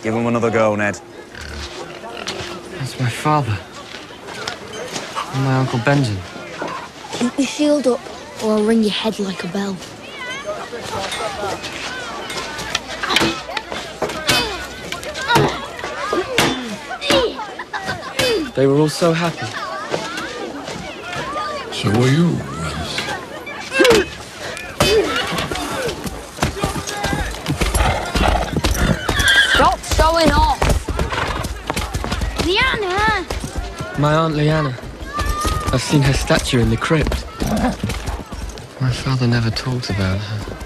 Give him another go, Ned. That's my father. And my Uncle Benjamin. Keep your shield up, or I'll ring your head like a bell. They were all so happy. So were you once. Stop showing off! Liana! My Aunt Liana. I've seen her statue in the crypt. My father never talked about her.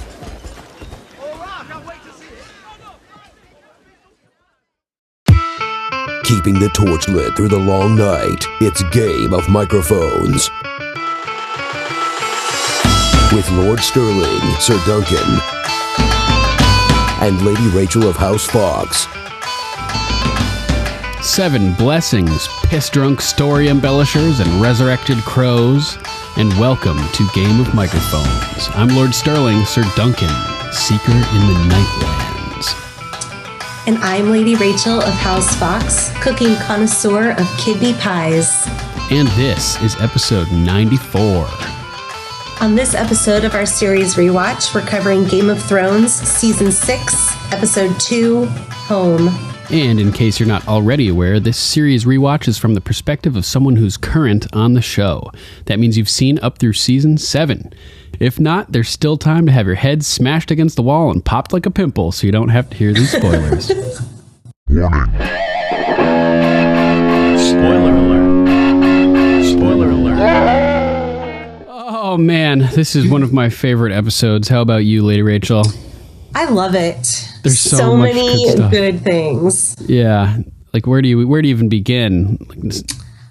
Keeping the torch lit through the long night, it's Game of Microphones. With Lord Sterling, Sir Duncan, and Lady Rachel of House Fox. 7 blessings, piss-drunk story embellishers, and resurrected crows. And welcome to Game of Microphones. I'm Lord Sterling, Sir Duncan, Seeker in the Nightlands. And I'm Lady Rachel of House Fox, cooking connoisseur of kidney pies. And this is episode 94. On this episode of our series Rewatch, we're covering Game of Thrones, Season 6, Episode 2, Home. And in case you're not already aware, this series Rewatch is from the perspective of someone who's current on the show. That means you've seen up through Season 7. If not, there's still time to have your head smashed against the wall and popped like a pimple so you don't have to hear these spoilers. Warning. Spoiler alert. Spoiler alert. Oh man, this is one of my favorite episodes. How about you, Lady Rachel? I love it. There's so much many good things. Yeah, like where do you even begin?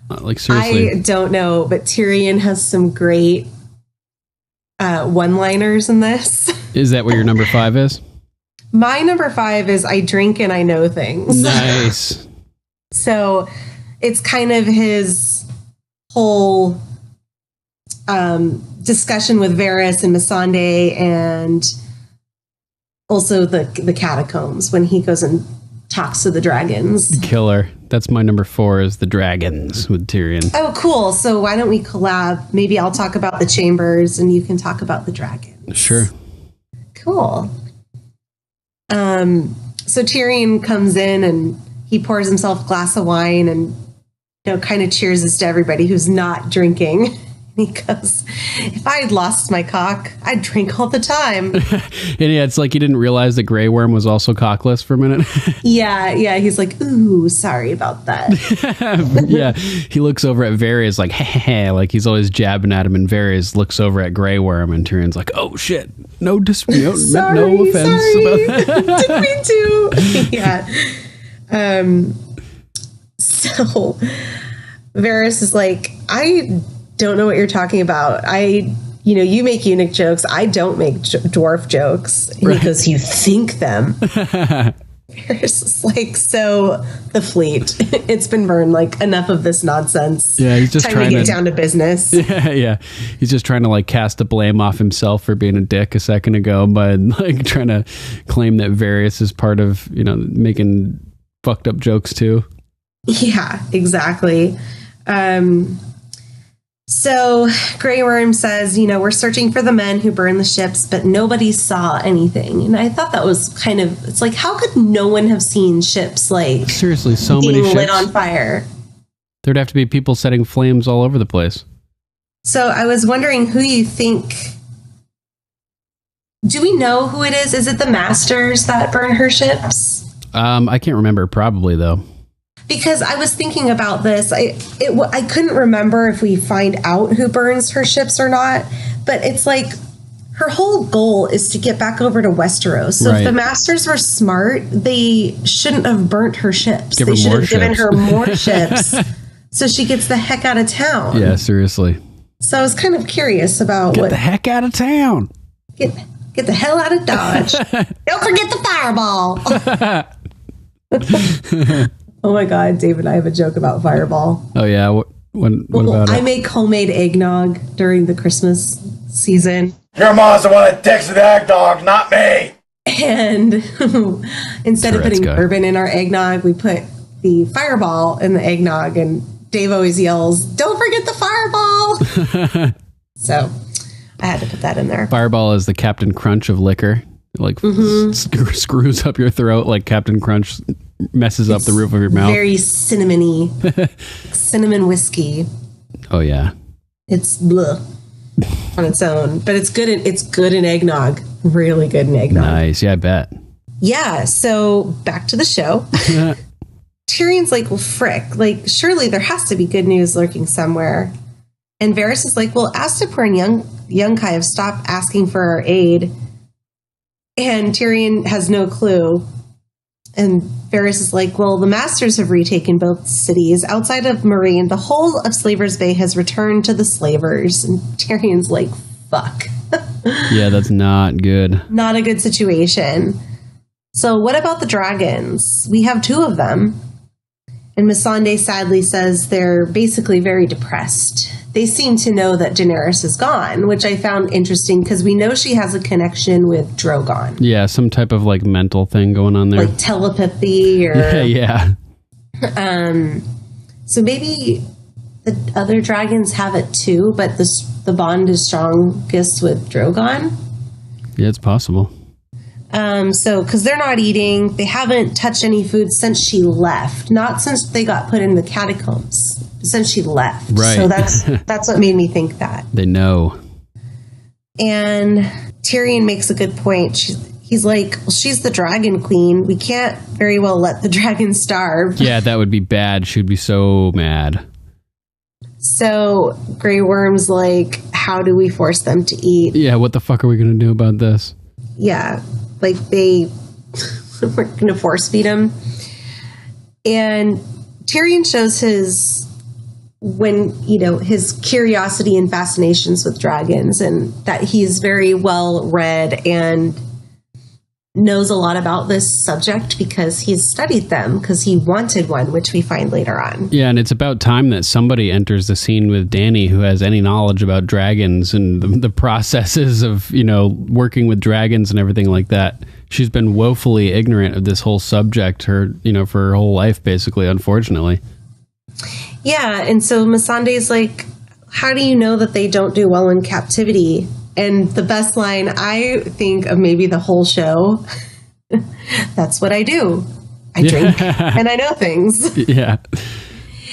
Like seriously, I don't know, but Tyrion has some great one-liners in this. Is that what your number 5 is? My number 5 is I drink and I know things. Nice. So it's kind of his whole discussion with Varys and Missandei, and also the catacombs when he goes and talks to the dragons. Killer. That's my number 4 is the dragons with Tyrion. Oh, cool. So why don't we collab? Maybe I'll talk about the chambers and you can talk about the dragons. Sure. Cool. So Tyrion comes in and he pours himself a glass of wine and, kind of cheers to everybody who's not drinking. He goes, if I had lost my cock, I'd drink all the time. And yeah, it's like he didn't realize that Grey Worm was also cockless for a minute. Yeah. He's like, ooh, sorry about that. Yeah, he looks over at Varys like, hey, like he's always jabbing at him, and Varys looks over at Grey Worm, and Tyrion's like, oh shit, no dispute, sorry, no offense about that. Didn't mean to. Yeah. So Varys is like, I don't know what you're talking about. You make eunuch jokes. I don't make dwarf jokes. And he goes, you think them. Varys is like, so the fleet, it's been burned, like enough of this nonsense. Yeah, he's just trying to get down to business. Yeah. He's just trying to like cast the blame off himself for being a dick a second ago, but like trying to claim that Varys is part of, making fucked up jokes too. Yeah, exactly. So Grey Worm says, we're searching for the men who burned the ships, but nobody saw anything. And I thought that was it's like, how could no one have seen ships like seriously so being many ships lit on fire? There'd have to be people setting flames all over the place. So I was wondering who you think. Do we know who it is? Is it the Masters that burn her ships? I can't remember. Probably though. Because I was thinking about this. I couldn't remember if we find out who burns her ships or not. But it's like, her whole goal is to get back over to Westeros. So Right. if the Masters were smart, they shouldn't have burnt her ships. Give They her should more have given ships. her more ships so she gets the heck out of town. Yeah, seriously. So I was kind of curious about Get what... the heck out of town. Get the hell out of Dodge. Don't forget the fireball. Oh my God, Dave and I have a joke about fireball. Oh, yeah. What about I it? make homemade eggnog during the Christmas season. Your mom's the one that dicks the eggnog, not me. And instead of Tourette's putting guy. bourbon in our eggnog, we put the fireball in the eggnog. And Dave always yells, "Don't forget the fireball." So I had to put that in there. Fireball is the Captain Crunch of liquor. It, like screws up your throat like Captain Crunch messes up the roof of your mouth. Very cinnamony, cinnamon whiskey. Oh, yeah. It's blah on its own, but it's good. It's good in eggnog. Really good in eggnog. Nice. Yeah, I bet. Yeah. So back to the show. Tyrion's like, well, frick. Like, surely there has to be good news lurking somewhere. And Varys is like, well, Astapor and Yunkai have stopped asking for our aid. And Tyrion has no clue. And Varys is like, well, the Masters have retaken both cities. Outside of Marine, the whole of Slavers Bay has returned to the slavers. And Tyrion's like, fuck. Yeah, that's not good. Not a good situation. So what about the dragons? We have 2 of them. And Missandei sadly says they're basically very depressed. They seem to know that Daenerys is gone, which I found interesting because we know she has a connection with Drogon. Yeah, some type of like mental thing going on there. Like telepathy or... Yeah. So maybe the other dragons have it too, but the bond is strongest with Drogon. Yeah, it's possible. So, because they're not eating, they haven't touched any food since she left. Not since they got put in the catacombs, but since she left. Right. So that's what made me think that. They know. And Tyrion makes a good point. He's like, well, she's the dragon queen. We can't very well let the dragon starve. Yeah, that would be bad. She'd be so mad. So Grey Worm's like, how do we force them to eat? Yeah, what the fuck are we going to do about this? Yeah, like we're going to force feed him. And Tyrion shows his curiosity and fascinations with dragons, and that he's very well read and knows a lot about this subject because he's studied them because he wanted one, which we find later on. Yeah, and it's about time that somebody enters the scene with Dany who has any knowledge about dragons and the processes of, working with dragons and everything like that. She's been woefully ignorant of this whole subject for her whole life, basically, unfortunately. Yeah, and so Missandei's like, how do you know that they don't do well in captivity? And the best line, I think, of maybe the whole show, that's what I do. I drink and I know things. Yeah.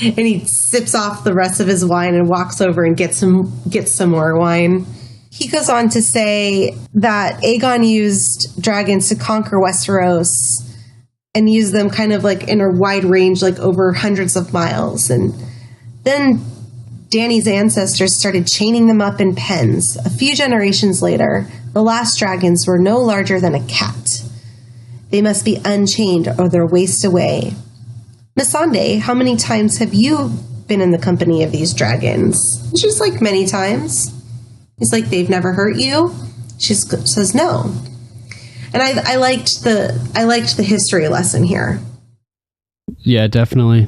And he sips off the rest of his wine and walks over and gets some more wine. He goes on to say that Aegon used dragons to conquer Westeros and used them kind of like in a wide range, like over hundreds of miles. And then Dany's ancestors started chaining them up in pens. A few generations later, the last dragons were no larger than a cat. They must be unchained or they'll waste away. Missandei, how many times have you been in the company of these dragons? And she's like, many times. He's like, they've never hurt you? She says, no. And I liked the history lesson here. Yeah, definitely.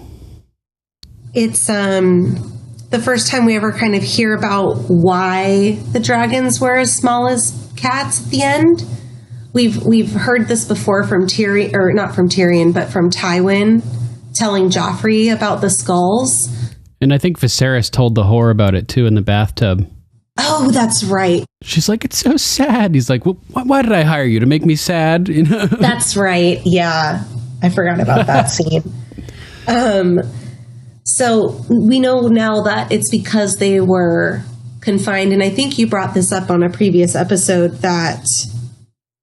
It's the first time we ever kind of hear about why the dragons were as small as cats at the end. We've heard this before from Tyrion, or not from Tyrion, but from Tywin telling Joffrey about the skulls. And I think Viserys told the whore about it too in the bathtub. Oh, that's right. She's like, it's so sad. He's like, well, why did I hire you? To make me sad? That's right. Yeah. I forgot about that scene. So we know now that it's because they were confined. And I think you brought this up on a previous episode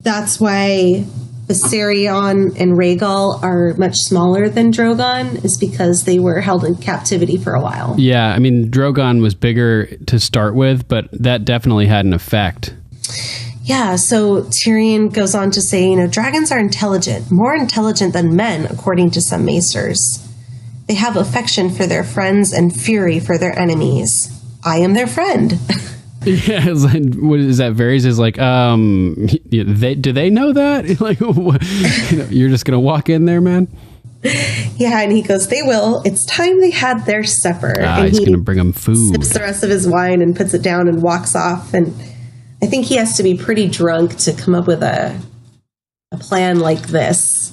that's why Viserion and Rhaegal are much smaller than Drogon, is because they were held in captivity for a while. Yeah, I mean, Drogon was bigger to start with, but that definitely had an effect. Yeah, so Tyrion goes on to say, dragons are intelligent, more intelligent than men, according to some maesters. They have affection for their friends and fury for their enemies. I am their friend. Yeah, it's like, what is that? Varys is like, do they know that? Like, you're just gonna walk in there, man? Yeah, and he goes, they will. It's time they had their supper. And he's gonna bring them food. Sips the rest of his wine and puts it down and walks off. And I think he has to be pretty drunk to come up with a plan like this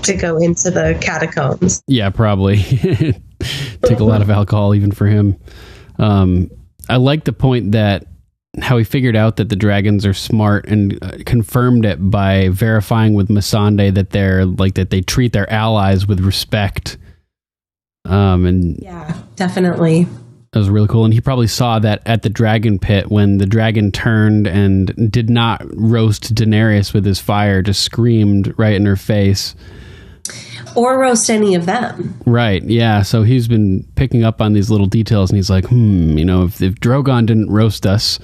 to go into the catacombs. Yeah, probably. Take a lot of alcohol even for him. I like the point that how he figured out that the dragons are smart and confirmed it by verifying with Missandei that that they treat their allies with respect. And yeah, definitely. That was really cool. And he probably saw that at the dragon pit when the dragon turned and did not roast Daenerys with his fire, just screamed right in her face. Or roast any of them. Right, yeah. So he's been picking up on these little details and he's like, if Drogon didn't roast us,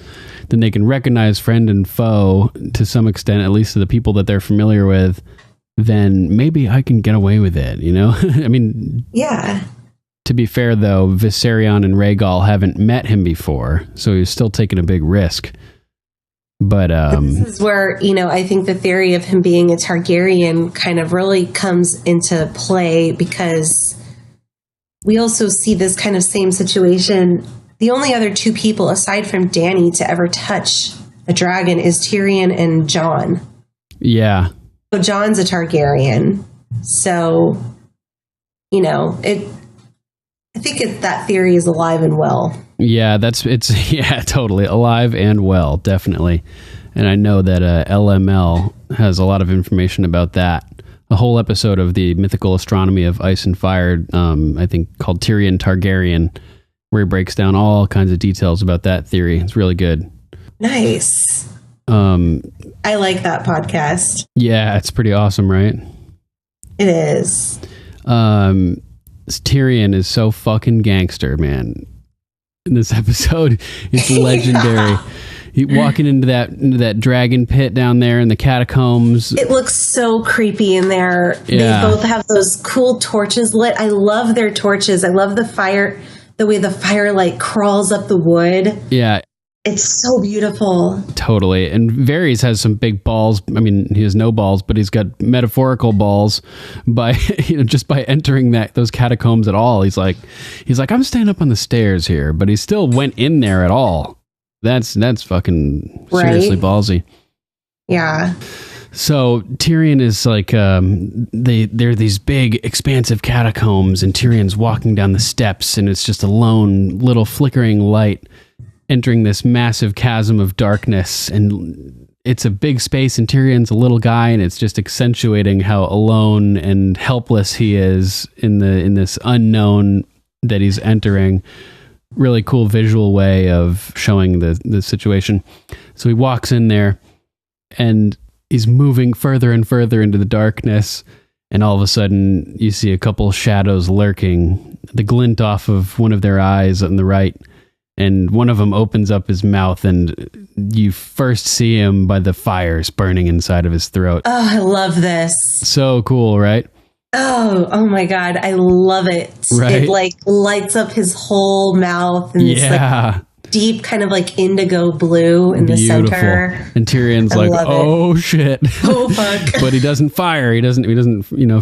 then they can recognize friend and foe to some extent, at least to the people that they're familiar with, then maybe I can get away with it, I mean... Yeah. To be fair, though, Viserion and Rhaegal haven't met him before, so he's still taking a big risk. But this is where, I think the theory of him being a Targaryen kind of really comes into play, because we also see this kind of same situation. The only other two people aside from Dany to ever touch a dragon is Tyrion and Jon. Yeah. So Jon's a Targaryen. So, I think that theory is alive and well. Yeah, totally alive and well, definitely. And I know that LML has a lot of information about that. A whole episode of the Mythical Astronomy of Ice and Fire, I think called Tyrion Targaryen, where he breaks down all kinds of details about that theory. It's really good. Nice. I like that podcast. Yeah, it's pretty awesome, right? It is. Tyrion is so fucking gangster, man. In this episode, it's legendary. Yeah. He walking into that dragon pit down there in the catacombs. It looks so creepy in there. Yeah. They both have those cool torches lit. I love their torches. I love the fire, the way the firelight crawls up the wood. Yeah. It's so beautiful. Totally. And Varys has some big balls. I mean, he has no balls, but he's got metaphorical balls by, just by entering those catacombs at all. He's like, I'm staying up on the stairs here, but he still went in there at all. That's fucking seriously ballsy. Yeah. So Tyrion is like, they're these big, expansive catacombs, and Tyrion's walking down the steps, and it's just a lone little flickering light entering this massive chasm of darkness, and it's a big space, and Tyrion's a little guy, and it's just accentuating how alone and helpless he is in this unknown that he's entering. Really cool visual way of showing the situation. So he walks in there, and he's moving further and further into the darkness, and all of a sudden you see a couple shadows lurking, the glint off of one of their eyes on the right. And one of them opens up his mouth, and you first see him by the fires burning inside of his throat. Oh, I love this. So cool, right? Oh my God. I love it. Right? It like lights up his whole mouth, and it's like deep kind of like indigo blue in the center. And Tyrion's like, oh shit. Oh fuck. But he doesn't fire. He doesn't,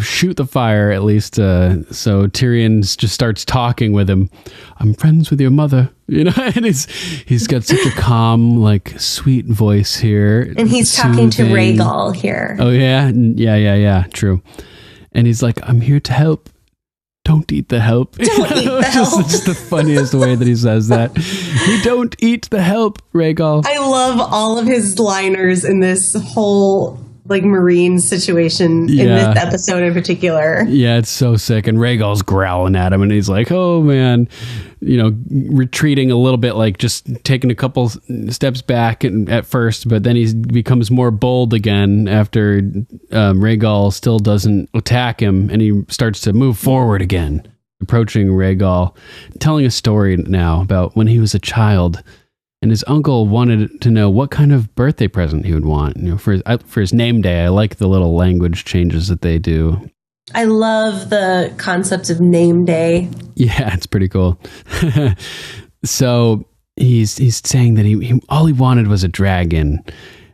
shoot the fire at least. So Tyrion just starts talking with him. I'm friends with your mother, and he's got such a calm, like sweet voice here. And he's talking to Rhaegal here. Oh yeah. Yeah. True. And he's like, I'm here to help. Don't eat the help. Don't eat the help. It's just the funniest way that he says that. You don't eat the help, Rhaegal. I love all of his liners in this whole like marine situation in this episode in particular. Yeah, it's so sick. And Rhaegal's growling at him, and he's like, oh man, retreating a little bit, like just taking a couple steps back at first, but then he becomes more bold again after Rhaegal still doesn't attack him, and he starts to move forward again, approaching Rhaegal, telling a story now about when he was a child, And his uncle wanted to know what kind of birthday present he would want, for his name day. I like the little language changes that they do. I love the concept of name day. Yeah, it's pretty cool. So he's saying that he all he wanted was a dragon,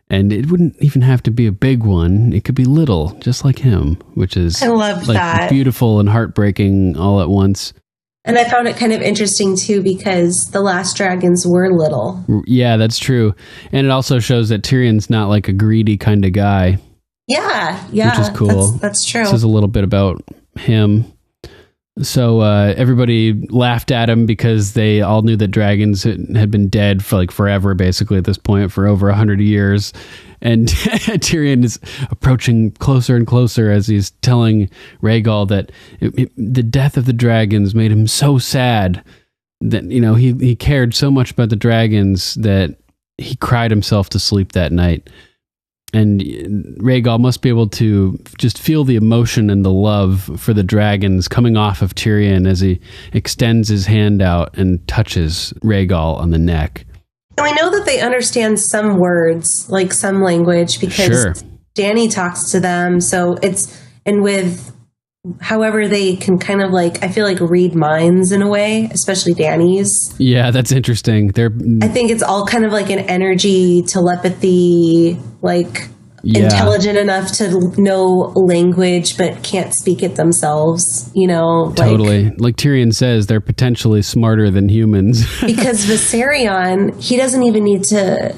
and it wouldn't even have to be a big one. It could be little, just like him, which is I love that. Beautiful and heartbreaking all at once. And I found it kind of interesting too, because the last dragons were little. Yeah, that's true. And it also shows that Tyrion's not like a greedy kind of guy. Yeah. Which is cool. That's true. This is a little bit about him. So everybody laughed at him because they all knew that dragons had been dead for like forever, basically at this point, for over 100 years. And Tyrion is approaching closer and closer as he's telling Rhaegal that the death of the dragons made him so sad that, he cared so much about the dragons that he cried himself to sleep that night. And Rhaegal must be able to just feel the emotion and the love for the dragons coming off of Tyrion as he extends his hand out and touches Rhaegal on the neck. And we know that they understand some words, like some language, because Dany talks to them. So and with however they can kind of I feel like read minds in a way, especially Dany's. Yeah, that's interesting. I think it's all kind of like an energy, telepathy, intelligent enough to know language but can't speak it themselves, Totally. Like Tyrion says, they're potentially smarter than humans. Because Viserion, he doesn't even need to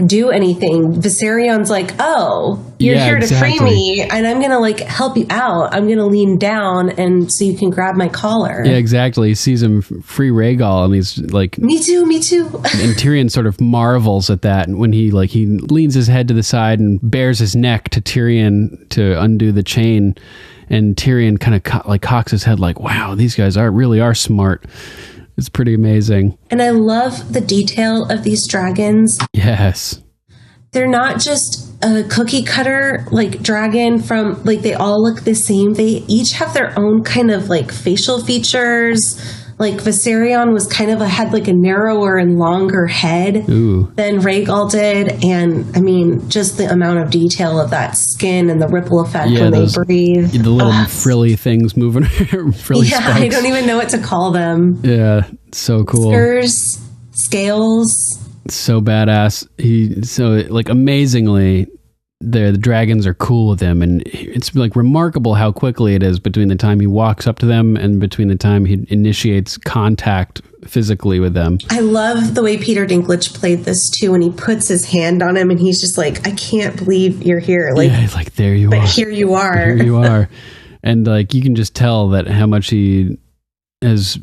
do anything. Viserion's oh, you're here to free me, and I'm gonna help you out. I'm gonna lean down and so you can grab my collar. Yeah, exactly. He sees him free Rhaegal and he's like, me too. And Tyrion sort of marvels at that, and when he leans his head to the side and bares his neck to Tyrion to undo the chain, and Tyrion kind of cocks his head wow, these guys really are smart. It's pretty amazing. And I love the detail of these dragons. Yes. They're not just a cookie cutter dragon from they all look the same. They each have their own kind of facial features. Viserion was kind of had a narrower and longer head than Rhaegal did. And I mean, just the amount of detail of that skin and the ripple effect when they breathe. The little frilly things moving. Frilly spikes. I don't even know what to call them. Yeah, so cool. Whiskers, scales. So badass. Amazingly, the dragons are cool with him, and it's remarkable how quickly it is between the time he walks up to them and between the time he initiates contact physically with them. I love the way Peter Dinklage played this too, when he puts his hand on him and he's just I can't believe you're here. He's there you are. But here you are. Here you are. And you can just tell that how much he has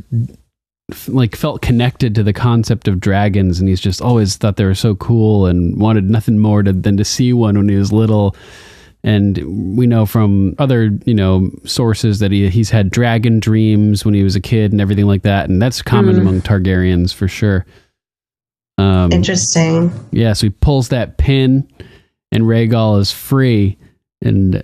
felt connected to the concept of dragons, and he's just always thought they were so cool and wanted nothing more than to see one when he was little. And we know from other sources that he's had dragon dreams when he was a kid and everything like that, and that's common among Targaryens for sure. Interesting. Yeah, so he pulls that pin and Rhaegal is free, and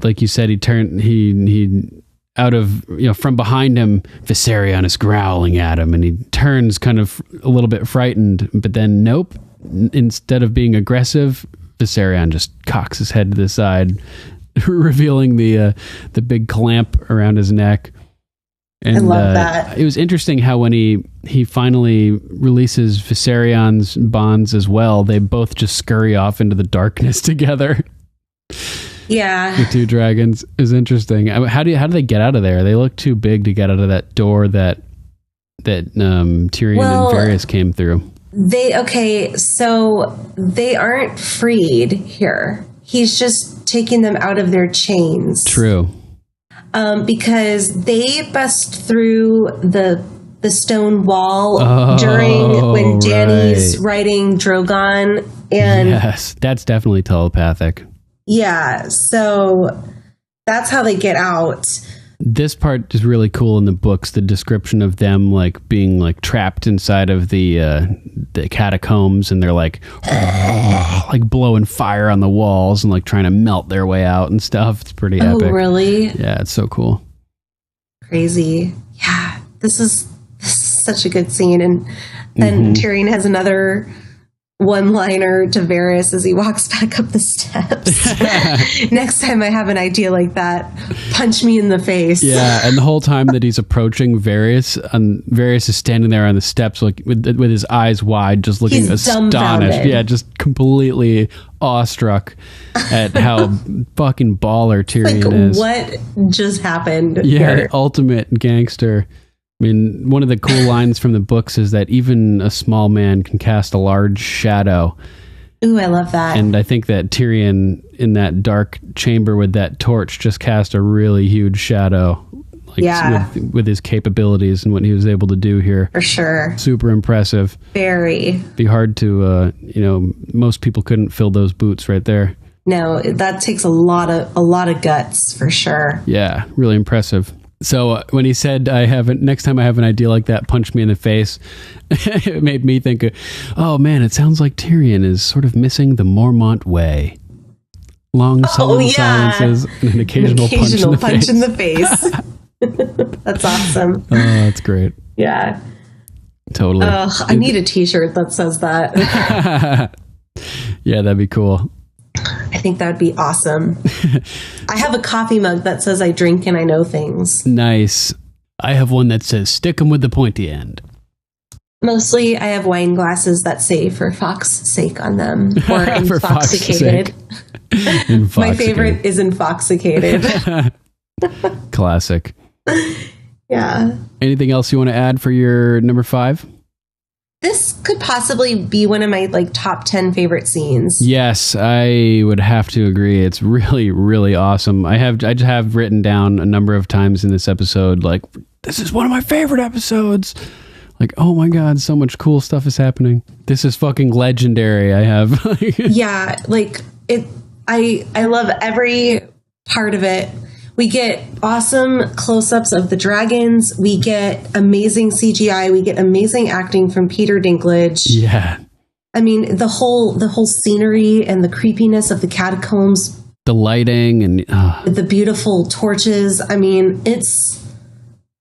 like you said, he out of from behind him, Viserion is growling at him, and he turns kind of a little bit frightened, but then nope, instead of being aggressive, Viserion just cocks his head to the side, revealing the big clamp around his neck. And I love that. It was interesting how when he finally releases Viserion's bonds as well, they both just scurry off into the darkness together. Yeah. The two dragons is interesting. How do they get out of there? They look too big to get out of that door that Tyrion and Varys came through. So they aren't freed here. He's just taking them out of their chains. True. Because they bust through the stone wall during when Dany's riding Drogon, and yes, that's definitely telepathic. Yeah, so that's how they get out. This part is really cool in the books, the description of them being trapped inside of the catacombs, and they're blowing fire on the walls and trying to melt their way out and stuff. It's pretty epic. Oh, really? Yeah, it's so cool. Crazy. Yeah, this is such a good scene, and And Tyrion has another one-liner to Varys as he walks back up the steps. Next time I have an idea like that, punch me in the face. Yeah, and the whole time that he's approaching Varys, Varys is standing there on the steps, like with his eyes wide, just looking He's astonished. dumbfounded. Yeah, just completely awestruck at how fucking baller Tyrion is. What just happened? Yeah, here? the ultimate gangster. I mean, one of the cool lines from the books is that even a small man can cast a large shadow. Ooh, I love that. And I think that Tyrion in that dark chamber with that torch just cast a really huge shadow. Like, with his capabilities and what he was able to do here. For sure. Super impressive. Very. Be hard to, most people couldn't fill those boots right there. No, that takes a lot of guts for sure. Yeah, really impressive. So when he said, next time I have an idea like that, punch me in the face, it made me think, oh man, it sounds like Tyrion is sort of missing the Mormont way. Long silences and an occasional punch in the face. That's awesome. Oh, that's great. Yeah. Totally. I need a t-shirt that says that. Yeah, that'd be cool. I think that would be awesome. I have a coffee mug that says I drink and I know things. Nice. I have one that says stick 'em with the pointy end. Mostly I have wine glasses that say for Fox's sake on them. Or infoxicated. My favorite is infoxicated. Classic. Yeah. Anything else you want to add for your number 5? This could possibly be one of my top 10 favorite scenes. Yes, I would have to agree. It's really, really awesome. I just have written down a number of times in this episode, like, this is one of my favorite episodes. Like, oh my God, so much cool stuff is happening. This is fucking legendary. I have. Yeah, I love every part of it. We get awesome close-ups of the dragons. We get amazing CGI. We get amazing acting from Peter Dinklage. Yeah. I mean, the whole scenery and the creepiness of the catacombs. The lighting and the beautiful torches. I mean, it's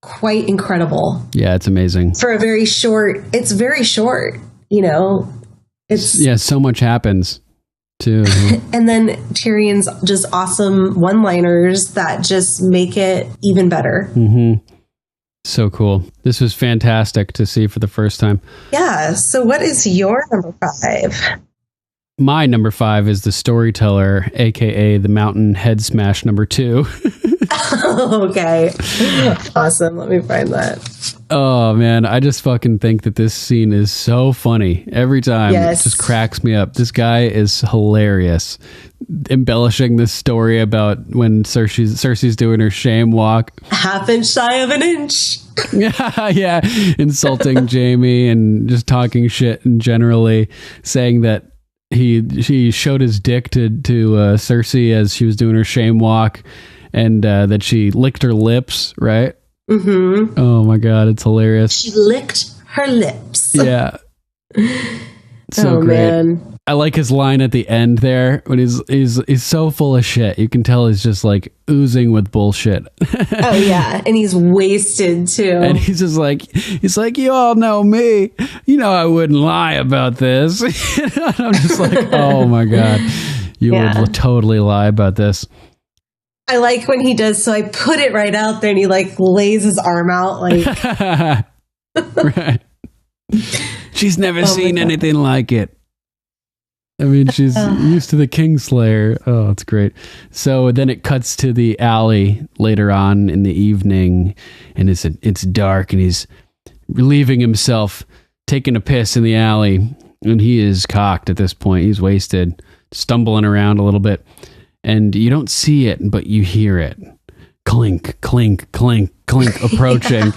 quite incredible. Yeah, it's amazing. For a very short, it's very short, It's so much happens. Too. And then Tyrion's just awesome one-liners that just make it even better. Mm-hmm. So cool. This was fantastic to see for the first time. Yeah. So what is your number 5? My number 5 is the storyteller, aka the mountain head smash number 2. Okay. Awesome. Let me find that. Oh man, I just fucking think that this scene is so funny every time. Yes. It just cracks me up. This guy is hilarious. Embellishing this story about when Cersei's doing her shame walk. Half inch shy of an inch. Yeah. Insulting Jaime and just talking shit and generally saying that he showed his dick to Cersei as she was doing her shame walk and that she licked her lips, right? Mm-hmm. Oh my God, it's hilarious. She licked her lips. Yeah. So great. Man. I like his line at the end there when he's so full of shit. You can tell he's just like oozing with bullshit. Oh yeah, and he's wasted too. And he's like, you all know me. You know I wouldn't lie about this. I'm just like, oh my God, you would totally lie about this. I like when he does, so I put it right out there and he lays his arm out like right. She's never seen anything like it. I mean, she's used to the Kingslayer. Oh, it's great. So then it cuts to the alley later on in the evening, and it's dark, and he's relieving himself, taking a piss in the alley, and he is cocked at this point. He's wasted, stumbling around a little bit. And you don't see it, but you hear it. Clink, clink, clink, clink, approaching.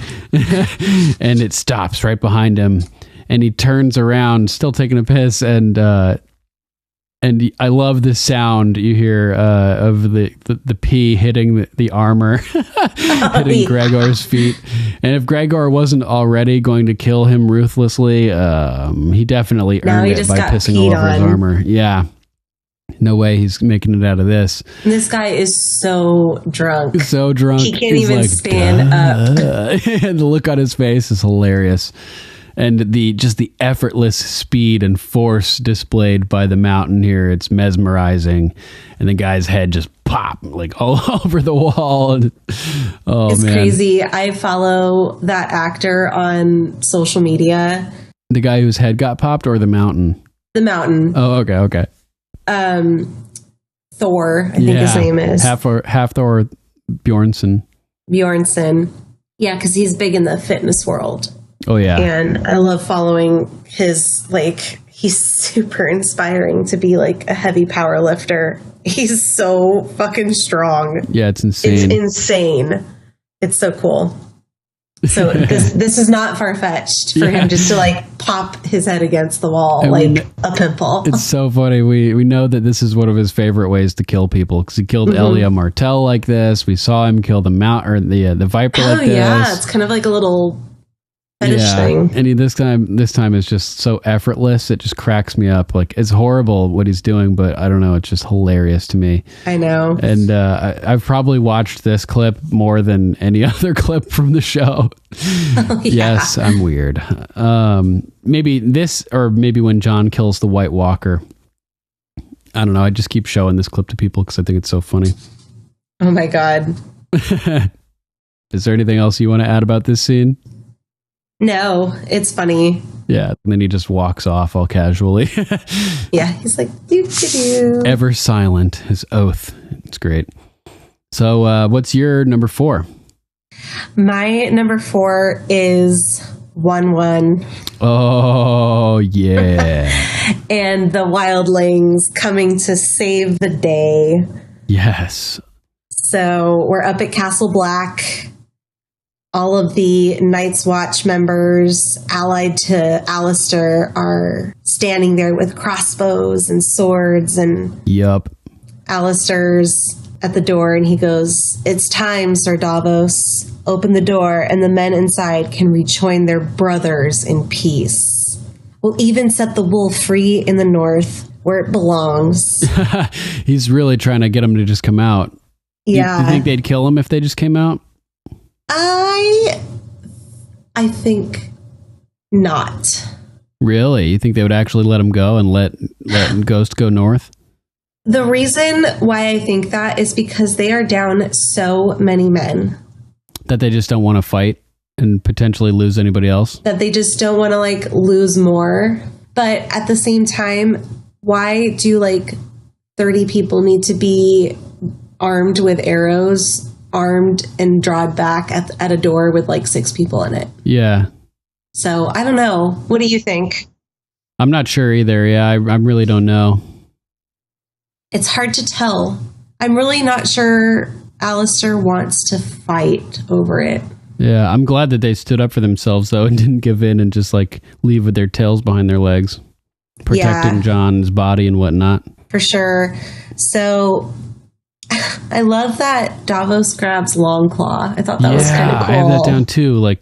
And it stops right behind him. And he turns around, still taking a piss. And I love the sound you hear of the pee hitting the armor, hitting Gregor's feet. And if Gregor wasn't already going to kill him ruthlessly, he definitely earned it by pissing all over his armor. Yeah. No way he's making it out of this. And this guy is so drunk. So drunk. He can't even stand up. And the look on his face is hilarious. And the effortless speed and force displayed by the mountain here, it's mesmerizing. And the guy's head just pop like all over the wall. And, it's crazy. I follow that actor on social media. The guy whose head got popped, or the mountain? The mountain. Oh, okay. Thor, I think his name is. Half Thor Bjornsson. Yeah, because he's big in the fitness world. Oh, yeah. And I love following his, he's super inspiring to be a heavy power lifter. He's so fucking strong. Yeah, it's insane. It's insane. It's so cool. So this is not far-fetched for him just to pop his head against the wall a pimple. It's so funny. We know that this is one of his favorite ways to kill people, because he killed Elia Martell like this. We saw him kill the the Viper like this. Oh yeah, it's kind of like a little fetish thing. And this time is just so effortless. It just cracks me up. It's horrible what he's doing, but I don't know. It's just hilarious to me. I know. And I've probably watched this clip more than any other clip from the show. Oh, yeah. Yes, I'm weird. Maybe this, or maybe when Jon kills the White Walker. I don't know. I just keep showing this clip to people because I think it's so funny. Oh my God. Is there anything else you want to add about this scene? No, it's funny. Yeah, and then he just walks off all casually. Yeah, he's like, doo-doo-doo. Ever silent, his oath. It's great. So what's your number 4? My number 4 is 1-1. Oh, yeah. And the wildlings coming to save the day. Yes. So we're up at Castle Black. All of the Night's Watch members allied to Alistair are standing there with crossbows and swords. And yup. Alistair's at the door and he goes, "It's time, Sir Davos. Open the door and the men inside can rejoin their brothers in peace. We'll even set the wolf free in the north where it belongs." He's really trying to get them to just come out. Yeah. You think they'd kill him if they just came out? I think not. Really? You think they would actually let him go and let Ghost go north? The reason why I think that is because they are down so many men. That they just don't want to fight and potentially lose anybody else? That they just don't want to lose more. But at the same time, why do 30 people need to be armed with arrows, armed and drawn back at a door with 6 people in it? Yeah. So I don't know. What do you think? I'm not sure either. Yeah, I really don't know. It's hard to tell. I'm really not sure Alistair wants to fight over it. Yeah, I'm glad that they stood up for themselves though and didn't give in and just leave with their tails behind their legs, protecting Jon's body and whatnot. For sure. So I love that Davos grabs Longclaw. I thought that was kind of cool. I have that down too.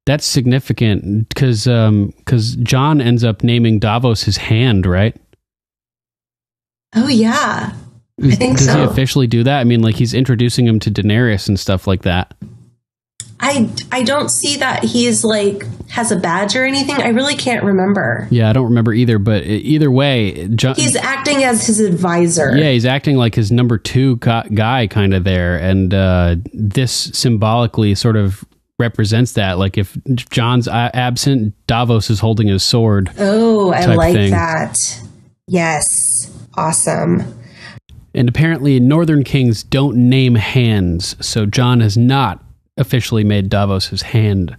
That's significant because Jon ends up naming Davos his hand, right? Oh yeah, I think so. Does he officially do that? I mean, he's introducing him to Daenerys and stuff like that. I don't see that he's has a badge or anything. I really can't remember. Yeah, I don't remember either. But either way, he's acting as his advisor. Yeah, he's acting like his number 2 guy kind of there. And this symbolically sort of represents that. If Jon's absent, Davos is holding his sword. Oh, I like that. Yes. Awesome. And apparently Northern Kings don't name hands. So Jon has not officially made Davos his hand.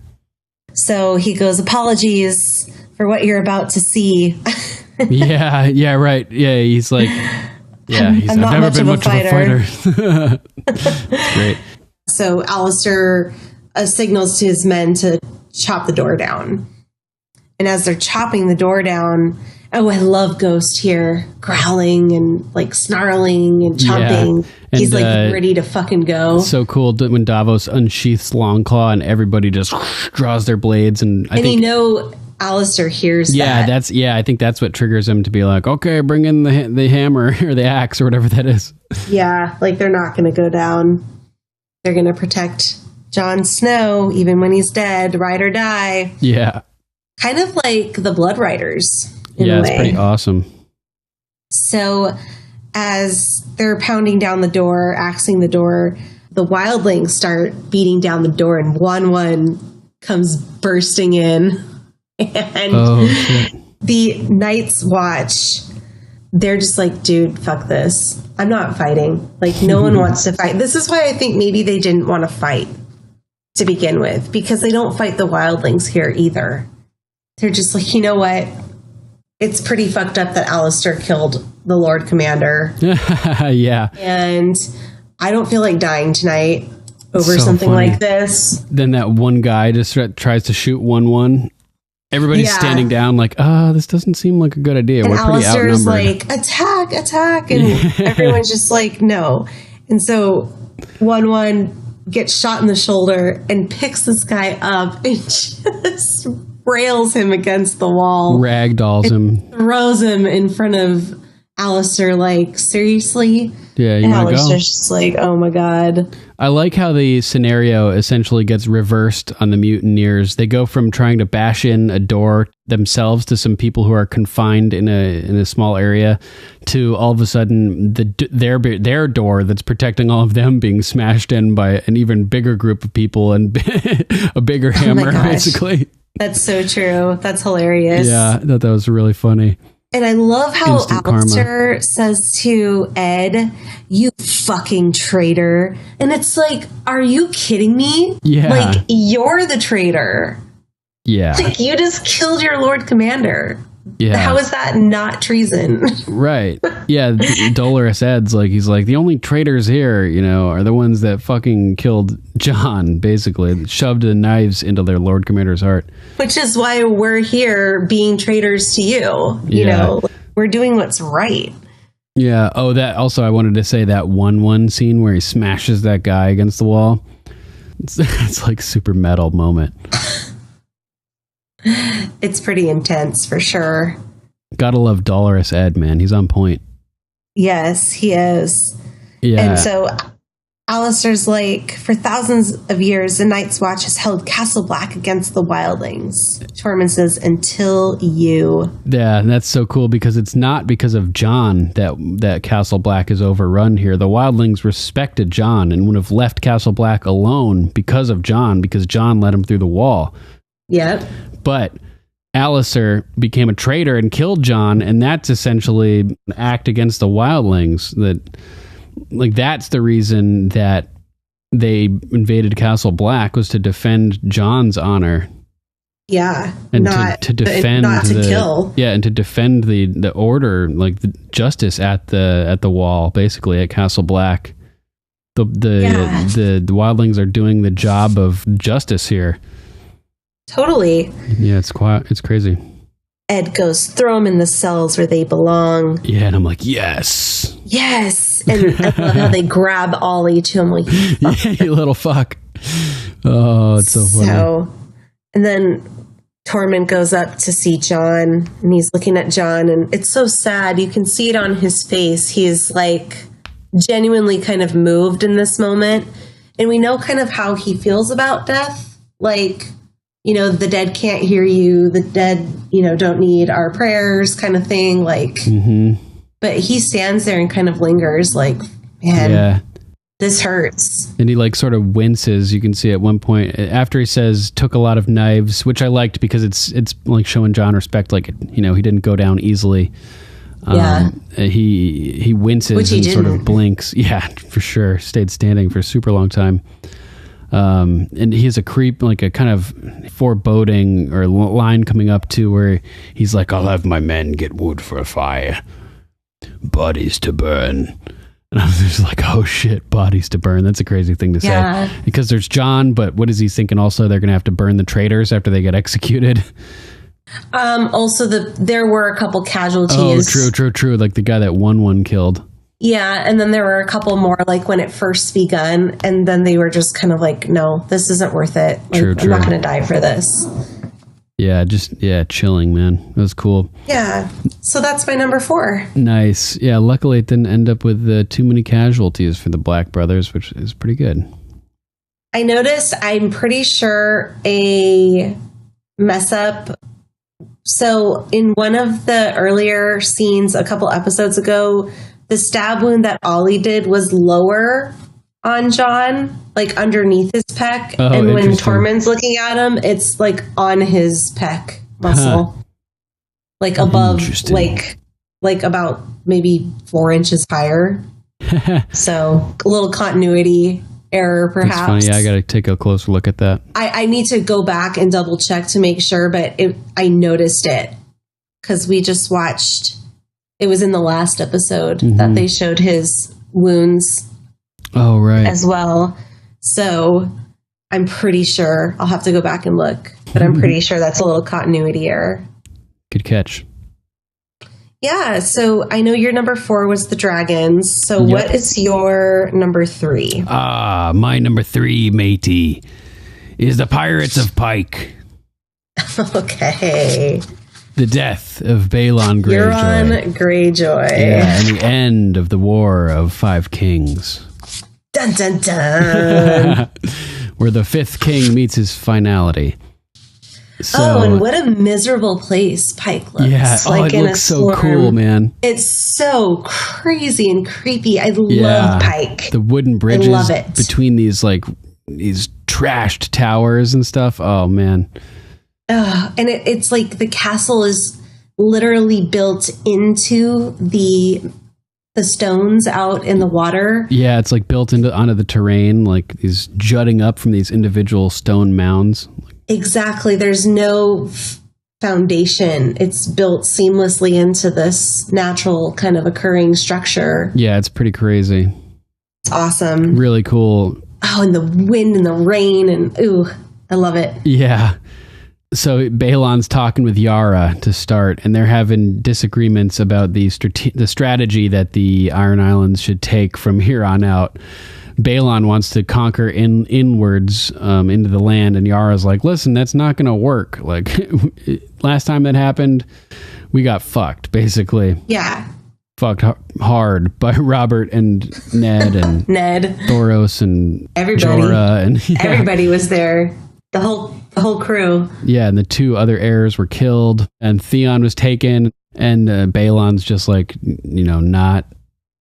So he goes, "Apologies for what you're about to see." yeah, right. Yeah, he's like, I've never been much of a fighter. That's great. So Alistair signals to his men to chop the door down. And as they're chopping the door down, oh, I love Ghost here, growling and snarling and chomping. Yeah. And, he's ready to fucking go. So cool when Davos unsheaths Longclaw and everybody just draws their blades. And I think Alistair hears that. I think that's what triggers him to be like, okay, bring in the hammer or the axe or whatever that is. Yeah, they're not going to go down. They're going to protect Jon Snow even when he's dead, ride or die. Yeah. kind of like the Blood Riders. Yeah, it's pretty awesome. So as they're pounding down the door, axing the door, the wildlings start beating down the door, and one comes bursting in. And the Night's Watch, they're just like, dude, fuck this. I'm not fighting. Like, no one wants to fight. This is why I think maybe they didn't want to fight to begin with, because they don't fight the wildlings here either. They're just like, you know what? It's pretty fucked up that Alistair killed the Lord Commander. Yeah. And I don't feel like dying tonight over So something funny. like this. Then that one guy just tries to shoot 1-1. Everybody's standing down like, this doesn't seem like a good idea. And We're pretty Alistair's outnumbered. like, attack. And everyone's just like, no. And so 1-1 gets shot in the shoulder and picks this guy up and just rails him against the wall. Ragdolls him. Throws him in front of Alistair, like, seriously? Yeah, you And want to go? Alistair's just like, oh my God. I like how the scenario essentially gets reversed on the mutineers. They go from trying to bash in a door themselves to some people who are confined in a small area to all of a sudden their door that's protecting all of them being smashed in by an even bigger group of people and a bigger hammer, basically. That's so true. That's hilarious. Yeah, I thought that was really funny. And I love how Instant Alistair says to Ed, you fucking traitor. And it's like, are you kidding me? Yeah. Like, you're the traitor. Yeah. Like, you just killed your Lord Commander. Yeah. How is that not treason? Right. Yeah. Dolorous Ed's like, he's like, the only traitors here, are the ones that fucking killed John, basically. Shoved the knives into their Lord Commander's heart. Which is why we're here being traitors to you. You know, we're doing what's right. Yeah. Oh, that also, I wanted to say that 1-1 scene where he smashes that guy against the wall. It's like super metal moment. It's pretty intense for sure. Gotta love Dolorous Ed, man. He's on point. Yes, he is. Yeah. And so Alistair's like, for thousands of years, the Night's Watch has held Castle Black against the wildlings. Tormund says, until you. Yeah, and that's so cool because it's not because of Jon that Castle Black is overrun here. The wildlings respected Jon and would have left Castle Black alone because of Jon, because Jon let him through the wall. Yep. But Alistair became a traitor and killed Jon, and that's essentially an act against the wildlings. That's the reason that they invaded Castle Black, was to defend Jon's honor. Yeah. And to defend not to kill. Yeah, and to defend the order, like the justice at the wall, basically at Castle Black. The wildlings are doing the job of justice here. Totally. Yeah, it's crazy. Ed goes, throw them in the cells where they belong. Yeah, and I'm like, yes. Yes. And I love how they grab Ollie to him like, You little fuck. Oh, it's so funny. And then Tormund goes up to see Jon, and he's looking at Jon, and it's so sad. You can see it on his face. He's like genuinely kind of moved in this moment. And we know kind of how he feels about death. Like, the dead can't hear you. The dead, don't need our prayers kind of thing. Like, But he stands there and kind of lingers like, man, this hurts. And he like sort of winces. You can see at one point after he says took a lot of knives, which I liked because it's like showing Jon respect. Like, he didn't go down easily. He winces and sort of blinks. Yeah, for sure. Stayed standing for a super long time. And he has a creep, like a kind of foreboding or line coming up to where he's like, I'll have my men get wood for a fire, bodies to burn. And I was just like, oh shit, bodies to burn. That's a crazy thing to say. Because there's Jon, but what is he thinking also? They're going to have to burn the traitors after they get executed. Also, there were a couple casualties. Oh, true. Like the guy that 1-1 killed. Yeah, and then there were a couple more, like when it first begun, and then they were just kind of like, no, this isn't worth it. Like, True. I'm not going to die for this. Yeah, chilling, man. It was cool. Yeah, so that's my number 4. Nice. Yeah, luckily it didn't end up with too many casualties for the Black Brothers, which is pretty good. I noticed, I'm pretty sure a mess up So in one of the earlier scenes a couple episodes ago, the stab wound that Ollie did was lower on Jon, like underneath his pec. Oh, and when interesting. Tormund's looking at him, it's like on his pec muscle. Like above, Interesting. like about maybe 4 inches higher. So a little continuity error, perhaps. That's funny. Yeah, I got to take a closer look at that. I need to go back and double check to make sure, but I noticed it because we just watched. It was in the last episode that they showed his wounds. Oh, right. As well. So I'm pretty sure I'll have to go back and look, but I'm pretty sure that's a little continuity error. Good catch. Yeah. So I know your number 4 was the dragons. So what is your number 3? My number 3, matey, is the Pirates of Pyke. Okay. The death of Balon Greyjoy. Euron Greyjoy. Yeah, and the end of the War of Five Kings. Dun dun dun. Where the fifth king meets his finality. So, and what a miserable place Pyke looks. Yeah, like it in looks a so storm. cool, man. It's so crazy and creepy. I love Pyke. The wooden bridges love it. between these trashed towers and stuff. Oh, man. And it's like the castle is literally built into the stones out in the water. Yeah, it's like built onto the terrain, like these jutting up from these individual stone mounds. Exactly. There's no foundation. It's built seamlessly into this natural kind of occurring structure. Yeah, it's pretty crazy. It's awesome. Really cool. Oh, and the wind and the rain and ooh, I love it. Yeah. So Balon's talking with Yara to start, and they're having disagreements about the strategy that the Iron Islands should take from here on out. Balon wants to conquer inwards into the land, and Yara's like, listen, that's not going to work. Like, last time that happened, we got fucked, basically. Yeah. Fucked hard by Robert and Ned and Ned, Thoros and everybody. Jorah and everybody was there. The whole crew. Yeah, and the 2 other heirs were killed, and Theon was taken, and Balon's just like, not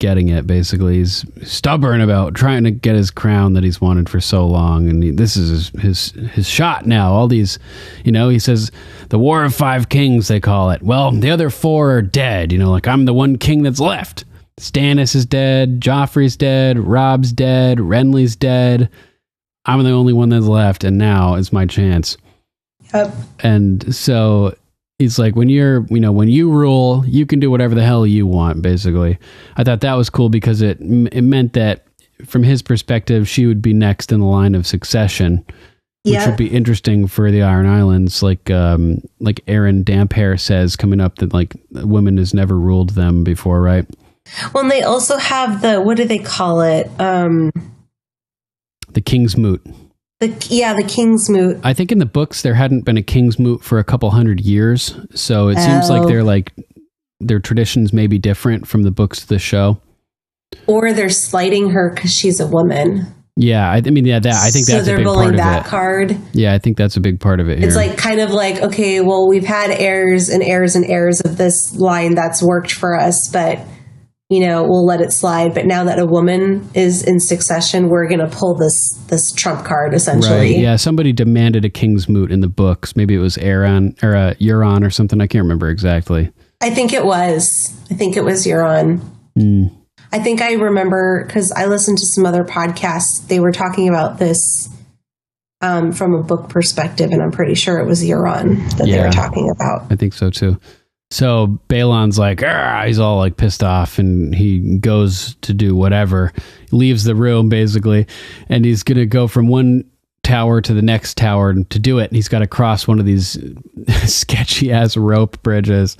getting it, basically. He's stubborn about trying to get his crown that he's wanted for so long, and this is his shot now. All these, he says, the War of Five Kings, they call it. Well, the other 4 are dead, like I'm the one king that's left. Stannis is dead, Joffrey's dead, Robb's dead, Renly's dead. I'm the only one that's left, and now is my chance. Yep. And so he's like, when you rule, you can do whatever the hell you want, basically. I thought that was cool because it meant that from his perspective, she would be next in the line of succession, which would be interesting for the Iron Islands. Like Aaron Damphair says coming up that like women has never ruled them before, right? Well, and they also have what do they call it? The King's Moot. The King's Moot. I think in the books there hadn't been a King's Moot for a couple hundred years, so it seems like their traditions may be different from the books to the show. Or they're slighting her because she's a woman. Yeah, I think that's a big part of that it. Card. Yeah, I think that's a big part of it here. It's like kind of like, okay, well, we've had heirs and heirs and heirs of this line that's worked for us, but we'll let it slide. But now that a woman is in succession, we're going to pull this trump card, essentially. Right. Yeah, somebody demanded a King's Moot in the books. Maybe it was Euron or something. I can't remember exactly. I think it was Euron. I think I remember because I listened to some other podcasts. They were talking about this from a book perspective, and I'm pretty sure it was Euron that they were talking about. I think so too. So Balon's like, he's all like pissed off, and he goes to do whatever, leaves the room basically, and he's going to go from one tower to the next tower to do it. And he's got to cross one of these sketchy ass rope bridges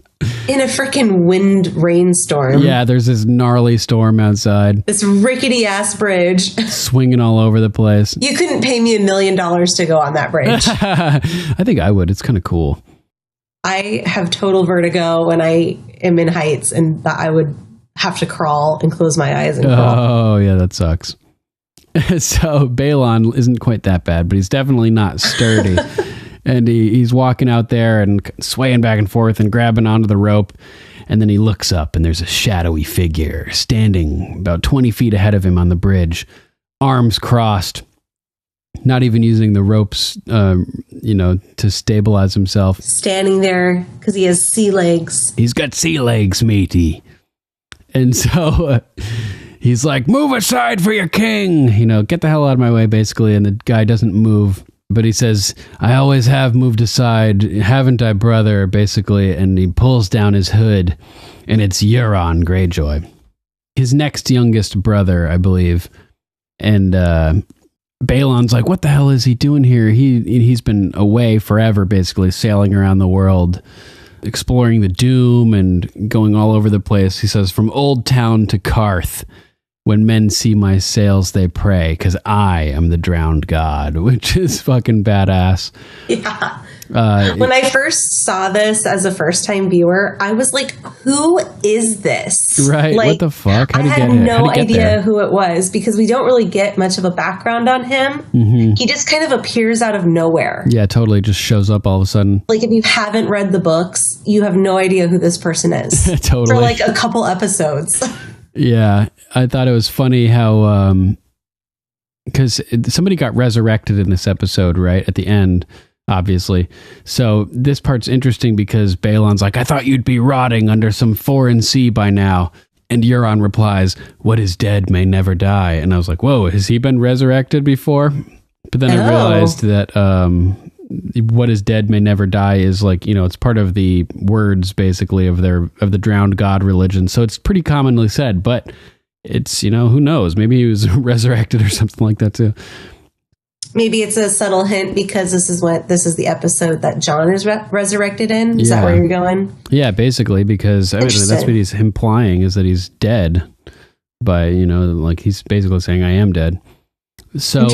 in a freaking wind rainstorm. Yeah, there's this gnarly storm outside. This rickety ass bridge swinging all over the place. You couldn't pay me $1 million to go on that bridge. I think I would. It's kind of cool. I have total vertigo when I am in heights, and I would have to crawl and close my eyes and crawl. Oh, yeah, that sucks. So Balon isn't quite that bad, but he's definitely not sturdy. And he's walking out there and swaying back and forth and grabbing onto the rope. And then he looks up and there's a shadowy figure standing about 20 feet ahead of him on the bridge, arms crossed, not even using the ropes, to stabilize himself. Standing there because he has sea legs. He's got sea legs, matey. And so he's like, move aside for your king, get the hell out of my way, basically. And the guy doesn't move. But he says, I always have moved aside, haven't I, brother, basically. And he pulls down his hood, and it's Euron Greyjoy, his next youngest brother, I believe. And Balon's like, what the hell is he doing here? He's been away forever, basically, sailing around the world, exploring the Doom and going all over the place. He says, from Old Town to Karth. When men see my sails, they pray, because I am the drowned god, which is fucking badass. Yeah. When I first saw this as a first-time viewer, I was like, who is this? Right, like, what the fuck? I had no idea who it was, because we don't really get much of a background on him. Mm-hmm. He just kind of appears out of nowhere. Yeah, totally, just shows up all of a sudden. Like, if you haven't read the books, you have no idea who this person is. Totally. For like a couple episodes. Yeah, I thought it was funny how, because somebody got resurrected in this episode, right, at the end, obviously. So this part's interesting because Balon's like, I thought you'd be rotting under some foreign sea by now. And Euron replies, what is dead may never die. And I was like, whoa, has he been resurrected before? But then I realized that what is dead may never die is like, it's part of the words basically of the drowned god religion. So it's pretty commonly said, but it's, who knows? Maybe he was resurrected or something like that too. Maybe it's a subtle hint because this is the episode that Jon is resurrected in. Is that where you're going? Yeah, basically, because that's what he's implying is that he's dead by, like he's basically saying, I am dead. So,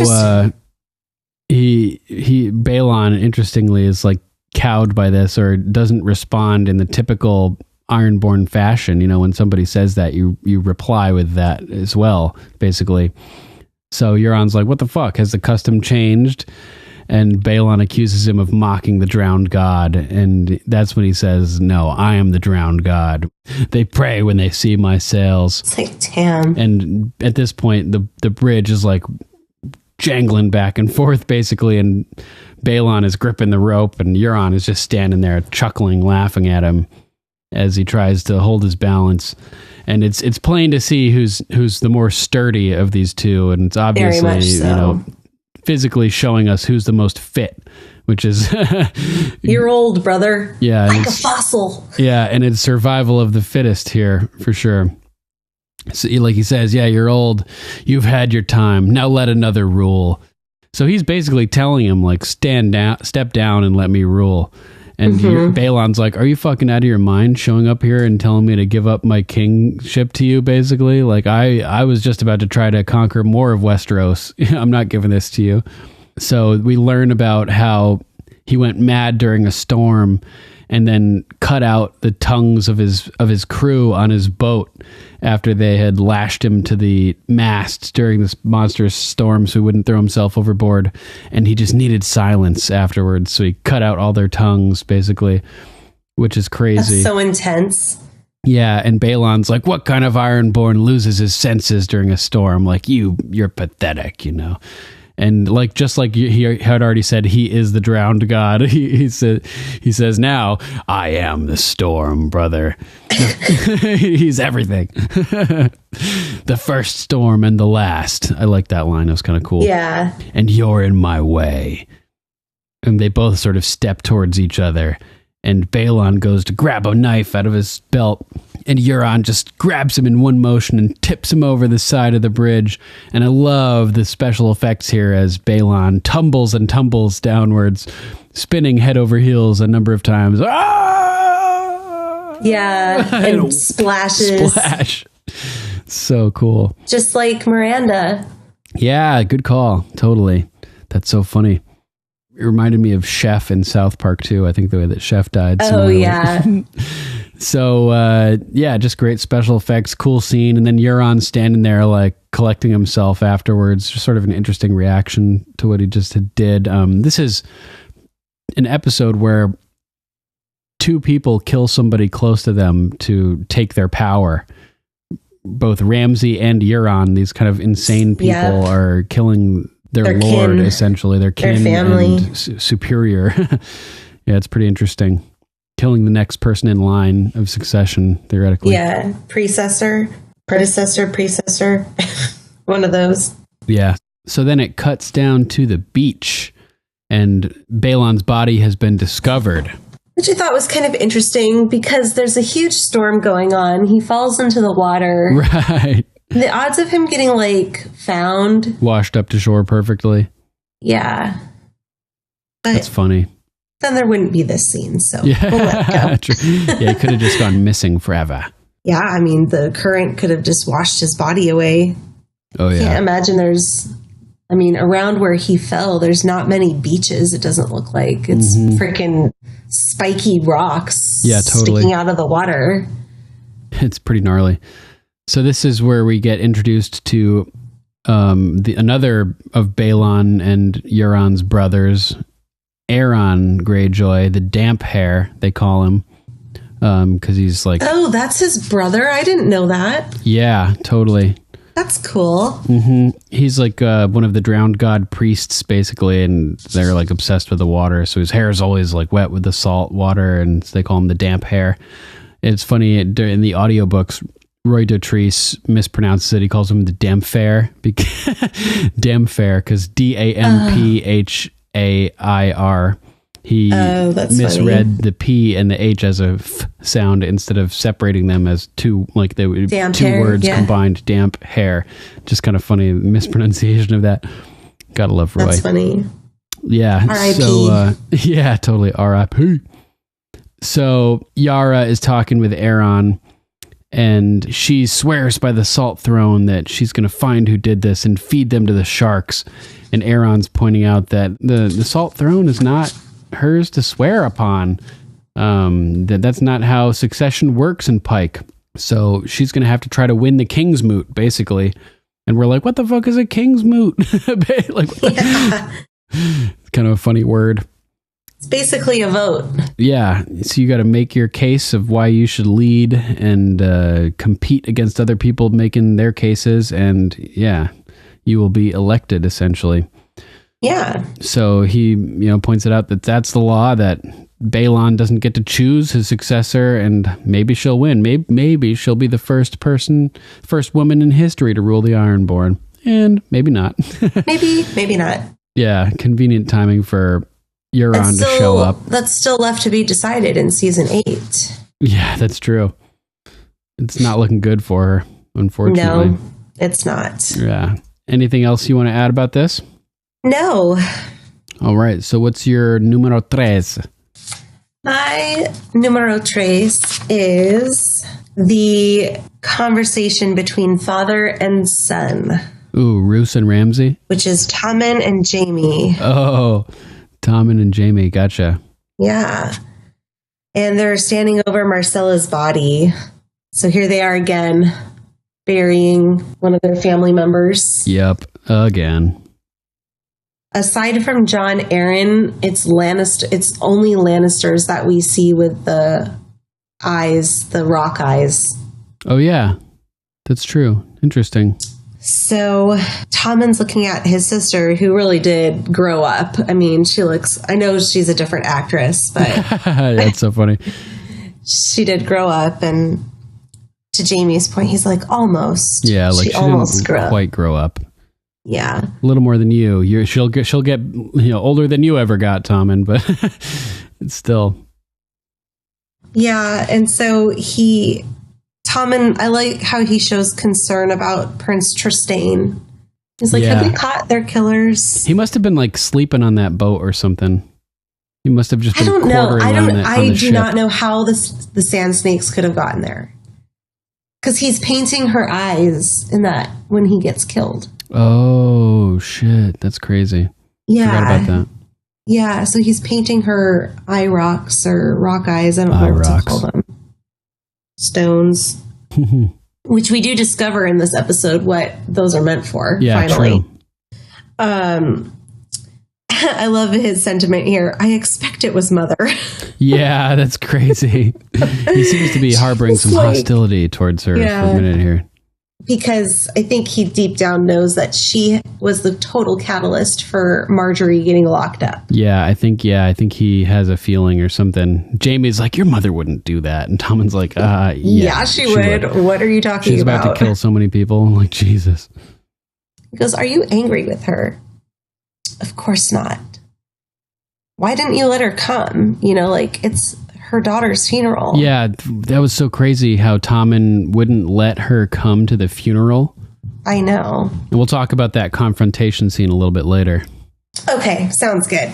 Balon, interestingly, is like cowed by this or doesn't respond in the typical Ironborn fashion. When somebody says that, you reply with that as well, basically. So Euron's like, what the fuck? Has the custom changed? And Balon accuses him of mocking the drowned god. And that's when he says, no, I am the drowned god. They pray when they see my sails. It's like, damn. And at this point, the bridge is like jangling back and forth, basically, and Balon is gripping the rope, and Euron is just standing there chuckling, laughing at him as he tries to hold his balance. And it's plain to see who's the more sturdy of these two, and it's obviously physically showing us who's the most fit, which is you're old, brother. Yeah, like a fossil. Yeah, and it's survival of the fittest here for sure. So, like he says, yeah, you're old. You've had your time. Now let another rule. So he's basically telling him, like, step down and let me rule. And Balon's like, are you fucking out of your mind showing up here and telling me to give up my kingship to you, basically? Like, I was just about to try to conquer more of Westeros. I'm not giving this to you. So we learn about how he went mad during a storm and then cut out the tongues of his crew on his boat after they had lashed him to the masts during this monstrous storm so he wouldn't throw himself overboard. And he just needed silence afterwards, so he cut out all their tongues, basically, which is crazy. That's so intense. Yeah, and Balon's like, what kind of Ironborn loses his senses during a storm? Like, you're pathetic, And like, just like he had already said, he is the drowned god. He says, now I am the storm, brother. He's everything. The first storm and the last. I like that line. It was kind of cool. Yeah. And you're in my way. And they both sort of step towards each other. And Balon goes to grab a knife out of his belt. And Euron just grabs him in one motion and tips him over the side of the bridge. And I love the special effects here as Balon tumbles and tumbles downwards, spinning head over heels a number of times. Ah! Yeah, and splashes. Splash. So cool. Just like Miranda. Yeah, good call. Totally. That's so funny. It reminded me of Chef in South Park, too. I think the way that Chef died. Oh, yeah. So, just great special effects, cool scene. And then Euron standing there, like, collecting himself afterwards. Just sort of an interesting reaction to what he just did. This is an episode where two people kill somebody close to them to take their power. Both Ramsay and Euron, these kind of insane people, are killing their lord, kin, essentially, their kin, their family, and superior. Yeah, it's pretty interesting. Killing the next person in line of succession, theoretically. Yeah, predecessor, one of those. Yeah. So then it cuts down to the beach, and Balon's body has been discovered. Which I thought was kind of interesting because there's a huge storm going on. He falls into the water. Right. The odds of him getting, like, found. Washed up to shore perfectly. Yeah. But that's funny. Then there wouldn't be this scene, so yeah. We'll let it go. True. Yeah, he could have just gone missing forever. Yeah, I mean, the current could have just washed his body away. Oh, yeah. Can't imagine around where he fell, there's not many beaches, it doesn't look like. It's freaking spiky rocks sticking out of the water. It's pretty gnarly. So this is where we get introduced to another of Balon and Euron's brothers, Aeron Greyjoy, the damp hair, they call him. Because he's like... Oh, that's his brother? I didn't know that. Yeah, totally. That's cool. Mm-hmm. He's like one of the drowned god priests, basically, and they're like obsessed with the water. So his hair is always like wet with the salt water, and they call him the damp hair. It's funny, in the audiobooks, Roy Dotrice mispronounces it. He calls him the Damphare. Damphare, because Damphair. He misread funny. The P and the H as a F sound instead of separating them as two, like they were two words combined, damp hair. Just kind of funny mispronunciation of that. Gotta love Roy. That's funny. Yeah. R.I.P. So, yeah, totally. R.I.P. So Yara is talking with Aeron, and she swears by the Salt Throne that she's going to find who did this and feed them to the sharks. And Aeron's pointing out that the Salt Throne is not hers to swear upon. That's not how succession works in Pyke. So she's going to have to try to win the King's Moot, basically. And we're like, what the fuck is a King's Moot? Like, it's kind of a funny word. It's basically a vote. Yeah. So you got to make your case of why you should lead and compete against other people making their cases. And yeah, you will be elected, essentially. Yeah. So he, points it out that that's the law, that Balon doesn't get to choose his successor, and maybe she'll win. Maybe she'll be the first woman in history to rule the Ironborn. And maybe not. maybe not. Yeah. Convenient timing for Euron to show up. That's still left to be decided in season 8. Yeah, that's true. It's not looking good for her, unfortunately. No, it's not. Yeah. Anything else you want to add about this? No. All right. So what's your numero tres? My numero tres is the conversation between father and son. Ooh, Roose and Ramsay? Which is Tommen and Jaime. Oh, Tommen and Jaime. Gotcha. Yeah. And they're standing over Marcella's body. So here they are again, burying one of their family members. Yep. Again. Aside from Jon Arryn, it's only Lannisters that we see with the eyes, the rock eyes. Oh, yeah. That's true. Interesting. So Tommen's looking at his sister, who really did grow up. I mean, I know she's a different actress, but... That's so funny. She did grow up, and to Jaime's point, he's like, almost. Yeah, like she almost didn't quite grow up. Yeah. A little more than you. She'll get older than you ever got, Tommen, but it's still. Yeah, and so Tommen, I like how he shows concern about Prince Trystane. He's like, have we caught their killers? He must have been like sleeping on that boat or something. He must have just been I do not know how the sand snakes could have gotten there. Because he's painting her eyes in that when he gets killed. Oh, shit. That's crazy. Yeah. Forgot about that. Yeah, so he's painting her eye rocks or rock eyes. I don't know what to call them. Stones. Which we do discover in this episode what those are meant for, finally. True. I love his sentiment here. I expect it was Mother. Yeah, that's crazy. He seems to be harboring some hostility towards her for a minute here. Because I think he deep down knows that she was the total catalyst for Marjorie getting locked up. Yeah, I think he has a feeling or something. Jamie's like, your mother wouldn't do that. And Tommen's like, yeah, she would. What are you talking about? She's about to kill so many people. I'm like, Jesus. He goes, are you angry with her? Of course not. Why didn't you let her come? It's her daughter's funeral. Yeah, that was so crazy how Tommen wouldn't let her come to the funeral. I know. And we'll talk about that confrontation scene a little bit later. Okay, sounds good.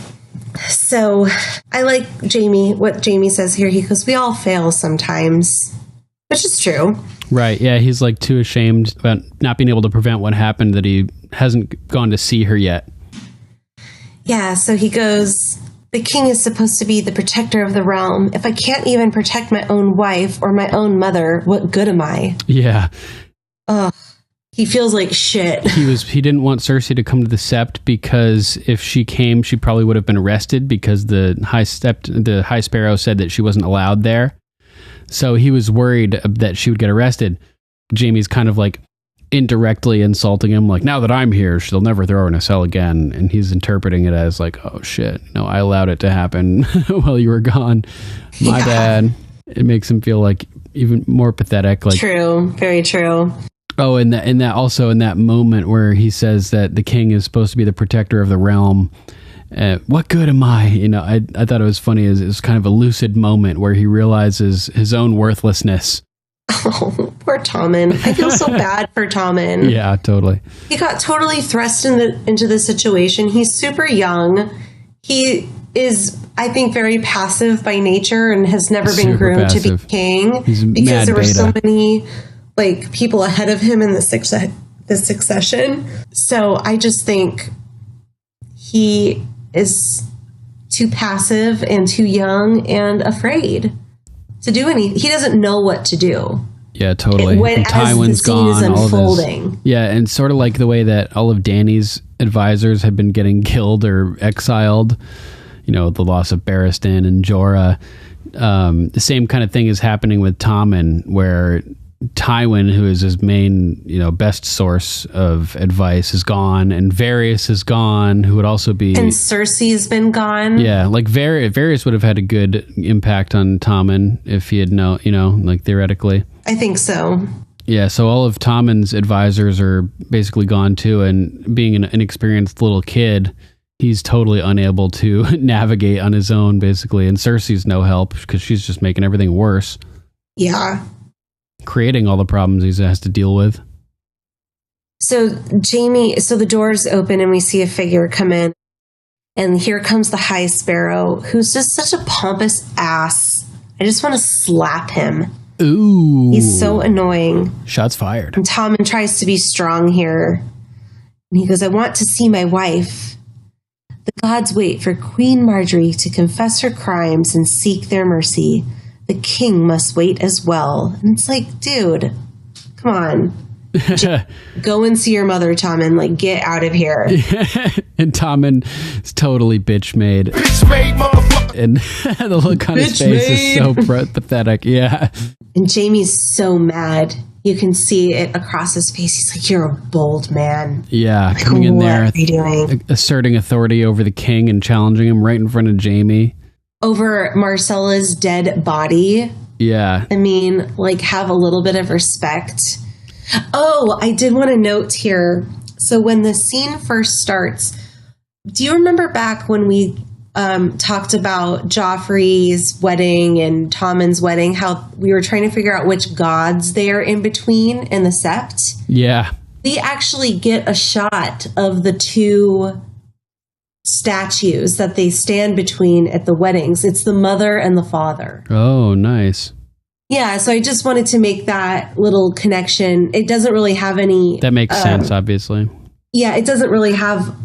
So I like what Jamie says here. He goes, we all fail sometimes, which is true. Right, yeah, he's like too ashamed about not being able to prevent what happened that he hasn't gone to see her yet. Yeah, so he goes, the king is supposed to be the protector of the realm. If I can't even protect my own wife or my own mother, what good am I? Yeah. Ugh. He feels like shit. He didn't want Cersei to come to the Sept because if she came, she probably would have been arrested because the High Sparrow said that she wasn't allowed there. So he was worried that she would get arrested. Jaime's kind of like indirectly insulting him, like, now that I'm here, she'll never throw her in a cell again. And he's interpreting it as like, oh shit, no, I allowed it to happen while you were gone. My bad. It makes him feel like even more pathetic. Like, true, very true. Oh, and that also in that moment where he says that the king is supposed to be the protector of the realm. What good am I? I thought it was funny. It was kind of a lucid moment where he realizes his own worthlessness. Oh, poor Tommen. I feel so bad for Tommen. Yeah, totally. He got totally thrust into the situation. He's super young. He is, I think, very passive by nature and has never been groomed to be king. He's because there were beta. so many people ahead of him in the succession. So I just think he is too passive and too young and afraid to do anything. He doesn't know what to do. Yeah, totally. And Tywin's gone. Is unfolding. And sort of like the way that all of Dany's advisors have been getting killed or exiled. The loss of Barristan and Jorah. The same kind of thing is happening with Tommen, where Tywin, who is his main, best source of advice, is gone, and Varys is gone, who would also be... And Cersei's been gone. Yeah, like Varys would have had a good impact on Tommen if he had theoretically. I think so. Yeah, so all of Tommen's advisors are basically gone too, and being an inexperienced little kid, he's totally unable to navigate on his own, basically, and Cersei's no help because she's just making everything worse. Yeah. Creating all the problems he has to deal with. So the doors open and we see a figure come in, and here comes the High Sparrow, who's just such a pompous ass. I just want to slap him. Ooh. He's so annoying. Shots fired. And Tommen tries to be strong here. And he goes, I want to see my wife. The gods wait for Queen Marjorie to confess her crimes and seek their mercy. The king must wait as well. And it's like, dude, come on. Go and see your mother, Tommen. Get out of here. And Tommen is totally bitch made. Bitch made, motherfucker. And the look on his face is so pathetic. Yeah. And Jaime's so mad. You can see it across his face. He's like, you're a bold man. Yeah, coming in there, what are you doing? Asserting authority over the king and challenging him right in front of Jaime. Over Marcella's dead body. Yeah. I mean, have a little bit of respect. Oh, I did want to note here. So when the scene first starts, do you remember back when we talked about Joffrey's wedding and Tommen's wedding, how we were trying to figure out which gods they are in between in the Sept? Yeah. We actually get a shot of the two statues that they stand between at the weddings. It's the mother and the father. Oh, nice. Yeah, so I just wanted to make that little connection. It doesn't really have any... That makes sense, obviously. Yeah, it doesn't really have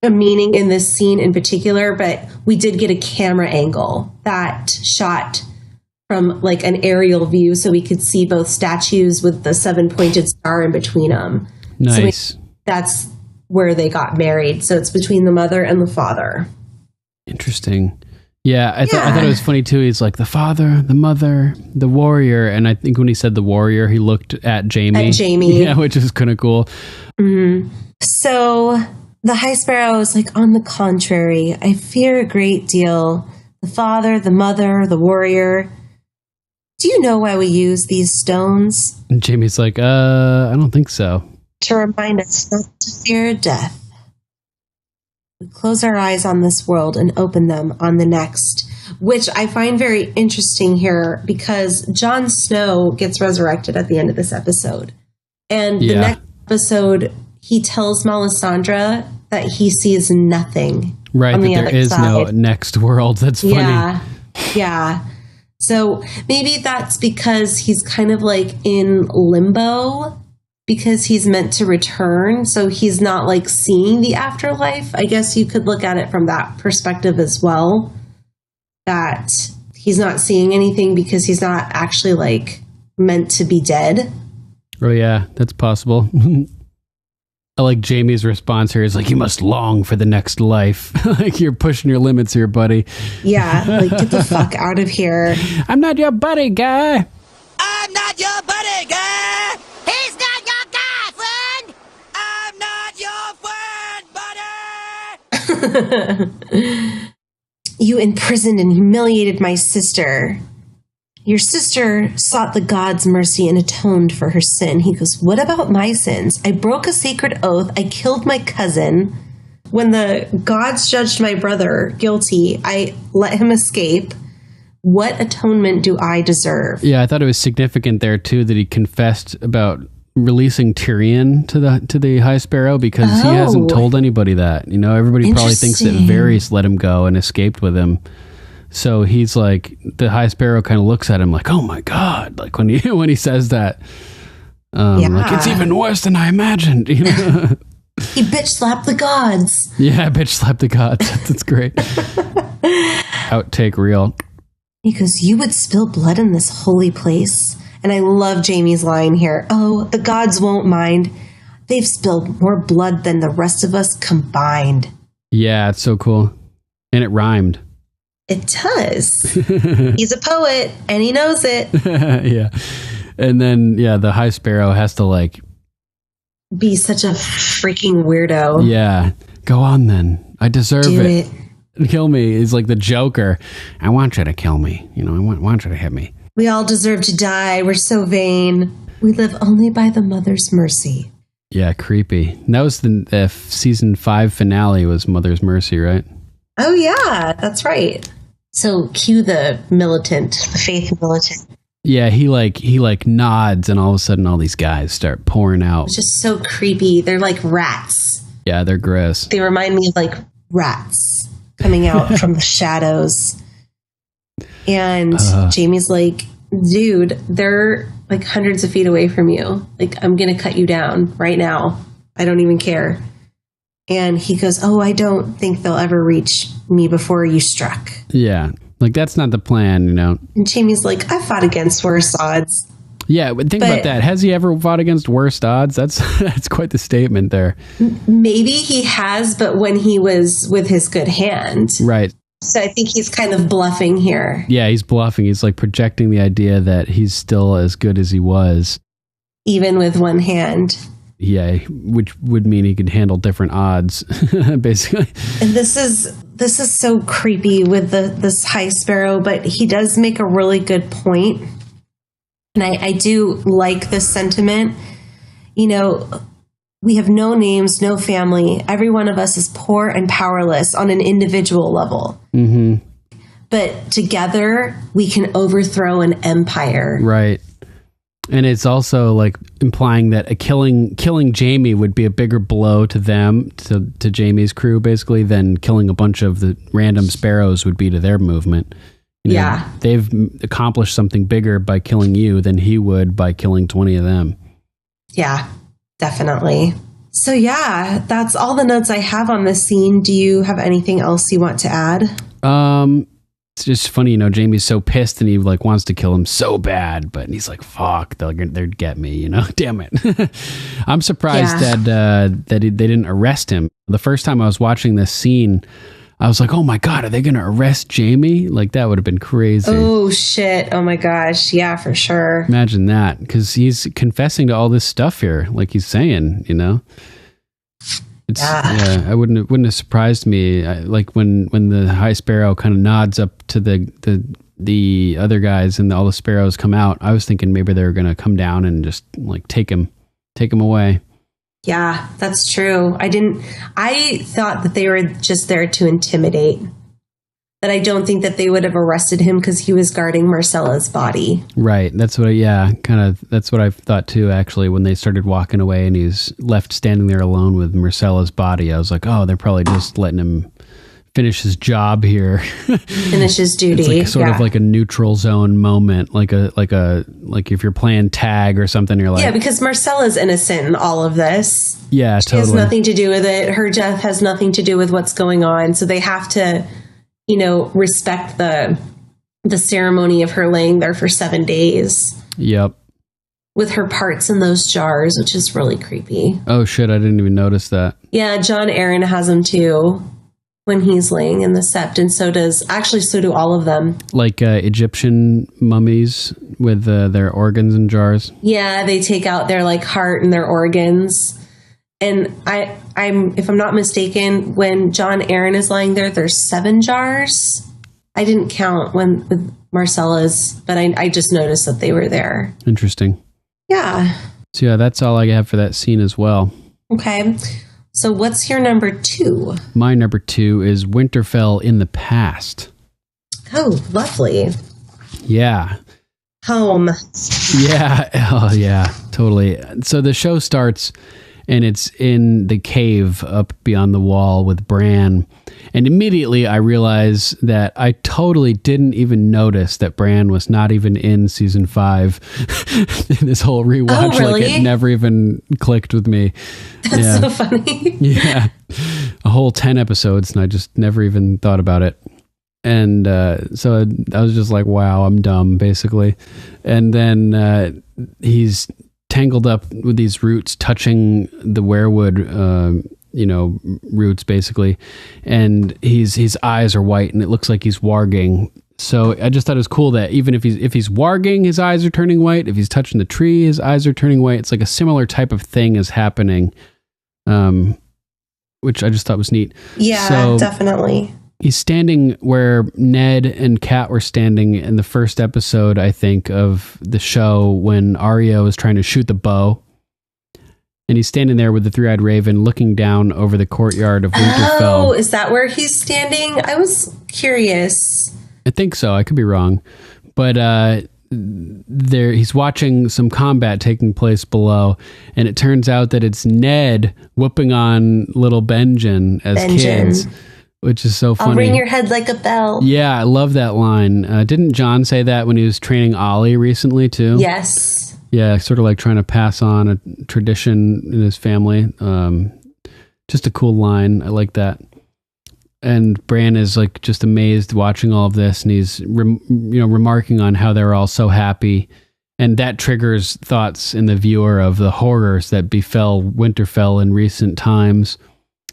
a meaning in this scene in particular, but we did get a camera angle that shot from an aerial view so we could see both statues with the 7-pointed star in between them. Nice. So that's where they got married. So it's between the mother and the father. Interesting. Yeah, I thought it was funny too. He's like the father, the mother, the warrior, and I think when he said the warrior, he looked at Jamie. Yeah, which is kind of cool. Mm-hmm. So the High Sparrow is like, on the contrary, I fear a great deal. The father, the mother, the warrior. Do you know why we use these stones? And Jamie's like, I don't think so. To remind us not to fear death. We close our eyes on this world and open them on the next, which I find very interesting here because Jon Snow gets resurrected at the end of this episode. And the next episode, he tells Melisandre that he sees nothing. Right, that there is no next world. That's funny. Yeah. So maybe that's because he's kind of like in limbo because he's meant to return. So he's not like seeing the afterlife. I guess you could look at it from that perspective as well. That he's not seeing anything because he's not actually like meant to be dead. Oh yeah, that's possible. I like Jamie's response here is like, you must long for the next life. Like you're pushing your limits here, buddy. Yeah, like get the fuck out of here. I'm not your buddy, guy. I'm not your buddy, guy. He's not your guy, friend. I'm not your friend, buddy. You imprisoned and humiliated my sister. Your sister sought the gods' mercy and atoned for her sin. He goes, what about my sins? I broke a sacred oath. I killed my cousin. When the gods judged my brother guilty, I let him escape. What atonement do I deserve? Yeah, I thought it was significant there, too, that he confessed about releasing Tyrion to the High Sparrow because he hasn't told anybody that. You know, everybody probably thinks that Varys let him go and escaped with him. So he's like, the High Sparrow kind of looks at him like, oh my God, like when he says that, like it's even worse than I imagined. You know? He bitch slapped the gods. Yeah, bitch slapped the gods. That's great. Outtake reel. He goes, you would spill blood in this holy place. And I love Jamie's line here. Oh, the gods won't mind. They've spilled more blood than the rest of us combined. Yeah, it's so cool. And it rhymed. It does. He's a poet and he knows it. Yeah. And then, the High Sparrow has to like be such a freaking weirdo. Yeah. Go on then. I deserve it. Kill me. He's like the Joker. I want you to kill me. You know, I want you to hit me. We all deserve to die. We're so vain. We live only by the mother's mercy. Yeah, creepy. And that was the season 5 finale was Mother's Mercy, right? Oh, yeah, that's right. So cue the militant, the faith militant. Yeah, he nods and all of a sudden all these guys start pouring out. It's just so creepy. They're like rats. Yeah, they're gross. They remind me of like rats coming out from the shadows. And Jamie's like, dude, they're like hundreds of feet away from you. Like, I'm going to cut you down right now. I don't even care. And he goes, oh, I don't think they'll ever reach me before you struck. Yeah. Like, that's not the plan, you know. And Jamie's like, I fought against worse odds. Yeah, but think about that. Has he ever fought against worst odds? That's quite the statement there. Maybe he has, but when he was with his good hand. Right. So I think he's kind of bluffing here. Yeah, he's bluffing. He's like projecting the idea that he's still as good as he was. Even with one hand. Yeah, which would mean he could handle different odds, basically. And this is so creepy with this High Sparrow, but he does make a really good point. And I do like this sentiment. You know, we have no names, no family. Every one of us is poor and powerless on an individual level. Mm-hmm. But together, we can overthrow an empire. Right. And it's also like implying that killing Jamie would be a bigger blow to them, to Jamie's crew, basically, than killing a bunch of the random sparrows would be to their movement. You know, yeah. They've accomplished something bigger by killing you than he would by killing 20 of them. Yeah, definitely. So yeah, that's all the notes I have on this scene. Do you have anything else you want to add? it's just funny, Jaime's so pissed and he like wants to kill him so bad, but he's like, fuck, they'd get me, damn it. I'm surprised that they didn't arrest him. The first time I was watching this scene, I was like, oh my God, are they going to arrest Jaime? Like, that would have been crazy. Oh, shit. Oh my gosh. Yeah, for sure. Imagine that, because he's confessing to all this stuff here, like he's saying, Yeah, I wouldn't have surprised me. Like when the High Sparrow kind of nods up to the other guys and all the sparrows come out, I was thinking maybe they were going to come down and just like take him away. Yeah, that's true. I thought that they were just there to intimidate. That I don't think that they would have arrested him because he was guarding Marcella's body. Right. That's what that's what I thought too, actually, when they started walking away and he's left standing there alone with Marcella's body. I was like, oh, they're probably just letting him finish his job here. Finish his duty. It's like sort of like a neutral zone moment, like if you're playing tag or something, you're like, yeah, because Marcella's innocent in all of this. Yeah, she has nothing to do with it. Her death has nothing to do with what's going on. So they have to, respect the ceremony of her laying there for 7 days. Yep. With her parts in those jars, which is really creepy. Oh shit, I didn't even notice that. Yeah, John Aaron has them too when he's laying in the sept, and so do all of them. Like Egyptian mummies with their organs in jars. Yeah, they take out their like heart and their organs. And I'm if I'm not mistaken, when John Aaron is lying there, there's 7 jars. I didn't count with Marcella's, but I just noticed that they were there. Interesting. Yeah. So yeah, that's all I have for that scene as well. Okay. So what's your number 2? My number 2 is Winterfell in the past. Oh, lovely. Yeah. Home. Yeah. Oh, yeah, totally. So the show starts and it's in the cave up beyond the wall with Bran. And immediately I realize that I totally didn't even notice that Bran was not even in season 5 in this whole rewatch. Oh, really? Like it never even clicked with me. That's so funny. Yeah. A whole 10 episodes and I just never even thought about it. And so I was just like, wow, I'm dumb, basically. And then he's tangled up with these roots touching the weirwood roots basically, and his eyes are white and it looks like he's warging. So I just thought it was cool that even if he's warging, his eyes are turning white. If he's touching the tree, his eyes are turning white. It's like a similar type of thing is happening, which I just thought was neat. Yeah, so definitely. He's standing where Ned and Kat were standing in the first episode, I think, of the show when Arya was trying to shoot the bow. And he's standing there with the three-eyed raven looking down over the courtyard of Winterfell. Oh, is that where he's standing? I was curious. I think so. I could be wrong. But he's watching some combat taking place below. And it turns out that it's Ned whooping on little Benjen as kids. Which is so funny. I'll ring your head like a bell. Yeah, I love that line. Didn't John say that when he was training Ollie recently too? Yes. Yeah, sort of like trying to pass on a tradition in his family. Just a cool line. I like that. And Bran is like just amazed watching all of this, and he's remarking on how they're all so happy, and that triggers thoughts in the viewer of the horrors that befell Winterfell in recent times.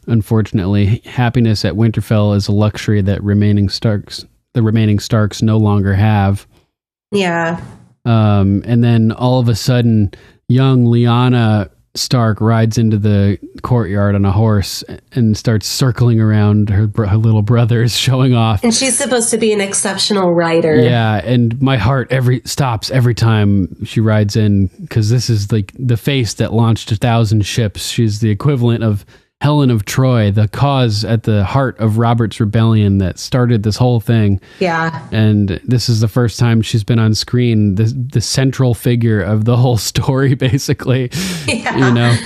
Unfortunately, happiness at Winterfell is a luxury that the remaining Starks no longer have. Yeah. And then all of a sudden, young Lyanna Stark rides into the courtyard on a horse and starts circling around her little brothers, showing off. And she's supposed to be an exceptional rider. Yeah, and my heart stops every time she rides in, because this is like the face that launched 1,000 ships. She's the equivalent of Helen of Troy, the cause at the heart of Robert's rebellion that started this whole thing. Yeah. And this is the first time she's been on screen, the central figure of the whole story, basically. Yeah.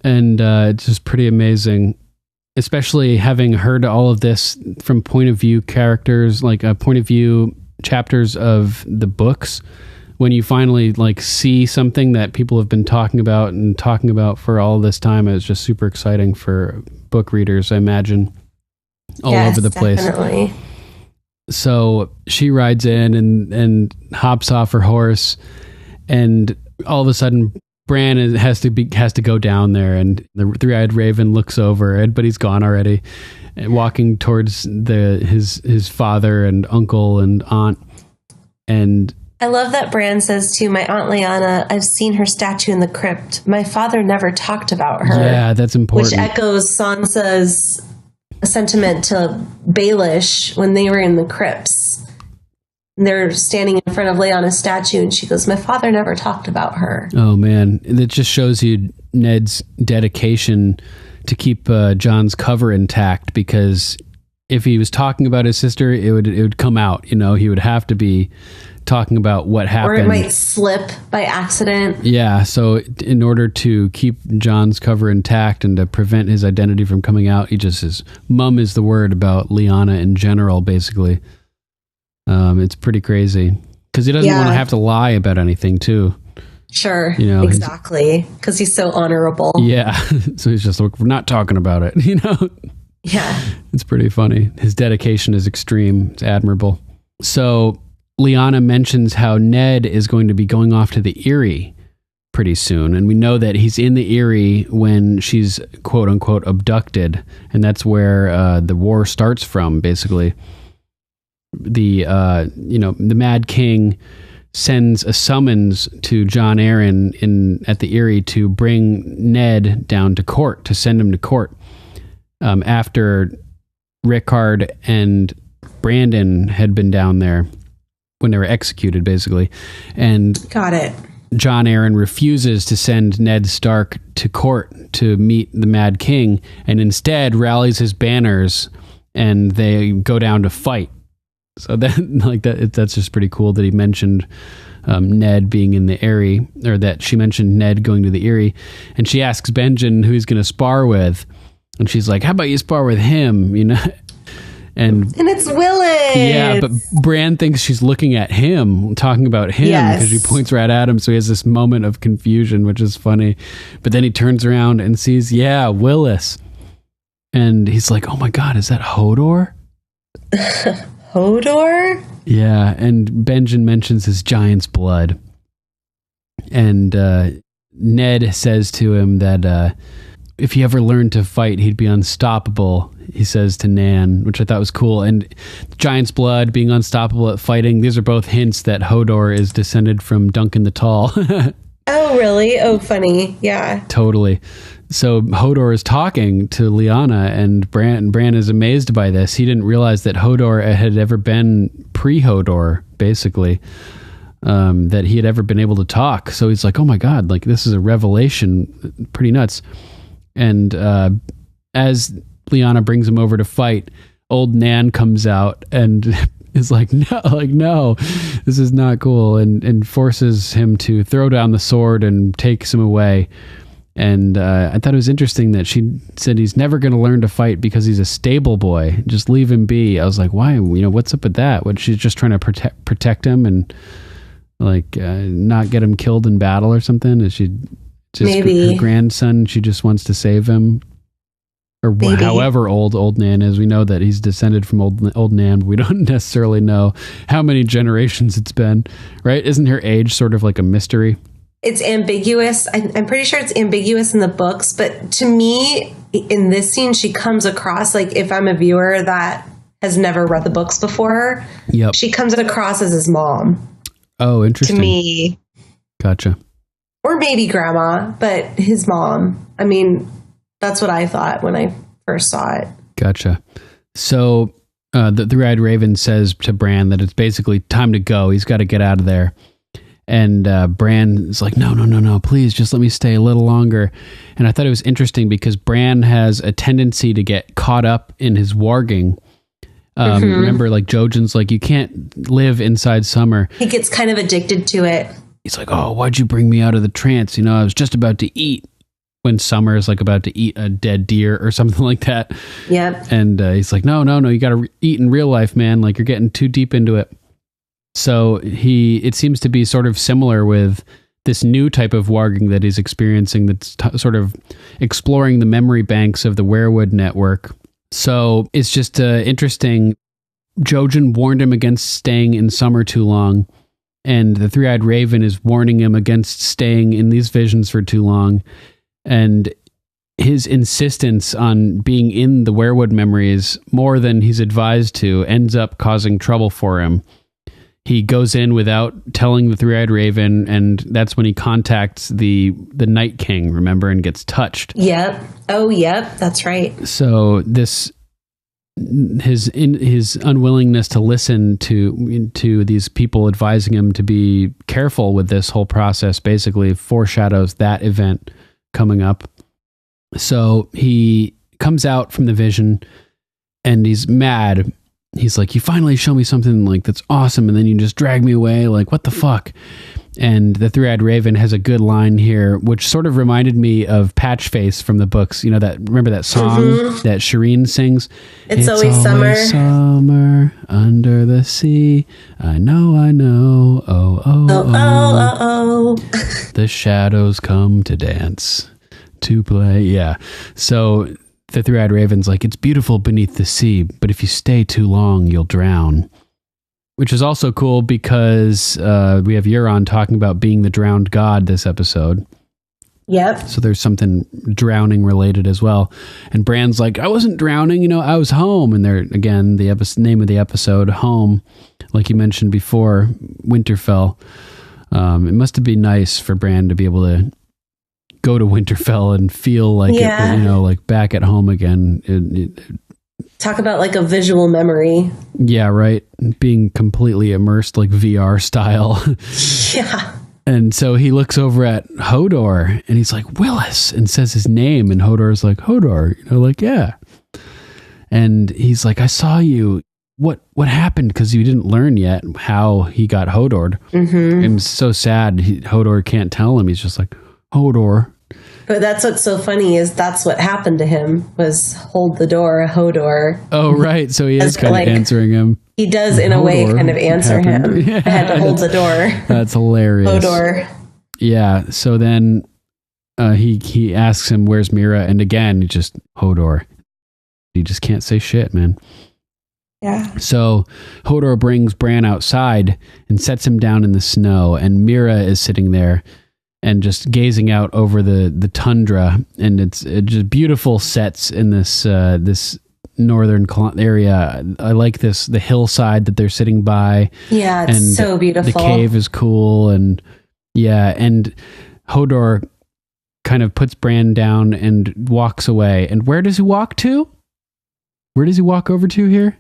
And it's just pretty amazing, especially having heard all of this from point of view characters, like a point of view chapters of the books. When you finally like see something that people have been talking about for all this time, it's just super exciting for book readers, I imagine, all over the place. Definitely. So she rides in and hops off her horse, and all of a sudden Bran has to go down there, and the three-eyed raven looks over, but he's gone already, walking towards his father and uncle and aunt. And I love that Bran says to my Aunt Lyanna, I've seen her statue in the crypt. My father never talked about her. Yeah, that's important. Which echoes Sansa's sentiment to Baelish when they were in the crypts. They're standing in front of Lyanna's statue, and she goes, my father never talked about her. Oh, man. It just shows you Ned's dedication to keep Jon's cover intact, because if he was talking about his sister, it would come out. You know, he would have to be talking about what happened. Or it might slip by accident. Yeah, so in order to keep Jon's cover intact and to prevent his identity from coming out, he just says, mum is the word about Lyanna in general, basically. It's pretty crazy. Because he doesn't want to have to lie about anything, too. Sure, you know, exactly. Because he's so honorable. Yeah, so he's just like, we're not talking about it, you know? Yeah. It's pretty funny. His dedication is extreme. It's admirable. So Lyanna mentions how Ned is going to be going off to the Eyrie pretty soon. And we know that he's in the Eyrie when she's quote unquote abducted. And that's where the war starts from, basically. The Mad King sends a summons to Jon Arryn at the Eyrie to bring Ned down to court, to send him to court. After Rickard and Brandon had been down there when they were executed, basically. And got it. Jon Arryn refuses to send Ned Stark to court to meet the Mad King, and instead rallies his banners, and they go down to fight. So that's just pretty cool that he mentioned Ned being in the Eyrie, or that she mentioned Ned going to the Eyrie, and she asks Benjen who he's going to spar with, and she's like, "How about you spar with him?" You know, and it's Willis. Yeah, but Bran thinks she's looking at him, talking about him, because she points right at him. So he has this moment of confusion, which is funny. But then he turns around and sees, Willis, and he's like, "Oh my God, is that Hodor?" Hodor? Yeah, and Benjen mentions his giant's blood. And Ned says to him that if he ever learned to fight, he'd be unstoppable, he says to Nan, which I thought was cool. And giant's blood, being unstoppable at fighting, these are both hints that Hodor is descended from Duncan the Tall. Oh, really? Oh, funny. Yeah. Totally. So Hodor is talking to Lyanna, and Bran is amazed by this. He didn't realize that Hodor had ever been pre-Hodor, basically, that he had ever been able to talk. So he's like, oh my God, like this is a revelation, pretty nuts. And as Lyanna brings him over to fight, old Nan comes out and is like, no, this is not cool, and forces him to throw down the sword and takes him away. And I thought it was interesting that she said he's never going to learn to fight because he's a stable boy. Just leave him be. I was like, why? What's up with that? What, she's just trying to protect him and not get him killed in battle or something? Is she just maybe her grandson? She just wants to save him, or maybe. However old Nan is. We know that he's descended from old Nan, but we don't necessarily know how many generations it's been. Right? Isn't her age sort of like a mystery? It's ambiguous. I'm pretty sure it's ambiguous in the books, but to me, in this scene, she comes across like, if I'm a viewer that has never read the books before, she comes across as his mom. Oh, interesting. To me. Gotcha. Or maybe grandma, but his mom. I mean, that's what I thought when I first saw it. Gotcha. So the Three-Eyed Raven says to Bran that it's basically time to go. He's got to get out of there. And Bran is like, no, please just let me stay a little longer. And I thought it was interesting because Bran has a tendency to get caught up in his warging. Remember, like Jojen's like, you can't live inside summer. He gets kind of addicted to it. He's like, oh, why'd you bring me out of the trance? I was just about to eat, when Summer is like about to eat a dead deer or something like that. Yep. And he's like, no, you got to eat in real life, man. Like you're getting too deep into it. So it seems to be sort of similar with this new type of warging that he's experiencing, that's sort of exploring the memory banks of the Werewood network. So it's just interesting Jojen warned him against staying in summer too long, and the three-eyed raven is warning him against staying in these visions for too long, and his insistence on being in the werewood memories more than he's advised to ends up causing trouble for him. He goes in without telling the three-eyed raven, and that's when he contacts the Night King, remember, and gets touched. Yep. Oh, yep. That's right. So his unwillingness to listen to these people advising him to be careful with this whole process basically foreshadows that event coming up. So he comes out from the vision and he's mad. He's like, you finally show me something like that's awesome, and then you just drag me away. Like, what the fuck? And the three-eyed raven has a good line here, which sort of reminded me of Patchface from the books. You know, remember that song that Shireen sings? It's always summer. Summer under the sea. I know. Oh. The shadows come to dance, to play. Yeah. So the three-eyed raven's like, it's beautiful beneath the sea, but if you stay too long, you'll drown. Which is also cool because we have Euron talking about being the drowned god this episode. Yep. So there's something drowning related as well. And Bran's like, I wasn't drowning, I was home. And there, again, the name of the episode, Home, like you mentioned before, Winterfell. It must have been nice for Bran to be able to go to Winterfell and feel like, like back at home again. Talk about like a visual memory. Yeah, right. Being completely immersed, like VR style. Yeah. And so he looks over at Hodor and he's like, Willis, and says his name. And Hodor's like, Hodor, yeah. And he's like, I saw you. What happened? Because you didn't learn yet how he got Hodored. Mm-hmm. I'm so sad. Hodor can't tell him. He's just like, Hodor. But that's what's so funny is that's what happened to him was hold the door, Hodor. Oh, right. So he is kind of answering him. He does in Hodor a way kind of answer him. Yeah, I had to hold the door. That's hilarious. Hodor. Yeah. So then he asks him, where's Mira? And again, he just, Hodor. He just can't say shit, man. Yeah. So Hodor brings Bran outside and sets him down in the snow. And Mira is sitting there and just gazing out over the tundra, and it's just beautiful sets in this northern area. I like the hillside that they're sitting by. Yeah, it's and so beautiful. The cave is cool, and Hodor kind of puts Bran down and walks away. And where does he walk to? Where does he walk over to here?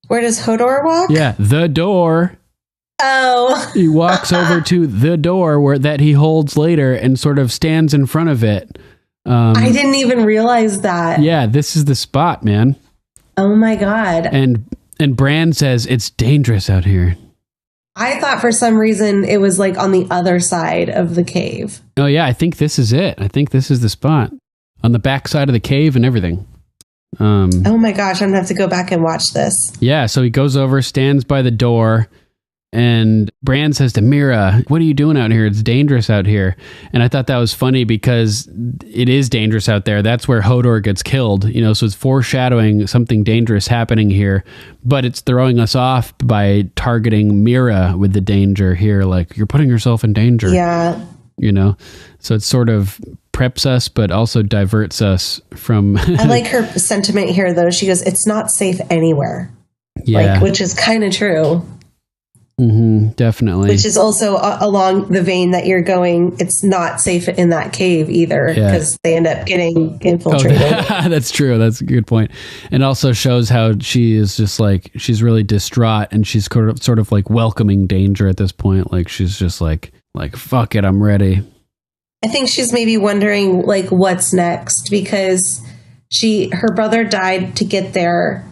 Where does Hodor walk? Yeah, the door. Oh. He walks over to the door that he holds later and sort of stands in front of it. I didn't even realize that. Yeah, this is the spot, man. Oh my God. And Bran says, it's dangerous out here. I thought for some reason it was like on the other side of the cave. Oh yeah, I think this is it. I think this is the spot. On the back side of the cave and everything. Oh my gosh, I'm going to have to go back and watch this. Yeah, so he goes over, stands by the door, and Bran says to Mira, what are you doing out here? It's dangerous out here. And I thought that was funny because it is dangerous out there. That's where Hodor gets killed, so it's foreshadowing something dangerous happening here, but it's throwing us off by targeting Mira with the danger here. Like, you're putting yourself in danger. Yeah. So it sort of preps us, but also diverts us from... I like her sentiment here, though. She goes, it's not safe anywhere. Yeah. Which is kind of true. Mm-hmm, definitely. Which is also along the vein that you're going, it's not safe in that cave either, because they end up getting infiltrated. That's true. That's a good point. And also shows how she is just like, she's really distraught, and she's sort of like welcoming danger at this point. Like, she's just like, fuck it, I'm ready. I think she's maybe wondering like what's next, because her brother died to get there.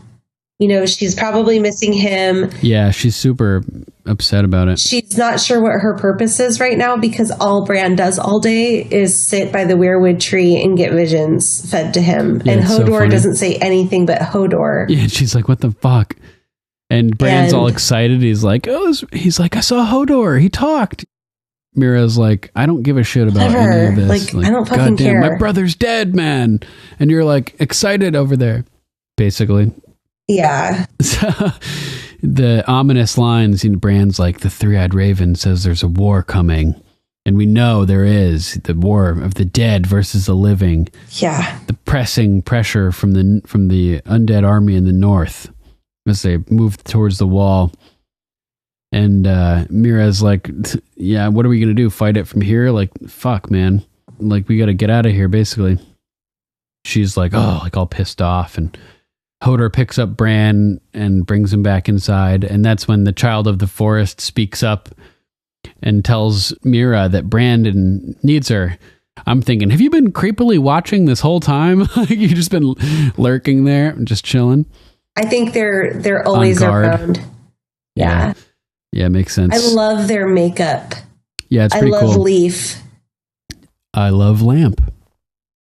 She's probably missing him. Yeah, she's super upset about it. She's not sure what her purpose is right now, because all Bran does all day is sit by the weirwood tree and get visions fed to him. Yeah, and Hodor doesn't say anything but Hodor. Yeah, she's like, what the fuck? And Bran's all excited. He's like, I saw Hodor. He talked. Mira's like, I don't give a shit about any of this. Like I don't fucking care. My brother's dead, man. And you're like excited over there, basically. Yeah. So the ominous lines in Bran's like, the three-eyed raven says there's a war coming. And we know there is, the war of the dead versus the living. Yeah. The pressing pressure from the undead army in the north as they move towards the wall. And Mira's like, yeah, what are we going to do? Fight it from here? Like, fuck, man. Like, we got to get out of here, basically. She's like, oh, like all pissed off. And Hodor picks up Bran and brings him back inside. And that's when the child of the forest speaks up and tells Mira that Brandon needs her. I'm thinking, have you been creepily watching this whole time? You've just been lurking there and just chilling. I think they're always around. Yeah. Yeah, makes sense. I love their makeup. Yeah, it's pretty cool. I love Leaf. I love Lamp.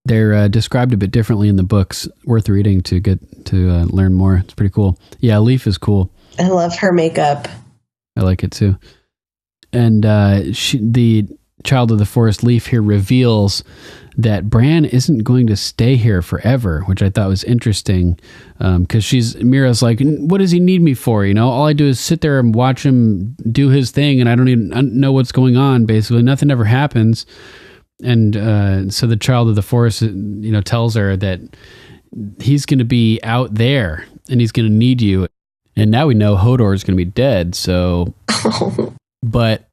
They're described a bit differently in the books. Worth reading to get to learn more. It's pretty cool. Yeah, Leaf is cool. I love her makeup. I like it too. And the child of the forest, Leaf, here reveals that Bran isn't going to stay here forever, which I thought was interesting. Because Mira's like, what does he need me for? You know, all I do is sit there and watch him do his thing, and I don't even know what's going on. Basically, nothing ever happens. And so the child of the forest, tells her that he's going to be out there, and he's going to need you. And now we know Hodor is going to be dead. So, but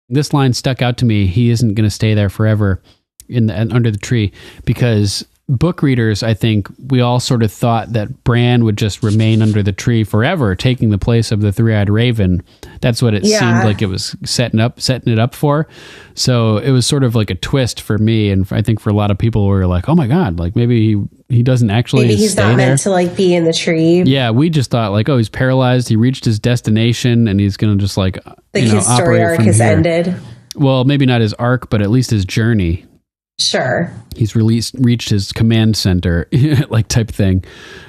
this line stuck out to me. He isn't going to stay there forever under the tree, because book readers, I think we all sort of thought that Bran would just remain under the tree forever, taking the place of the three-eyed raven. That's what it seemed like it was setting it up for. So it was sort of like a twist for me, and I think for a lot of people who were like, oh my god, like maybe he doesn't actually maybe he's stay not there. Meant to like be in the tree. Yeah, we just thought like, oh, he's paralyzed, he reached his destination, and he's gonna just like his story arc has ended. Well, maybe not his arc, but at least his journey. Sure. He's reached his command center, like type thing.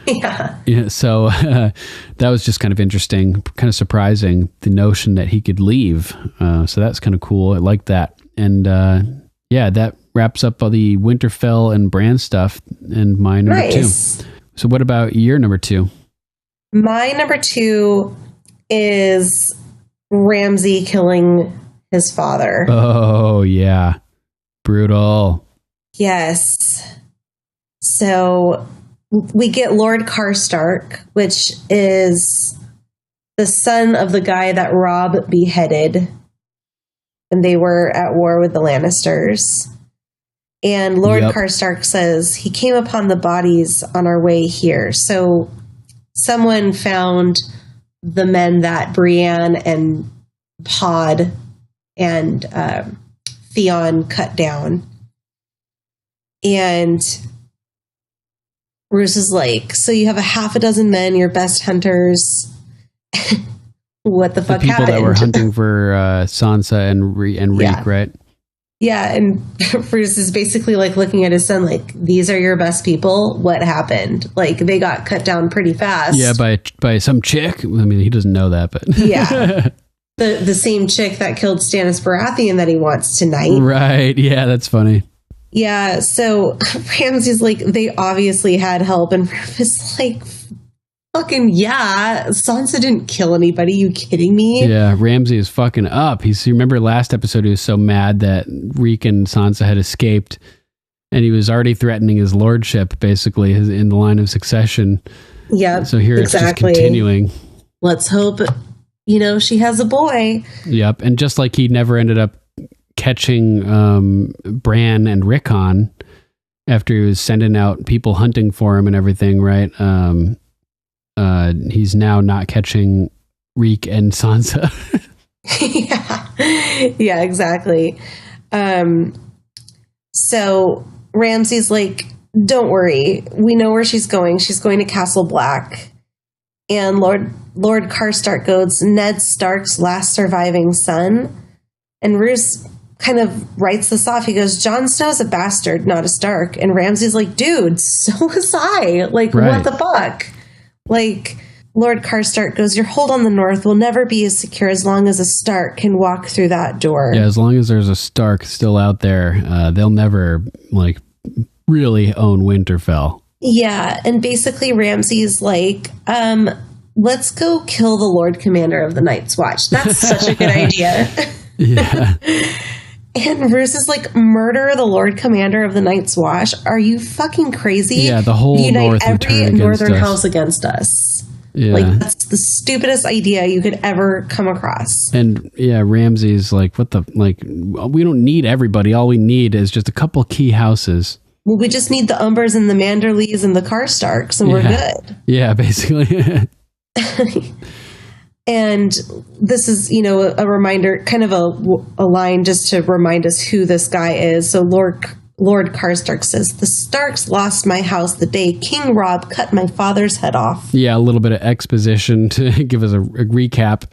Yeah. So that was just kind of interesting, kind of surprising, the notion that he could leave. So that's kind of cool. I like that. And that wraps up all the Winterfell and Bran stuff and my number 2. So what about your number 2? My number 2 is Ramsay killing his father. Oh, yeah. Brutal. Yes. So we get Lord Karstark, which is the son of the guy that Robb beheaded when they were at war with the Lannisters. And Lord Karstark says he came upon the bodies on our way here. So someone found the men that Brienne and Pod and Theon cut down. And Roose is like, so you have a half a dozen men, your best hunters. What the fuck happened? The people that were hunting for Sansa and Reek, right? Yeah, and Roose is basically like looking at his son like, these are your best people? What happened? Like, they got cut down pretty fast. Yeah, by some chick. I mean, he doesn't know that, but... Yeah. The same chick that killed Stannis Baratheon that he wants tonight. Right. Yeah, that's funny. Yeah. So Ramsay's like, they obviously had help. And Rufus like, fucking yeah. Sansa didn't kill anybody. You kidding me? Yeah. Ramsay is fucking up. You remember last episode, he was so mad that Reek and Sansa had escaped. And he was already threatening his lordship, basically, in the line of succession. Yeah. So here it's just continuing. Let's hope... she has a boy. Yep. And just like he never ended up catching Bran and Rickon after he was sending out people hunting for him and everything, right? He's now not catching Reek and Sansa. Yeah, exactly. So Ramsay's like, don't worry. We know where she's going. She's going to Castle Black. And Lord Karstark goes, Ned Stark's last surviving son. And Roose kind of writes this off. He goes, Jon Snow's a bastard, not a Stark. And Ramsay's like, dude, so was I. Like, What the fuck? Like, Lord Karstark goes, your hold on the North will never be as secure as long as a Stark can walk through that door. Yeah, as long as there's a Stark still out there, they'll never, really own Winterfell. Yeah, and basically Ramsay's like, let's go kill the Lord Commander of the Night's Watch. That's such a good idea. Yeah. And Roose is like, murder the Lord Commander of the Night's Watch? Are you fucking crazy? Yeah, the whole Unite North would turn every against northern us. house against us. Yeah. Like, that's the stupidest idea you could ever come across. And yeah, Ramsay's like, what the, like, we don't need everybody. All we need is just a couple key houses. Well, we just need the Umbers and the Manderleys and the Karstarks, and we're good. Yeah, basically. And this is, you know, a reminder, kind of a line just to remind us who this guy is. So Lord Karstark says, the Starks lost my house the day King Robb cut my father's head off. Yeah, a little bit of exposition to give us a recap.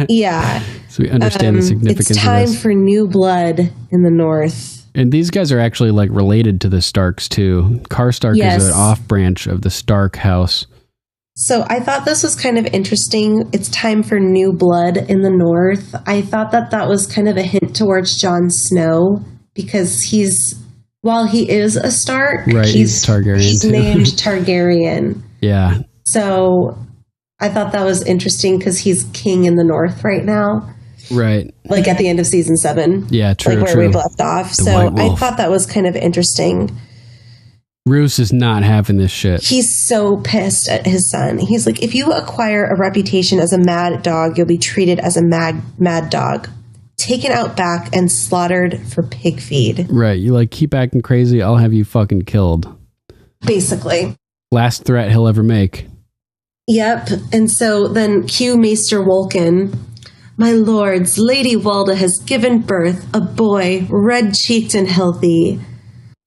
Yeah. So we understand the significance it's time of this. for new blood in the North. And these guys are actually like related to the Starks too. Karstark is an off branch of the Stark house. So I thought this was kind of interesting. It's time for new blood in the North. I thought that was kind of a hint towards Jon Snow, because while he is a Stark, right, he's Targaryen. He's named Targaryen. Yeah. So I thought that was interesting because he's king in the North right now. Right. Like at the end of season 7. Yeah, true. Like where we've left off. The so White Wolf. I thought that was kind of interesting. Roose is not having this shit. He's so pissed at his son. He's like, if you acquire a reputation as a mad dog, you'll be treated as a mad dog. Taken out back and slaughtered for pig feed. Right. You like, keep acting crazy, I'll have you fucking killed. Basically. Last threat he'll ever make. Yep. And so then cue Maester Wolken. My lords, Lady Walda has given birth a boy, red-cheeked and healthy.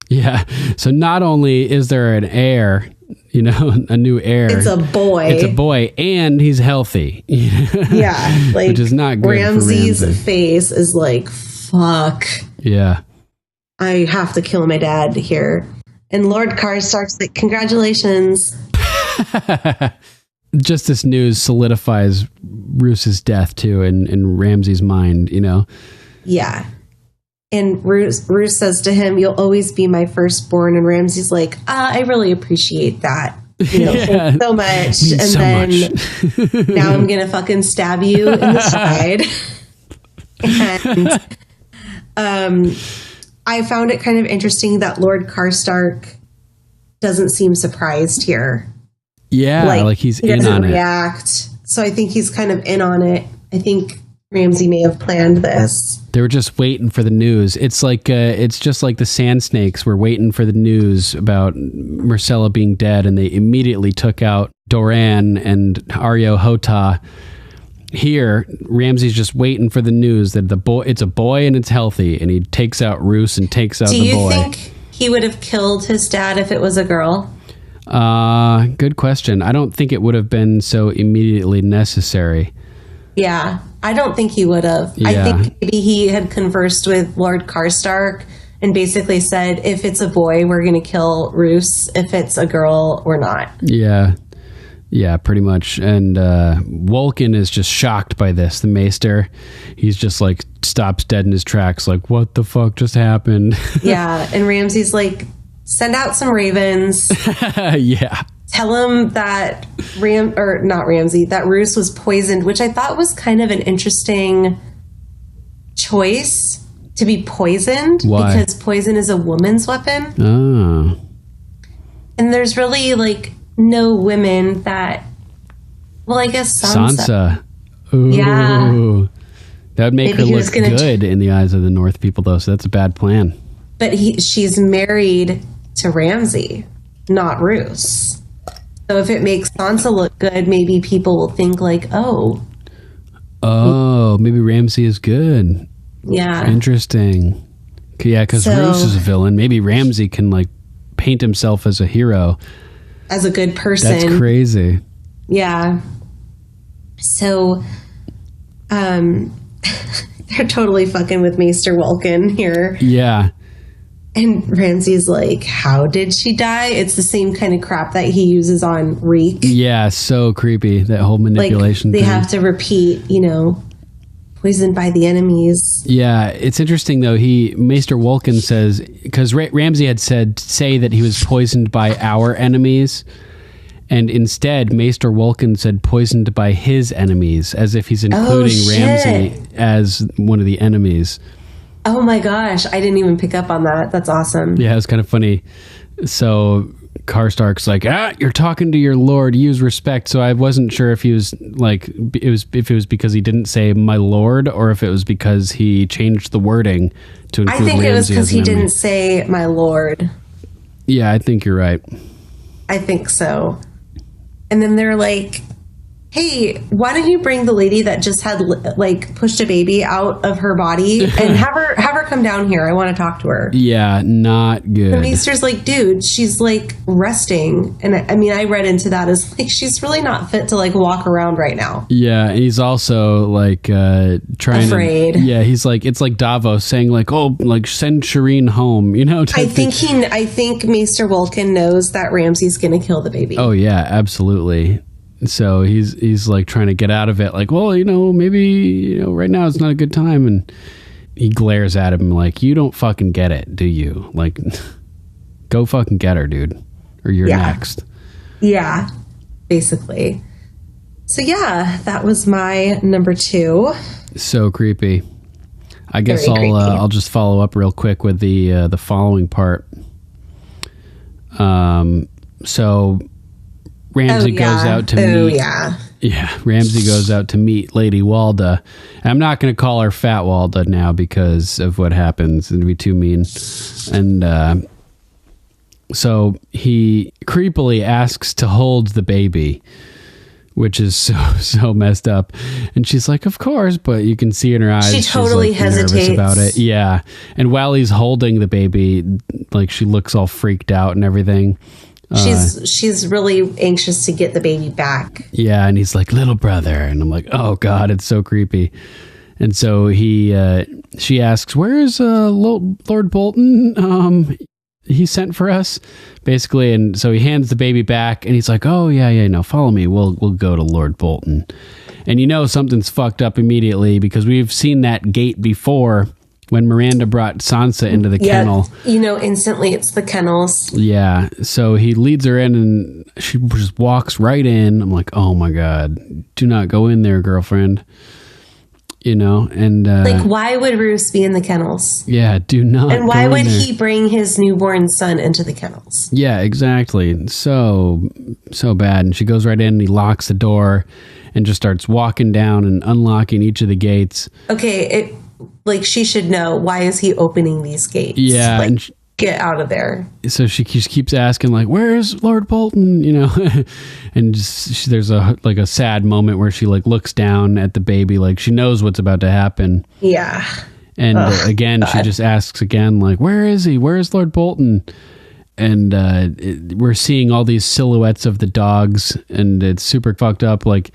Yeah. So not only is there an heir, you know, a new heir. It's a boy. It's a boy, and he's healthy. Yeah. Like, which is not good Ramsay's for Ramsay. face is like, fuck. Yeah. I have to kill my dad here. And Lord Karstark's like, congratulations. Just this news solidifies Roose's death too in Ramsay's mind, you know? Yeah. And Roose says to him, you'll always be my firstborn. And Ramsay's like, I really appreciate that. You know, Yeah. thanks so much. Means And so then much. now I'm going to fucking stab you in the side. And I found it kind of interesting that Lord Karstark doesn't seem surprised here. Yeah, like he's he in doesn't on it. react. So I think he's kind of in on it. I think Ramsay may have planned this. They were just waiting for the news. It's like it's just like the Sand Snakes were waiting for the news about Myrcella being dead, and they immediately took out Doran and Aryo Hotah. Here, Ramsay's just waiting for the news that it's a boy and it's healthy, and he takes out Roose and takes out the boy. Do you think he would have killed his dad if it was a girl? Good question. I don't think it would have been so immediately necessary. Yeah, I don't think he would have. Yeah. I think maybe he had conversed with Lord Karstark and basically said, if it's a boy, we're going to kill Roose. If it's a girl, we're not. Yeah. Yeah, pretty much. And Wolken is just shocked by this. The Maester, he's just like stops dead in his tracks, like, what the fuck just happened? Yeah, and Ramsay's like, send out some ravens. Yeah. Tell him that that Roose was poisoned, which I thought was kind of an interesting choice to be poisoned. Why? Because poison is a woman's weapon. Oh. And there's really like no women that, well, I guess Sansa. Ooh. Yeah. That would make Maybe her he look was gonna good in the eyes of the North people, though, so that's a bad plan. But she's married to Ramsay, not Roose. So if it makes Sansa look good, maybe people will think like, oh, maybe Ramsay is good. yeah. Interesting. Yeah, because Roose is a villain. Maybe Ramsay can like paint himself as a hero. As a good person. That's crazy. Yeah. So, they're totally fucking with Maester Wolken here. Yeah. And Ramsay's like, how did she die? It's the same kind of crap that he uses on Reek. Yeah, so creepy, that whole manipulation Like, they thing. have to repeat, you know, poisoned by the enemies. Yeah, it's interesting though. Maester Wolken says, because Ramsay had say that he was poisoned by our enemies, and instead Maester Wolken said poisoned by his enemies, as if he's including Ramsay as one of the enemies. Oh my gosh, I didn't even pick up on that. That's awesome. Yeah, it was kind of funny. So Karstark's like, you're talking to your lord, use respect. So I wasn't sure if he was like, if it was because he didn't say my lord, or if it was because he changed the wording to include I think Ramsay it was because he enemy. didn't say my lord. Yeah, I think you're right. I think so. And then they're like, hey, why don't you bring the lady that just had like pushed a baby out of her body and have her come down here? I want to talk to her. Yeah, not good. The Maester's like, dude, she's like resting. And I mean, I read into that as like, she's really not fit to like walk around right now. Yeah, and he's also like trying afraid. Yeah, he's like, it's like Davos saying like, oh, like send Shireen home, you know? I think Maester Wolken knows that Ramsay's going to kill the baby. Oh yeah, absolutely. So he's like trying to get out of it, like, well, maybe right now it's not a good time, and he glares at him like, you don't fucking get it, do you? Like, go fucking get her, dude, or you're next. Yeah, basically. So yeah, that was my number 2. So creepy. I guess Very creepy. I'll just follow up real quick with the following part. So Ramsay goes out to meet. Ramsay goes out to meet Lady Walda. I'm not going to call her Fat Walda now because of what happens. It'd be too mean. And so he creepily asks to hold the baby, which is so messed up. And she's like, of course, but you can see in her eyes she totally she's like hesitates nervous about it. Yeah. And while he's holding the baby, like she looks all freaked out and everything. She's really anxious to get the baby back. Yeah, and he's like, little brother, and I'm like, oh god, it's so creepy. And so she asks, where is Lord Bolton? He sent for us, basically. And so he hands the baby back, and he's like, oh yeah, no, follow me. We'll go to Lord Bolton. And something's fucked up immediately because we've seen that gate before. When Miranda brought Sansa into the kennel. Instantly it's the kennels. Yeah. So he leads her in and she just walks right in. I'm like, oh my God, do not go in there, girlfriend. And like, why would Roose be in the kennels? Yeah, do not. And why would he bring his newborn son into the kennels? Yeah, exactly. So bad. And she goes right in and he locks the door and just starts walking down and unlocking each of the gates. Okay, like she should know, why is he opening these gates? Yeah, like, get out of there. So she just keeps asking, like, where is Lord Bolton? And there's a sad moment where she like looks down at the baby, like she knows what's about to happen. Yeah. And again, God. She just asks again, like, where is he? Where is Lord Bolton? And we're seeing all these silhouettes of the dogs, and it's super fucked up. Like,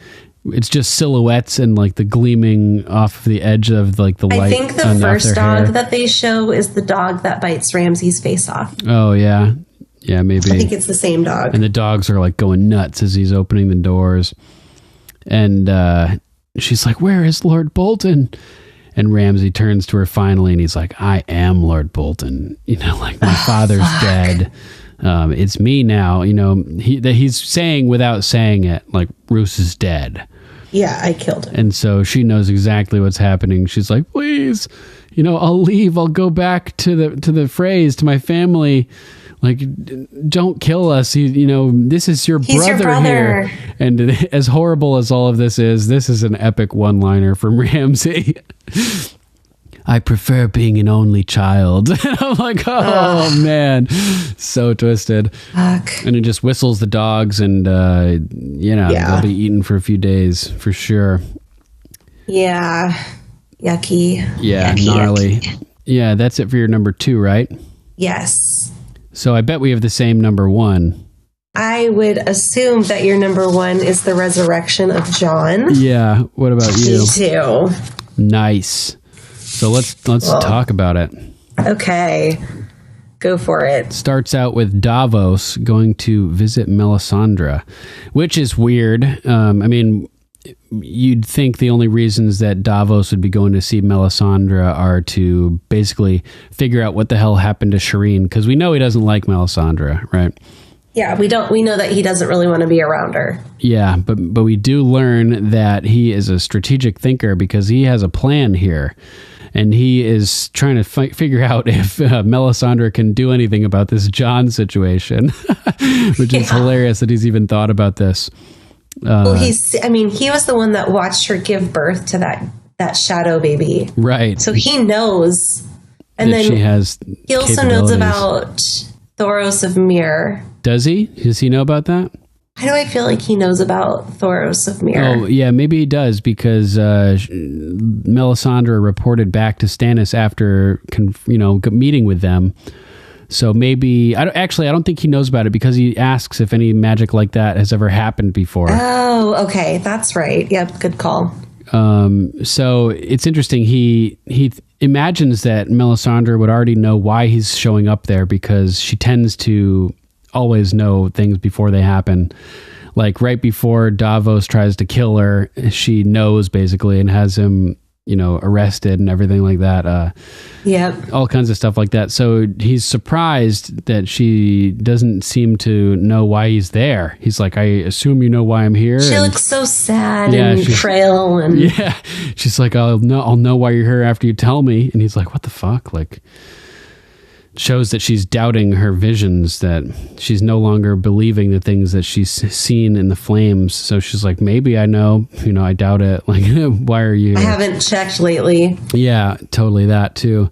it's just silhouettes and like the gleaming off of the edge of like the light. I think the first dog that they show is the dog that bites Ramsay's face off. Oh yeah. Yeah, maybe. I think it's the same dog. And the dogs are like going nuts as he's opening the doors. And she's like, where is Lord Bolton? And Ramsay turns to her finally and he's like, I am Lord Bolton. Like my father's dead. It's me now. He's saying without saying it, like Roose is dead. Yeah, I killed him. And so she knows exactly what's happening. She's like, please, I'll leave. I'll go back to the phrase, to my family. Like, don't kill us. This is your brother here. And as horrible as all of this is an epic one-liner from Ramsay. I prefer being an only child. And I'm like, oh man, so twisted. Fuck. And it just whistles the dogs and, they'll be eaten for a few days for sure. Yeah. Yucky. Yeah, yucky, gnarly. Yucky. Yeah, that's it for your number 2, right? Yes. So I bet we have the same number 1. I would assume that your number 1 is the resurrection of Jon. Yeah. What about you? Me too. Nice. So let's talk about it. Okay. Go for it. Starts out with Davos going to visit Melisandre, which is weird. you'd think the only reasons that Davos would be going to see Melisandre are to basically figure out what the hell happened to Shireen, because we know he doesn't like Melisandre, right? Yeah, we know that he doesn't really want to be around her. Yeah, but we do learn that he is a strategic thinker because he has a plan here. And he is trying to figure out if Melisandre can do anything about this Jon situation, which is hilarious that he's even thought about this. Well, he was the one that watched her give birth to that shadow baby. Right. So he knows. And that then he also knows about Thoros of Myr. Does he? Does he know about that? How do I feel like he knows about Thoros of Myr? Oh, yeah, maybe he does because Melisandre reported back to Stannis after, meeting with them. So maybe, I don't think he knows about it because he asks if any magic like that has ever happened before. Oh, okay. That's right. Yep. Good call. So it's interesting. He imagines that Melisandre would already know why he's showing up there because she tends to always know things before they happen. Like right before Davos tries to kill her, she knows basically and has him, arrested and everything like that. Yep. All kinds of stuff like that. So he's surprised that she doesn't seem to know why he's there. He's like, I assume you know why I'm here. She looks so sad and frail. And yeah. She's like, I'll know why you're here after you tell me. And he's like, what the fuck? Like, shows that she's doubting her visions, that she's no longer believing the things that she's seen in the flames. So she's like, maybe I know, I doubt it. Like, why are you? I haven't checked lately. Yeah, totally that too.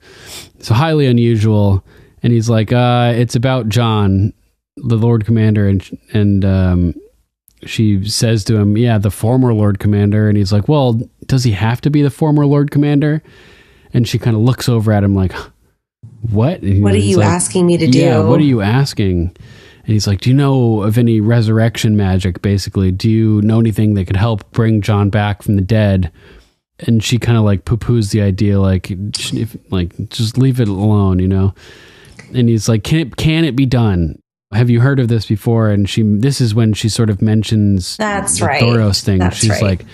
So highly unusual. And he's like, it's about Jon, the Lord Commander. And she says to him, yeah, the former Lord Commander. And he's like, well, does he have to be the former Lord Commander? And she kind of looks over at him like, what? What are you asking me to do? Yeah, what are you asking? And he's like, do you know of any resurrection magic, basically? Do you know anything that could help bring Jon back from the dead? And she kind of like poo-poos the idea, just leave it alone, And he's like, can it be done? Have you heard of this before? And this is when she sort of mentions the Thoros thing. She's like,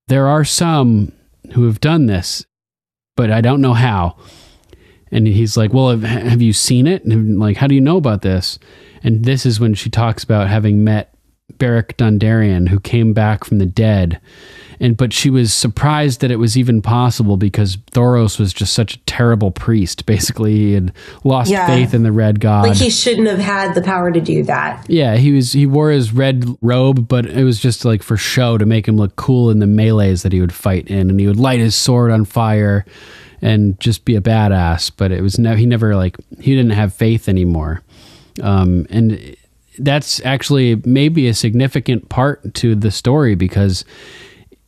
there are some who have done this, but I don't know how. And he's like, well, have you seen it? And like, how do you know about this? And this is when she talks about having met Beric Dondarrion, who came back from the dead. But she was surprised that it was even possible because Thoros was just such a terrible priest. Basically, he had lost faith in the Red God. Like he shouldn't have had the power to do that. Yeah, he wore his red robe, but it was just like for show to make him look cool in the melees that he would fight in. And he would light his sword on fire and just be a badass, but it was he didn't have faith anymore. And that's actually maybe a significant part to the story because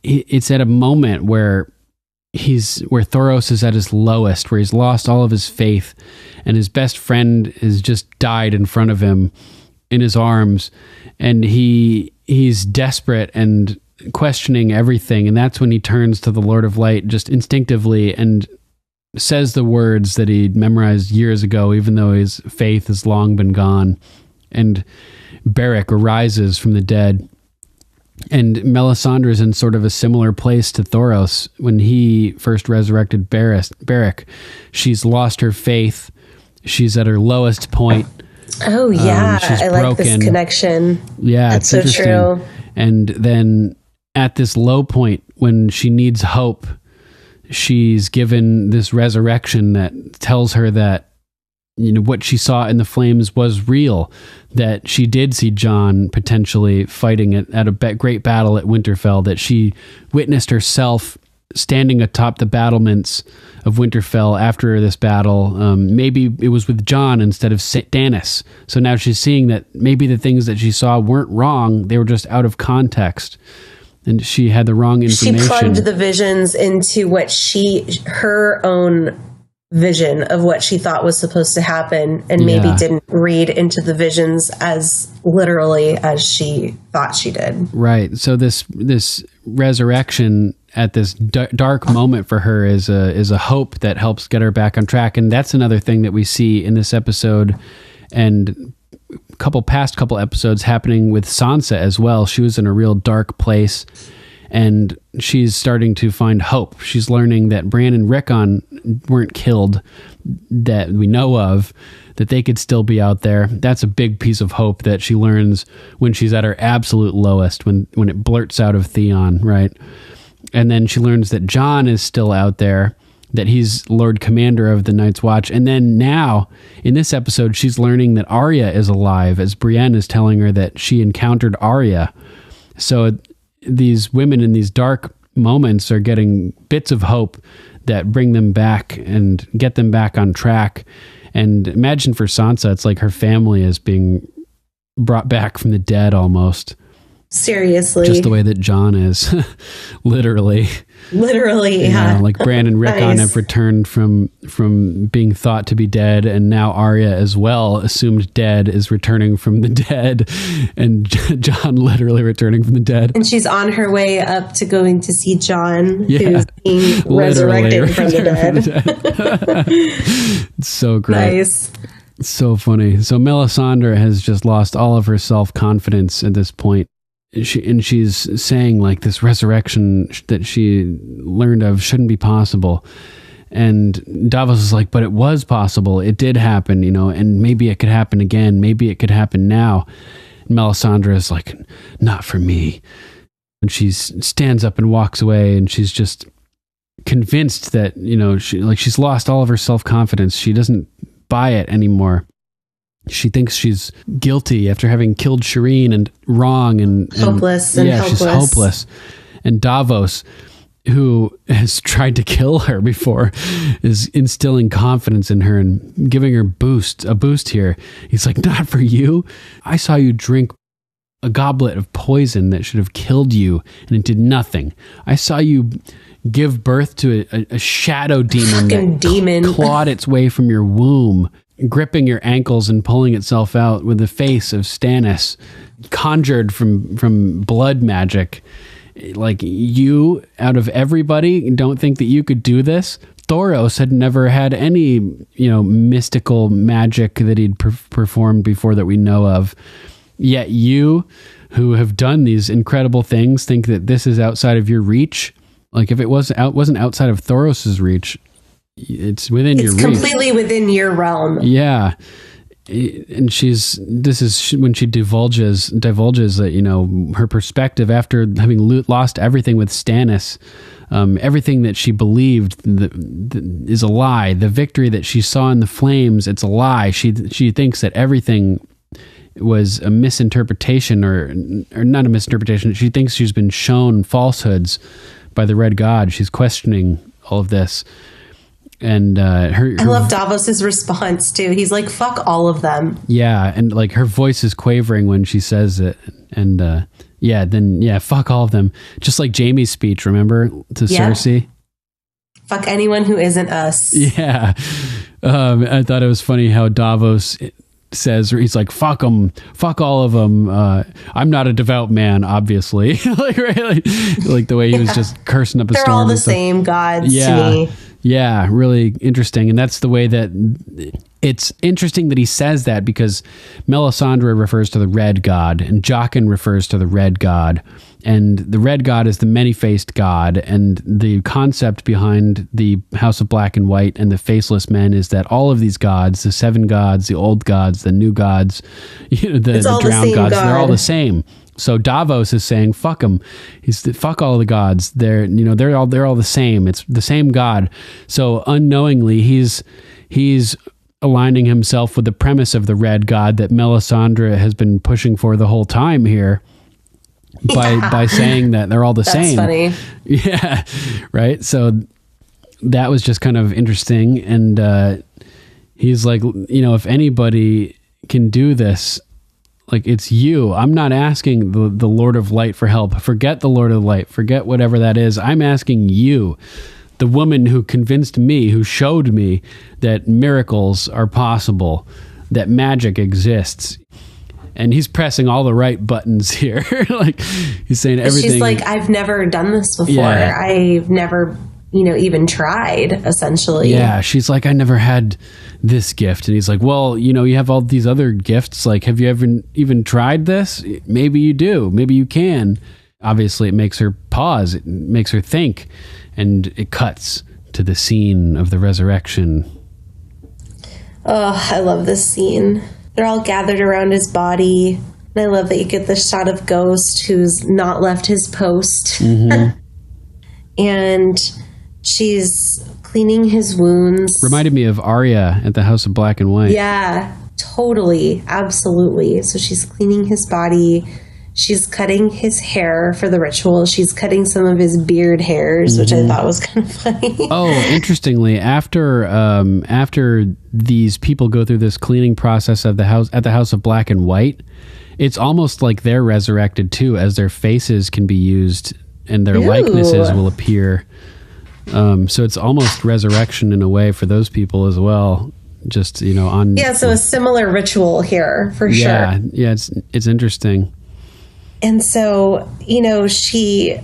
it's at a moment where Thoros is at his lowest, where he's lost all of his faith and his best friend has just died in front of him in his arms. And he's desperate and questioning everything. And that's when he turns to the Lord of Light just instinctively and says the words that he'd memorized years ago, even though his faith has long been gone. And Beric arises from the dead. And Melisandre is in sort of a similar place to Thoros. When he first resurrected Beric, she's lost her faith. She's at her lowest point. Oh, yeah. She's I broken. like this connection. Yeah, that's it's so true. And then at this low point, when she needs hope, she's given this resurrection that tells her that what she saw in the flames was real, that she did see Jon potentially fighting at a great battle at Winterfell, that she witnessed herself standing atop the battlements of Winterfell after this battle. Maybe it was with Jon instead of Stannis. So now she's seeing that maybe the things that she saw weren't wrong, they were just out of context. And she had the wrong information. She plugged the visions into what her own vision of what she thought was supposed to happen, and maybe didn't read into the visions as literally as she thought she did. Right. So this resurrection at this dark moment for her is a hope that helps get her back on track. And that's another thing that we see in this episode and past couple episodes happening with Sansa as well. She was in a real dark place, and she's starting to find hope. She's learning that Bran and Rickon weren't killed, that we know of, that they could still be out there. That's a big piece of hope that she learns when she's at her absolute lowest, when it blurts out of Theon, right? And then she learns that Jon is still out there, that he's Lord Commander of the Night's Watch. And then now, in this episode, she's learning that Arya is alive, as Brienne is telling her that she encountered Arya. So these women in these dark moments are getting bits of hope that bring them back and get them back on track. And imagine for Sansa, it's like her family is being brought back from the dead almost. Seriously. Just the way that Jon is. Literally, yeah. Like Bran and Rickon have returned from being thought to be dead, and now Arya as well, assumed dead, is returning from the dead, and Jon literally returning from the dead. And she's on her way up to going to see Jon, who's being resurrected from the dead. It's so great. Nice. So funny. So Melisandre has just lost all of her self-confidence at this point. She's saying like this resurrection that she learned of shouldn't be possible. And Davos is like, but it was possible. It did happen, and maybe it could happen again. Maybe it could happen now. And Melisandre is like, not for me. And she stands up and walks away, and she's just convinced that, she's lost all of her self-confidence. She doesn't buy it anymore. She thinks she's guilty after having killed Shireen and wrong and hopeless. She's hopeless. And Davos, who has tried to kill her before, is instilling confidence in her and giving her a boost here. He's like, not for you. I saw you drink a goblet of poison that should have killed you, and it did nothing. I saw you give birth to a shadow demon that clawed its way from your womb, gripping your ankles and pulling itself out with the face of Stannis, conjured from blood magic. Like, you, out of everybody, don't think that you could do this? Thoros had never had any, mystical magic that he'd performed before that we know of. Yet you, who have done these incredible things, think that this is outside of your reach? Like, if it wasn't outside of Thoros' reach, it's within your reach. It's completely within your realm. Yeah. And this is when she divulges that, her perspective after having lost everything with Stannis, everything that she believed is a lie. The victory that she saw in the flames, it's a lie. She thinks that everything was a misinterpretation or not a misinterpretation. She thinks she's been shown falsehoods by the Red God. She's questioning all of this. And I love Davos's response too. He's like, fuck all of them. Yeah. And like her voice is quavering when she says it. And fuck all of them. Just like Jaime's speech, remember, to Cersei? Fuck anyone who isn't us. Yeah. I thought it was funny how Davos says, he's like, fuck them, fuck all of them. I'm not a devout man, obviously. like the way he was just cursing up a storm. They're all the same gods to me. Yeah, really interesting. And that's the way that it's interesting that he says that, because Melisandre refers to the Red God and Jaqen refers to the Red God. And the Red God is the many-faced God. And the concept behind the House of Black and White and the Faceless Men is that all of these gods, the seven gods, the old gods, the new gods, the drowned gods, they're all the same. So Davos is saying, fuck them. Fuck all the gods. They're all the same. It's the same God. So unknowingly, he's aligning himself with the premise of the Red God that Melisandre has been pushing for the whole time here by saying that they're all the same. That's funny. Yeah. Right. So that was just kind of interesting. And he's like, if anybody can do this, like, it's you. I'm not asking the Lord of Light for help. Forget the Lord of Light. Forget whatever that is. I'm asking you, the woman who convinced me, who showed me that miracles are possible, that magic exists. And he's pressing all the right buttons here. Like, he's saying everything. She's like, I've never done this before. Yeah. I've never, even tried, essentially. Yeah. She's like, I never had this gift. And he's like, well, you have all these other gifts. Like, have you ever even tried this? Maybe you do. Maybe you can. Obviously, it makes her pause. It makes her think. And it cuts to the scene of the resurrection. Oh, I love this scene. They're all gathered around his body. And I love that you get the shot of Ghost, who's not left his post. Mm-hmm. And she's cleaning his wounds. Reminded me of Arya at the House of Black and White. Yeah, totally. Absolutely. So she's cleaning his body. She's cutting his hair for the ritual. She's cutting some of his beard hairs, which I thought was kind of funny. Oh, interestingly, after these people go through this cleaning process of the house at the House of Black and White, it's almost like they're resurrected too, as their faces can be used and their likenesses will appear. So it's almost resurrection in a way for those people as well. Just on so a similar ritual here for sure. Yeah, it's interesting. And so, she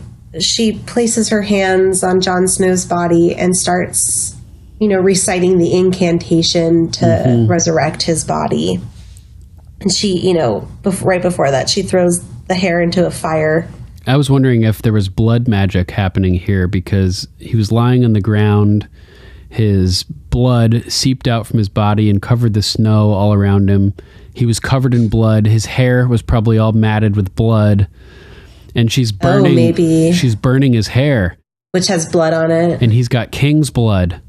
places her hands on Jon Snow's body and starts, reciting the incantation to resurrect his body. And she, right before that, she throws the hair into a fire. I was wondering if there was blood magic happening here because he was lying on the ground. His blood seeped out from his body and covered the snow all around him. He was covered in blood. His hair was probably all matted with blood. And she's burning. Oh, maybe. She's burning his hair. Which has blood on it. And he's got king's blood.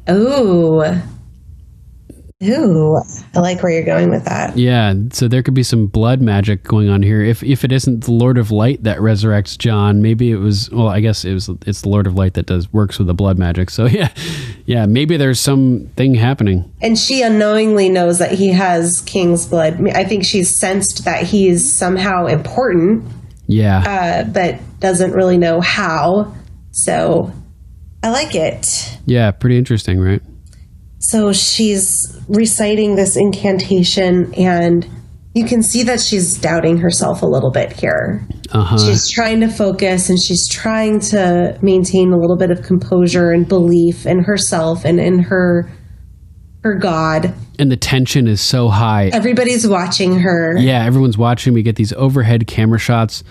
Ooh. I like where you're going with that. Yeah, so there could be some blood magic going on here. If it isn't the Lord of Light that resurrects Jon, maybe it was. Well, I guess it's the Lord of Light that works with the blood magic. So yeah, maybe there's something happening. And she unknowingly knows that he has king's blood. I think she's sensed that he's somehow important. Yeah, but doesn't really know how. So I like it. Yeah, pretty interesting, right? So she's reciting this incantation, and you can see that she's doubting herself a little bit here. She's trying to focus, and she's trying to maintain a little bit of composure and belief in herself and in her God. And the tension is so high. Everybody's watching her. Yeah, everyone's watching. We get these overhead camera shots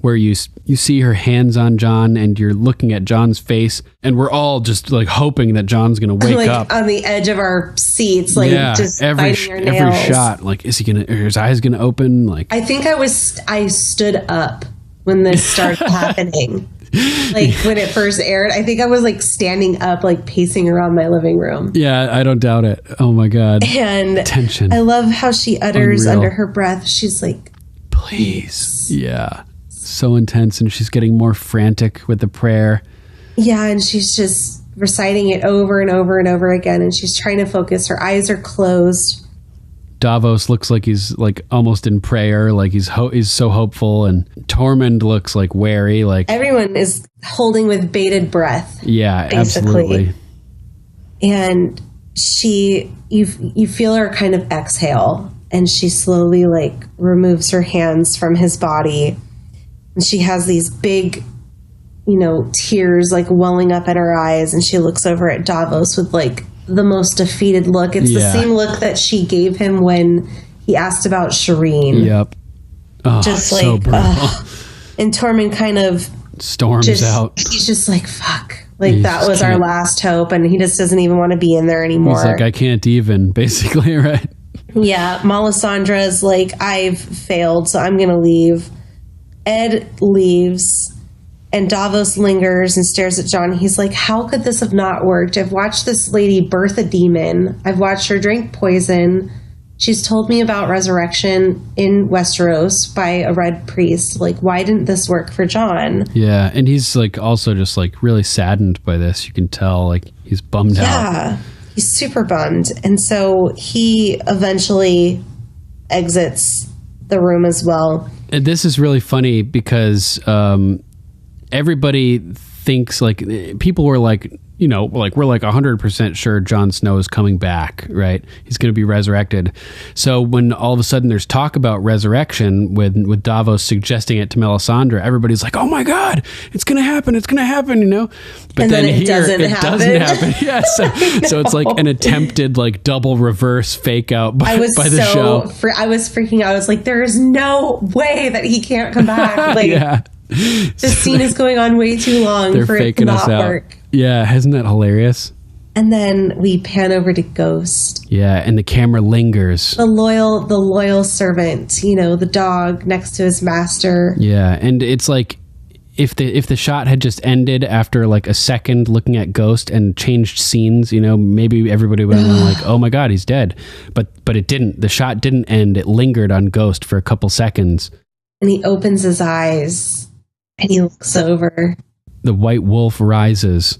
where you see her hands on Jon and you're looking at Jon's face, and we're all just like hoping that Jon's going to wake up on the edge of our seats, just every biting our nails. shot. Like, is he gonna? Are his eyes gonna open? Like, I think I stood up when this started happening. Like when it first aired, I think I was like standing up, like pacing around my living room. Yeah, I don't doubt it. Oh my God. And tension. I love how she utters under her breath. She's like, please. Yeah. So intense, and she's getting more frantic with the prayer. Yeah, and she's just reciting it over and over and over again, and she's trying to focus. Her eyes are closed. Davos looks like he's like almost in prayer, like he's so hopeful, and Tormund looks like wary. Like everyone is holding with bated breath. Yeah, basically. Absolutely. And you feel her kind of exhale, and she slowly like removes her hands from his body. And she has these big, tears like welling up in her eyes. And she looks over at Davos with like the most defeated look. It's the same look that she gave him when he asked about Shireen. Yep. Oh, just like, so brutal. And Tormund kind of storms out. He's just like, fuck. Like that was our last hope. And he just doesn't even want to be in there anymore. He's like, I can't even, basically, right? Yeah. Melisandre's like, I've failed, so I'm going to leave. Ed leaves, and Davos lingers and stares at Jon. He's like, how could this have not worked? I've watched this lady birth a demon. I've watched her drink poison. She's told me about resurrection in Westeros by a red priest. Like, why didn't this work for Jon? Yeah, and he's like also just like really saddened by this. You can tell like he's bummed out. Yeah, he's super bummed. And so he eventually exits the room as well. And this is really funny because everybody thinks like people were like, we're like 100% sure Jon Snow is coming back, right? He's going to be resurrected. So when all of a sudden there's talk about resurrection with Davos suggesting it to Melisandre, everybody's like, oh my God, it's going to happen. It's going to happen, But then it doesn't happen. Yeah. So it's like an attempted like double reverse fake out by the show. I was freaking out. I was like, there is no way that he can't come back. Like, yeah. This scene is going on way too long They're for it to faking us not out. work. Yeah, isn't that hilarious? And then we pan over to Ghost. Yeah, and the camera lingers. The loyal servant, you know, the dog next to his master. Yeah, and it's like if the shot had just ended after like a second looking at Ghost and changed scenes, you know, maybe everybody would have been like, "Oh my God, he's dead." But it didn't. The shot didn't end. It lingered on Ghost for a couple seconds. And he opens his eyes and he looks over. The white wolf rises.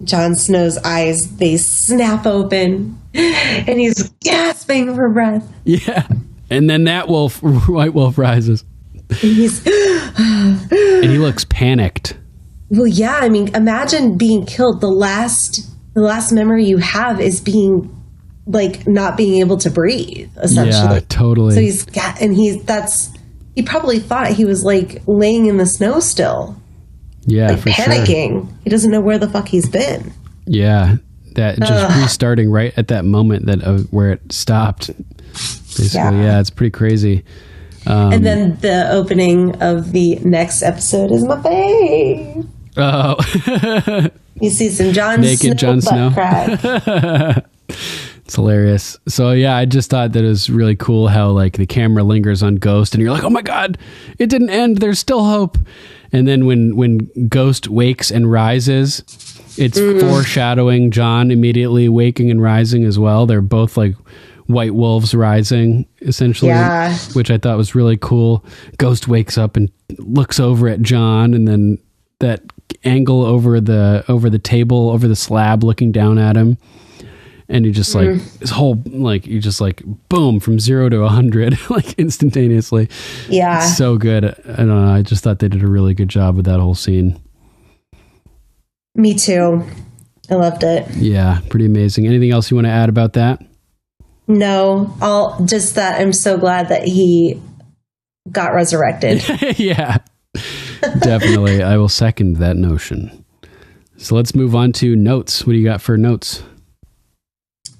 Jon Snow's eyes, they snap open and he's gasping for breath. Yeah. And then that white wolf rises. And he's and he looks panicked. Well, yeah, I mean, imagine being killed. The last memory you have is being like not being able to breathe, essentially. Yeah, totally. So he probably thought he was like laying in the snow still. Yeah, like for panicking. Sure. He doesn't know where the fuck he's been. Yeah, that just restarting right at that moment that where it stopped. Basically, yeah, it's pretty crazy. And then the opening of the next episode is my fave. Oh, you see some naked Jon Snow. Crack. It's hilarious. So yeah, I just thought that it was really cool how like the camera lingers on Ghost, and you're like, oh my God, it didn't end. There's still hope. And then when Ghost wakes and rises, it's foreshadowing Jon immediately waking and rising as well. They're both like white wolves rising, essentially, which I thought was really cool. Ghost wakes up and looks over at Jon, and then that angle over the table, over the slab, looking down at him. And you just like this whole you just like boom from 0 to 100 like instantaneously. Yeah, it's so good. I don't know. I just thought they did a really good job with that whole scene. Me too. I loved it. Yeah, pretty amazing. Anything else you want to add about that? No, just that I'm so glad that he got resurrected. Yeah, definitely. I will second that notion. So let's move on to notes. What do you got for notes?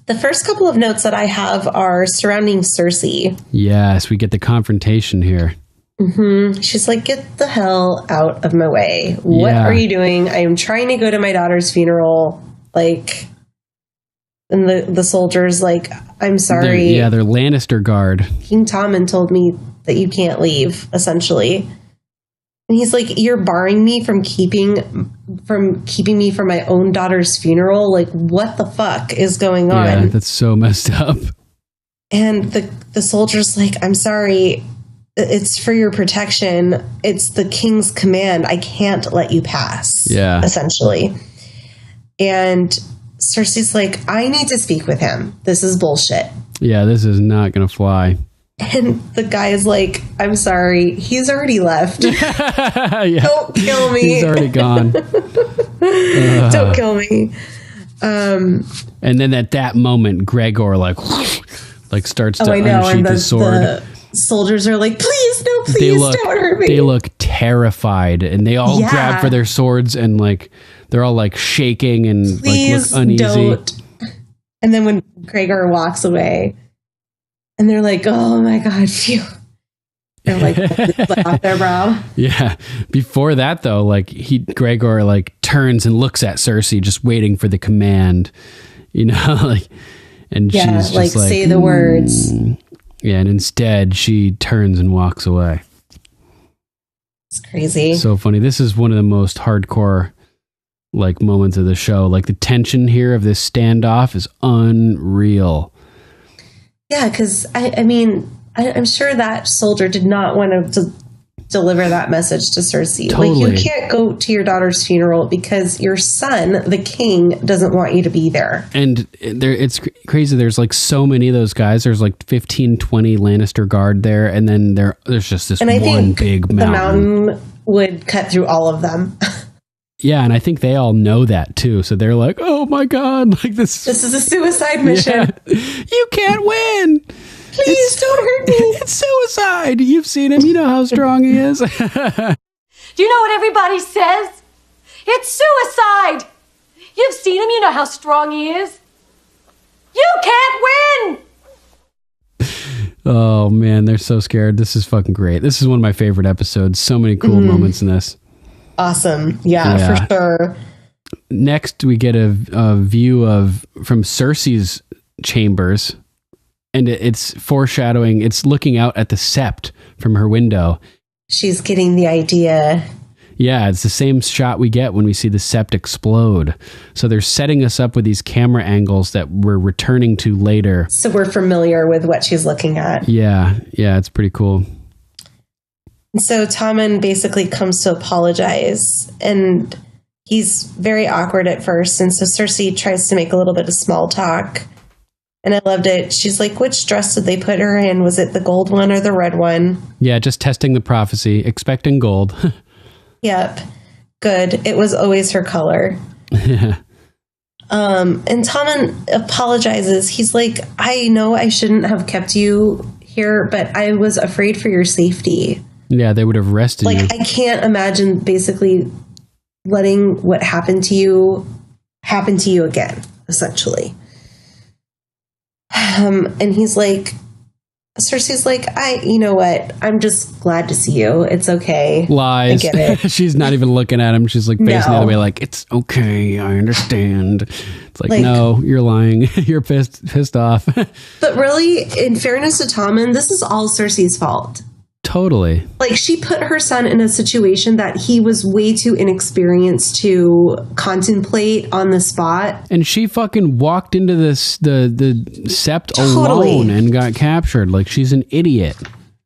The first couple of notes that I have are surrounding Cersei. Yes, we get the confrontation here. Mm-hmm. She's like, get the hell out of my way. What are you doing? I am trying to go to my daughter's funeral. Like, and the soldiers like, I'm sorry. They're Lannister guard. King Tommen told me that you can't leave, essentially. And he's like, you're barring me from keeping me from my own daughter's funeral. Like, what the fuck is going on? Yeah, that's so messed up. And the soldier's like, I'm sorry, it's for your protection. It's the king's command. I can't let you pass. Yeah, essentially. And Cersei's like, I need to speak with him. This is bullshit. Yeah, this is not going to fly. And the guy is like, I'm sorry, he's already left. Don't kill me. He's already gone. Don't kill me. And then at that moment, Gregor starts to unsheath his sword. The soldiers are like, please, no, please don't hurt me. They look terrified, and they all grab for their swords, and like they're all like shaking and please look uneasy. Don't. And then when Gregor walks away, and they're like, oh my God, phew. They're like, off their brow. Yeah. Before that, though, like Gregor like turns and looks at Cersei, just waiting for the command, you know, like, and she's just like, say the words. Yeah. And instead she turns and walks away. It's crazy. So funny. This is one of the most hardcore like moments of the show. Like the tension here of this standoff is unreal. Yeah, because I mean, I'm sure that soldier did not want to deliver that message to Cersei. Totally. Like, you can't go to your daughter's funeral because your son, the king, doesn't want you to be there. And it's crazy. There's like so many of those guys. There's like 15, 20 Lannister guard there, and then there's just this one big mountain. The mountain would cut through all of them. Yeah, and I think they all know that too. So they're like, "Oh my God, like this is a suicide mission. Yeah. You can't win. Please don't hurt me. It's suicide. You've seen him. You know how strong he is." Do you know what everybody says? It's suicide. You've seen him. You know how strong he is. You can't win. Oh man, they're so scared. This is fucking great. This is one of my favorite episodes. So many cool moments in this. Awesome. Yeah, for sure. Next, we get a view from Cersei's chambers, and it's foreshadowing. It's looking out at the Sept from her window. She's getting the idea. Yeah, it's the same shot we get when we see the Sept explode. So they're setting us up with these camera angles that we're returning to later. So we're familiar with what she's looking at. Yeah, it's pretty cool. So Tommen basically comes to apologize, and he's very awkward at first. And so Cersei tries to make a little bit of small talk. And I loved it. She's like, which dress did they put her in? Was it the gold one or the red one? Yeah, just testing the prophecy, expecting gold. Yep. Good. It was always her color. And Tommen apologizes. He's like, I know I shouldn't have kept you here, but I was afraid for your safety. Yeah, they would have arrested you. I can't imagine basically letting what happened to you happen to you again, essentially. And he's like, Cersei's like, you know what? I'm just glad to see you. It's okay. Lies. I get it. She's not even looking at him. She's like facing the other way, like, it's okay. I understand. It's like no, you're lying. You're pissed off. But really, in fairness to Tommen, this is all Cersei's fault. Totally. Like, she put her son in a situation that he was way too inexperienced to contemplate on the spot. And she fucking walked into the Sept alone and got captured. Like, she's an idiot.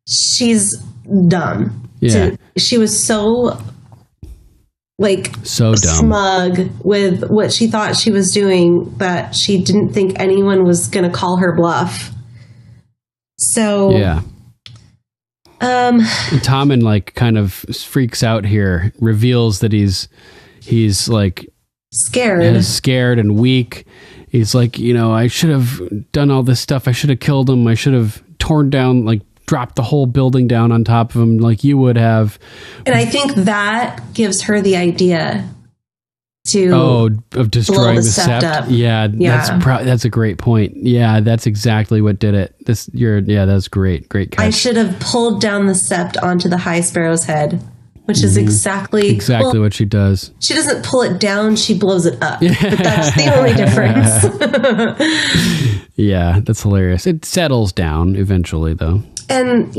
She's dumb. Yeah. She was so dumb, smug with what she thought she was doing that she didn't think anyone was going to call her bluff. So yeah. Tommen like kind of freaks out here, reveals that he's like scared and weak. He's like, I should have done all this stuff. I should have killed him. I should have torn down, like dropped the whole building down on top of him like you would have. And I think that gives her the idea of destroying the Sept up. Yeah. That's a great point. Yeah, that's exactly what did it. That's great catch. I should have pulled down the Sept onto the High Sparrow's head, which is exactly what she does. She doesn't pull it down, she blows it up. But that's the only difference. Yeah, that's hilarious. It settles down eventually though. And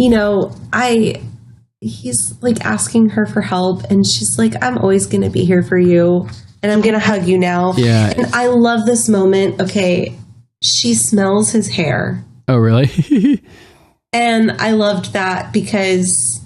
he's like asking her for help, and she's like, I'm always going to be here for you. And I'm going to hug you now. Yeah. And I love this moment. Okay. She smells his hair. Oh, really? And I loved that because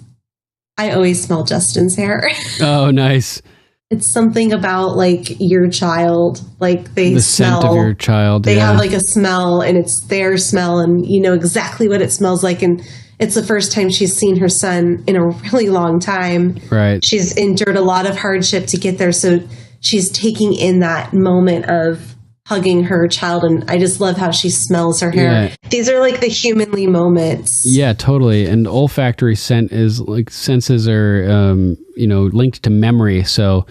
I always smell Justin's hair. Oh, nice. It's something about like your child, like the smell. Scent of your child. They have like a smell, and it's their smell, and you know exactly what it smells like. And it's the first time she's seen her son in a really long time. Right. She's endured a lot of hardship to get there. So she's taking in that moment of hugging her child, and I just love how she smells her hair. Yeah. These are like the humanly moments. Yeah, totally. And olfactory scent is like senses are, linked to memory. So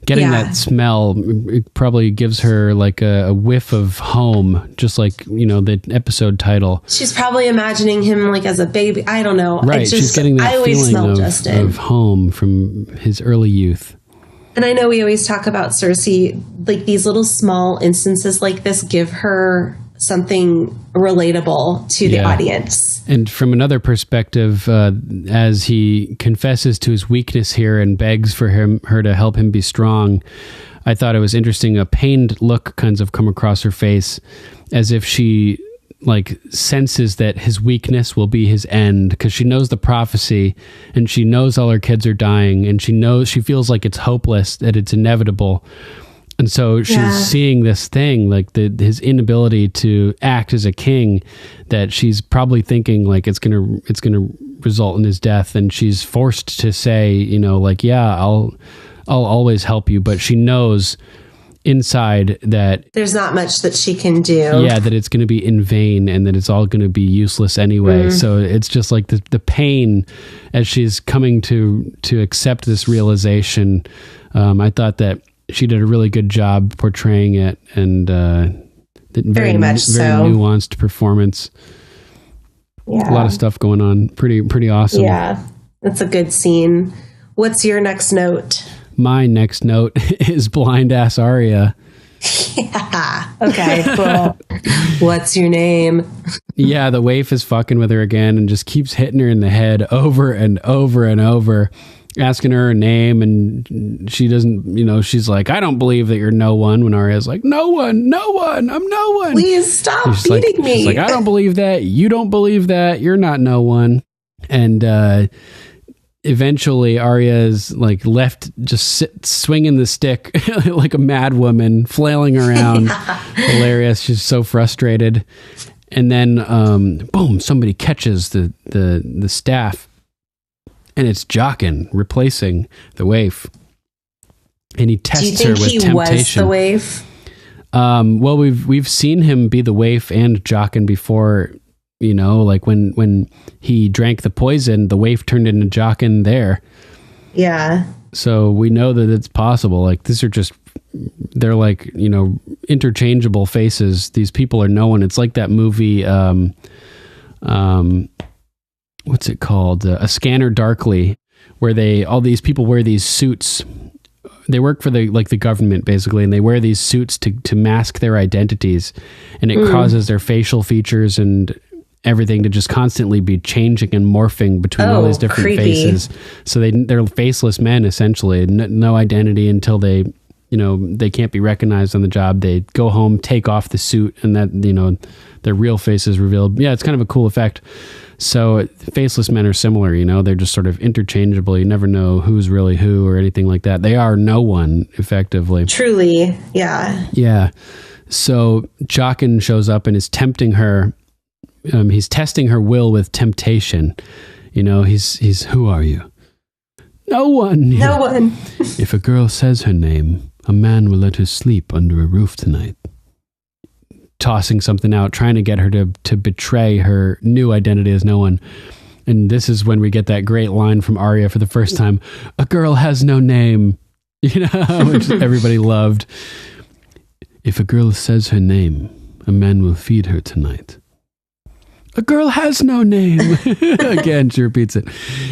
getting that smell it probably gives her like a whiff of home, just like, the episode title. She's probably imagining him like as a baby. I don't know. Right. She's getting that feeling of home from his early youth. And I know we always talk about Cersei, like these little small instances like this give her something relatable to the audience. And from another perspective, as he confesses to his weakness here and begs for her to help him be strong, I thought it was interesting. A pained look kinds of come across her face, as if she like senses that his weakness will be his end, because she knows the prophecy and she knows all her kids are dying, and she feels like it's hopeless, that it's inevitable. And so she's seeing this thing, like his inability to act as a king, that she's probably thinking like it's gonna result in his death, and she's forced to say, I'll always help you, but she knows inside that there's not much that she can do. Yeah, that it's going to be in vain, and that it's all going to be useless anyway. So it's just like the pain as she's coming to accept this realization. I thought that she did a really good job portraying it, and very much so. Very nuanced performance. Yeah. A lot of stuff going on. Pretty awesome. Yeah, that's a good scene. What's your next note? My next note is blind ass Arya. Yeah. Okay, cool. What's your name? Yeah, the waif is fucking with her again and just keeps hitting her in the head over and over and over, asking her name, and she doesn't, she's like, I don't believe that you're no one, when Arya's like, no one, I'm no one. Please stop beating me. She's like, I don't believe that. You don't believe that. You're not no one. And eventually Arya is like left just swinging the stick like a mad woman, flailing around. Hilarious. She's so frustrated. And then, boom, somebody catches the staff, and it's Jaqen replacing the waif. And he tests her with temptation. Do you think he was the waif? Well, we've seen him be the waif and Jaqen before. Like when he drank the poison, the waif turned into Jaqen there. Yeah. So we know that it's possible. Like, they're like, interchangeable faces. These people are no one. It's like that movie, what's it called? A Scanner Darkly, where all these people wear these suits. They work for the government basically, and they wear these suits to mask their identities, and it causes their facial features and everything to just constantly be changing and morphing between all these different faces. So they're faceless men essentially, no identity until they can't be recognized on the job. They go home, take off the suit, and that their real face is revealed. Yeah, it's kind of a cool effect. So faceless men are similar, they're just sort of interchangeable. You never know who's really who or anything like that. They are no one, effectively. Truly, yeah. Yeah. So Jaqen shows up and is tempting her. He's testing her will with temptation. He's who are you? No one. No one. If a girl says her name, a man will let her sleep under a roof tonight. Tossing something out, trying to get her to betray her new identity as no one. And this is when we get that great line from Arya for the first time. A girl has no name. Which everybody loved. If a girl says her name, a man will feed her tonight. A girl has no name. Again, she repeats it.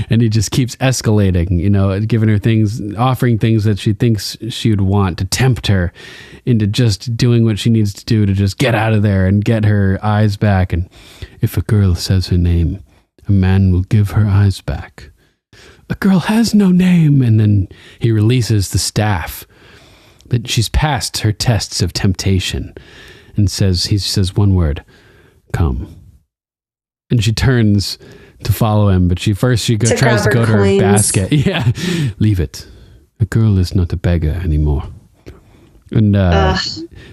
And he just keeps escalating, giving her things, offering things that she thinks she would want to tempt her into just doing what she needs to do to just get out of there and get her eyes back. And if a girl says her name, a man will give her eyes back. A girl has no name. And then he releases the staff. But she's passed her tests of temptation and he says one word, come. And she turns to follow him, but she tries to go to her basket. Yeah, leave it. A girl is not a beggar anymore. And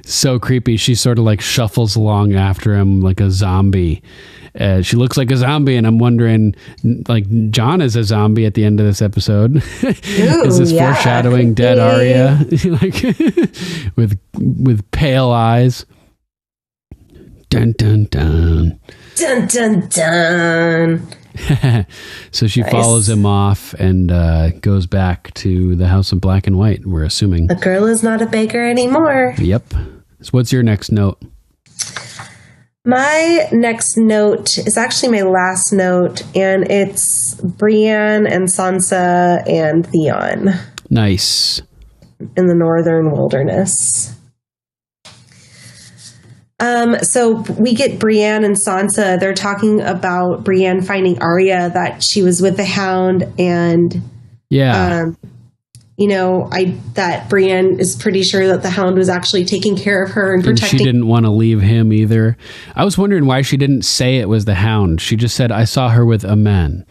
so creepy. She sort of like shuffles along after him like a zombie. She looks like a zombie, and I'm wondering, like, Jon is a zombie at the end of this episode. Is this foreshadowing dead Arya, like with pale eyes? Dun dun dun. Dun dun dun. So she follows him off and goes back to the House of Black and White, we're assuming. A girl is not a beggar anymore. Yep. So what's your next note? My next note is actually my last note, and it's Brienne and Sansa and Theon. Nice. In the northern wilderness. So we get Brienne and Sansa. They're talking about Brienne finding Arya, that she was with the Hound, and that Brienne is pretty sure that the Hound was actually taking care of her and protecting. And she didn't want to leave him either. I was wondering why she didn't say it was the Hound. She just said, "I saw her with a man."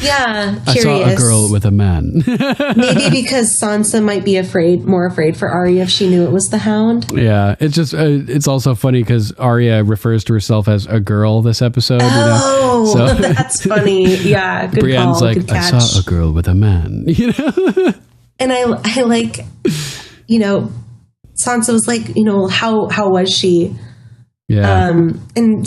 Yeah, curious. I saw a girl with a man. Maybe because Sansa might be more afraid for Arya if she knew it was the Hound. Yeah, it's just it's also funny because Arya refers to herself as a girl this eepisode. Oh, so that's funny. Yeah, good Brienne's call. like, Good catch. I saw a girl with a man. And I like, Sansa was like, how was she? Yeah. And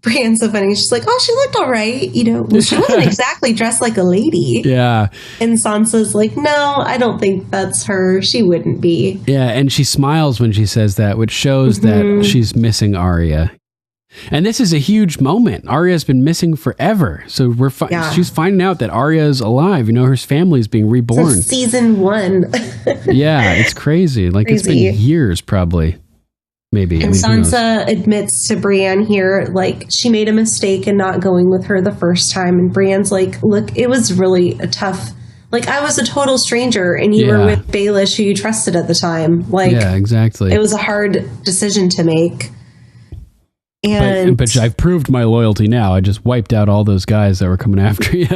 Brienne's so funny. She's like, oh, she looked all right. Well, she wasn't exactly dressed like a lady. Yeah. And Sansa's like, no, I don't think that's her. She wouldn't be. Yeah. And she smiles when she says that, which shows that she's missing Arya. And this is a huge moment. Arya's been missing forever. So she's finding out that Arya's alive. You know, her family's being reborn. Since season 1. Yeah, it's crazy. Like, it's been years, probably. Maybe. And Sansa admits to Brienne here, like, she made a mistake in not going with her the first time. And Brienne's like, look, it was really a tough... Like, I was a total stranger, and you were with Baelish, who you trusted at the time. Like, yeah, exactly. It was a hard decision to make. And but I've proved my loyalty now. I just wiped out all those guys that were coming after you.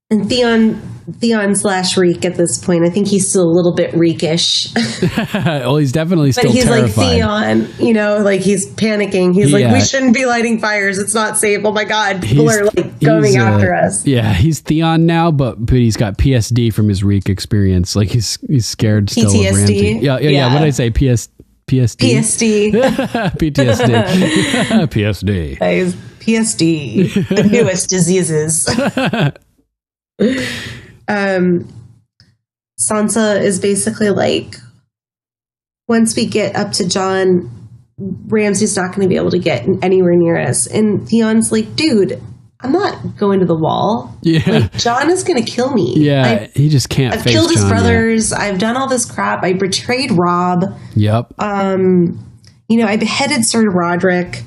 And Theon's last reek at this point. I think he's still a little bit reekish. Well, he's definitely still terrified. But he's like Theon, you know, like he's panicking. He's like, we shouldn't be lighting fires. It's not safe. Oh my God, people are like coming after us. Yeah, he's Theon now, but he's got PSD from his reek experience. Like he's scared still of Ramsay. Yeah. What did I say? PSD. PSD. PTSD. PSD. PSD. The newest diseases. Sansa is basically like, once we get up to Jon, Ramsay's not going to be able to get anywhere near us. And Theon's like, dude, I'm not going to the wall. Yeah. Like, Jon is going to kill me. Yeah, he just can't face I've killed his Jon brothers. Yet. I've done all this crap. I betrayed Robb. Yep. You know, I beheaded Sir Roderick.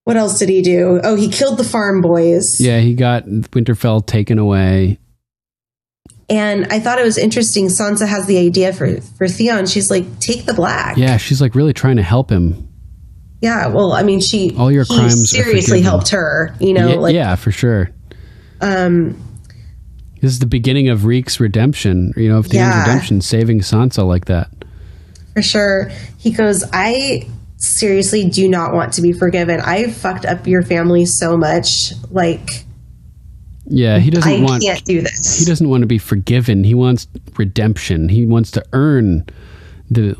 What else did he do? Oh, he killed the farm boys. Yeah, he got Winterfell taken away. And I thought it was interesting. Sansa has the idea for Theon. She's like, take the black. Yeah, she's like really trying to help him. Yeah, well, I mean, all your crimes seriously helped her, you know. Yeah, for sure. This is the beginning of Reek's redemption, you know, of Theon's redemption, saving Sansa like that. For sure. He goes, I seriously do not want to be forgiven. I fucked up your family so much, like... Yeah, he doesn't I can't do this. He doesn't want to be forgiven. He wants redemption. He wants to earn the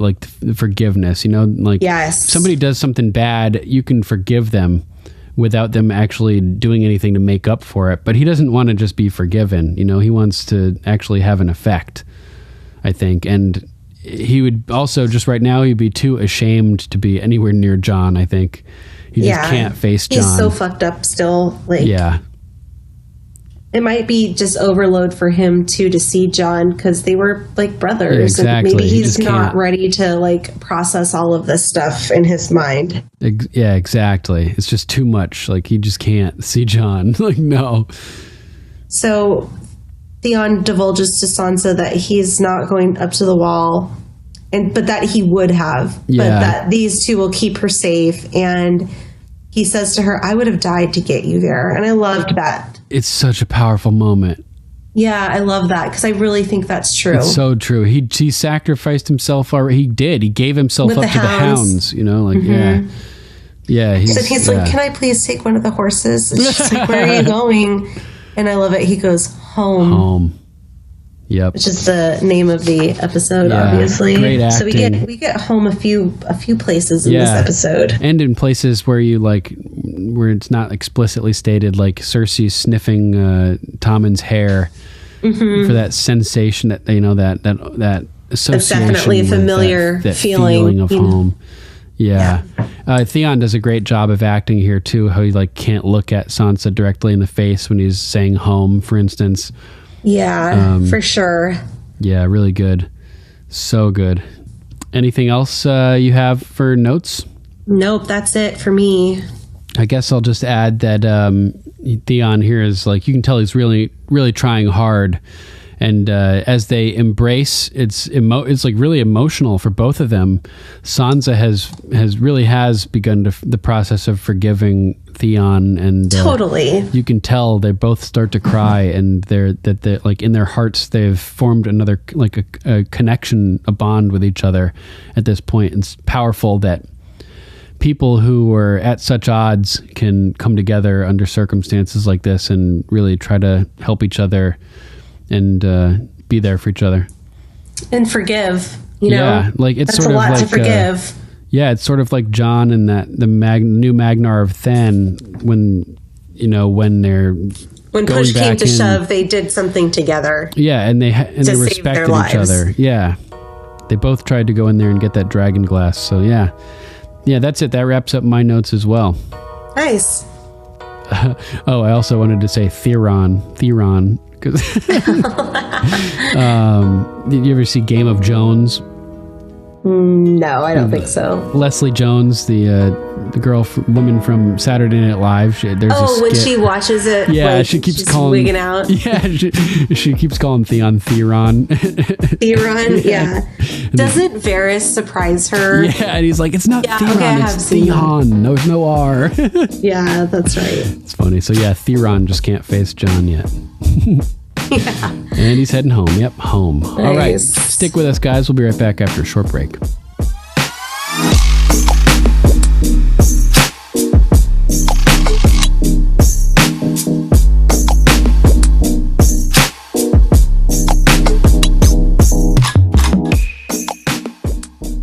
forgiveness, you know, like yes. If somebody does something bad, you can forgive them without them actually doing anything to make up for it. But he doesn't want to just be forgiven. You know, he wants to actually have an effect, I think. And he would also, just right now, he'd be too ashamed to be anywhere near Jon, I think. He just can't face Jon. He's so fucked up still. Like, yeah. It might be just overload for him too to see Jon, because they were like brothers. Yeah, exactly. And maybe he's not ready to like process all of this stuff in his mind. Yeah, exactly. It's just too much. Like he just can't see Jon. Like, no. So Theon divulges to Sansa that he's not going up to the wall, but that he would have, but that these two will keep her safe. And he says to her, I would have died to get you there. And I loved that. It's such a powerful moment. Yeah, I love that, because I really think that's true. It's so true. He sacrificed himself already. He did. He gave himself up to the hounds, you know, like, yeah. He's like, can I please take one of the horses? And she's like, where are you going? And I love it. He goes, home. Home. Yep. Which is the name of the episode, obviously. Great acting. So we get home a few places in this episode. And in places where where it's not explicitly stated, like Cersei sniffing Tommen's hair for that sensation that, you know, that association. That's definitely a familiar that feeling of home. Yeah. Theon does a great job of acting here too, how he like can't look at Sansa directly in the face when he's saying home, for instance. Yeah, for sure. Yeah, really good. So good. Anything else you have for notes? Nope, that's it for me. I guess I'll just add that Theon here is like, you can tell he's really, really trying hard. And as they embrace, it's like really emotional for both of them. Sansa has begun the process of forgiving Theon, and totally, you can tell they both start to cry, and they're like in their hearts they've formed another like a connection, a bond with each other at this point. It's powerful that people who were at such odds can come together under circumstances like this and really try to help each other and be there for each other and forgive. You know, yeah, like it's that's sort a lot of like to forgive. Yeah, it's sort of like Jon and the new Magnar of Then, when push came to shove, they did something together. Yeah, and they respected each other. Yeah, they both tried to go in there and get that dragon glass. So yeah, Yeah, that's it. That wraps up my notes as well. Nice. Oh, I also wanted to say Theron. Because did you ever see Game of Jones? No, I don't think so. Leslie Jones, the woman from Saturday Night Live. When she watches it, yeah, she keeps calling, wigging out. Yeah, she keeps calling Theon. Theron, yeah. Doesn't Varys surprise her? Yeah, and he's like, it's not Theon, okay, it's Theon. No, there's no R. Yeah, that's right. It's funny. So yeah, Theron just can't face Jon yet. Yeah. And he's heading home. Yep, home. Nice. All right, stick with us, guys. We'll be right back after a short break.